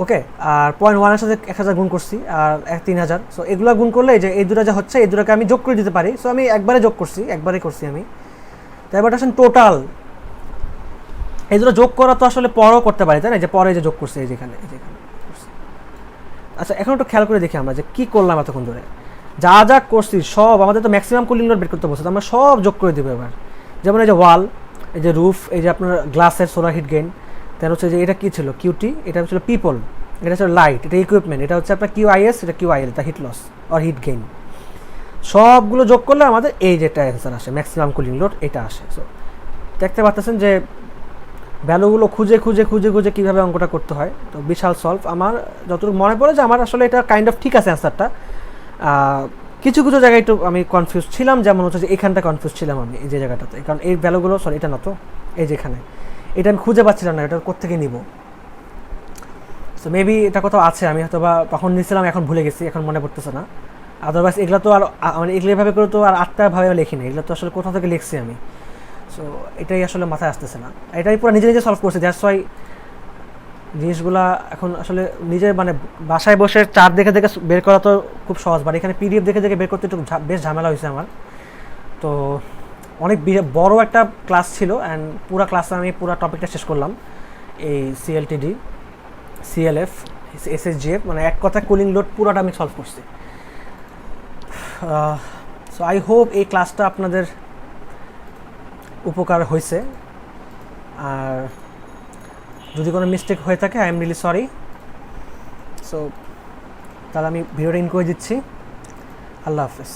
ওকে। আর 0.1 সাথে 1000 গুণ করছি আর 3000। সো এগুলো গুণ করলে এই যে এই দুটো যা হচ্ছে, এই দুটোকে আমি যোগ করে দিতে পারি। সো আমি একবারে যোগ করছি, একবারে করছি আমি। তো এবার আসেন টোটাল, এই দুটো যোগ করা তো আসলে পরও করতে পারি, তাই না, যে পরে যে যোগ করছি এই যেখানে করছি। আচ্ছা এখন একটু খেয়াল করে দেখি আমরা যে কী করলাম এতক্ষণ ধরে, যা যা করছি সব, আমাদের তো ম্যাক্সিমাম কুলিং লোড বের করতে বলছে, তো আমরা সব যোগ করে দেবো এবার। যেমন এই যে ওয়াল, এই যে রুফ, এই যে আপনার গ্লাসের সোলার হিট গেইন, তার হচ্ছে যে এটা কী ছিল কিউটি, এটা ছিল পিপল, এটা ছিল লাইট, এটা ইকুইপমেন্ট, এটা হচ্ছে আপনার কিউআইএস, এটা কিউআইএল, তা হিট লস আর হিট গেইন। সবগুলো যোগ করলে আমাদের এই যেটা অ্যান্সার আসে, ম্যাক্সিমাম কুলিং লোড এটা আসে। সো দেখতে পাচ্ছেন যে ভ্যালুগুলো খুঁজে খুঁজে খুঁজে খুঁজে কীভাবে অঙ্কটা করতে হয়, তো বিশাল সলভ। আমার যতটুকু মনে পড়ে যে আমার আসলে এটা কাইন্ড অফ ঠিক আছে অ্যান্সারটা। কিছু কিছু জায়গায় একটু আমি কনফিউজ ছিলাম, যেমন হচ্ছে যে এখানটা কনফিউজ ছিলাম আমি এই যে জায়গাটাতে, কারণ এই ভ্যালুগুলো, সরি এটা না তো, এই যেখানে এটা আমি খুঁজে পাচ্ছিলাম না, এটা কোত্থেকে নিব। সো মেবি এটা কোথাও আছে, আমি হয়তো বা তখন নিয়েছিলাম, এখন ভুলে গেছি, এখন মনে পড়তেছে না। আদারওয়াইজ এগুলো তো আর মানে এগুলো এভাবে করে তো আর 8টাভাবে লিখি না, এগুলো তো আসলে কোথাও থেকে লিখছি আমি। সো এটাই আসলে মাথায় আসতেছে না, এটাই পুরো নিজে নিজে সলভ করছি। দ্যাটস ওয়াই জিনিসগুলা এখন আসলে নিজে মানে বাসায় বসে চার্ট দেখে দেখে বের করা তো খুব সহজ, বাট এখানে পিডিএফ দেখে দেখে বের করতে একটু বেশ ঝামেলা হয়েছে আমার। তো অনেক বড় একটা ক্লাস ছিল, অ্যান্ড পুরো ক্লাসে আমি পুরো টপিকটা শেষ করলাম, এই সিএলটিডি, সিএলএফ, এসএসজিএফ, মানে এক কথা কুলিং লোড পুরোটা আমি সলভ করছি। সো আই হোপ এই ক্লাসটা আপনাদের উপকার হয়েছে, আর যদি কোনো মিস্টেক হয়ে থাকে I am really sorry. So তাহলে আমি ভিডিওটা ইন করে দিচ্ছি। আল্লাহ হাফেজ।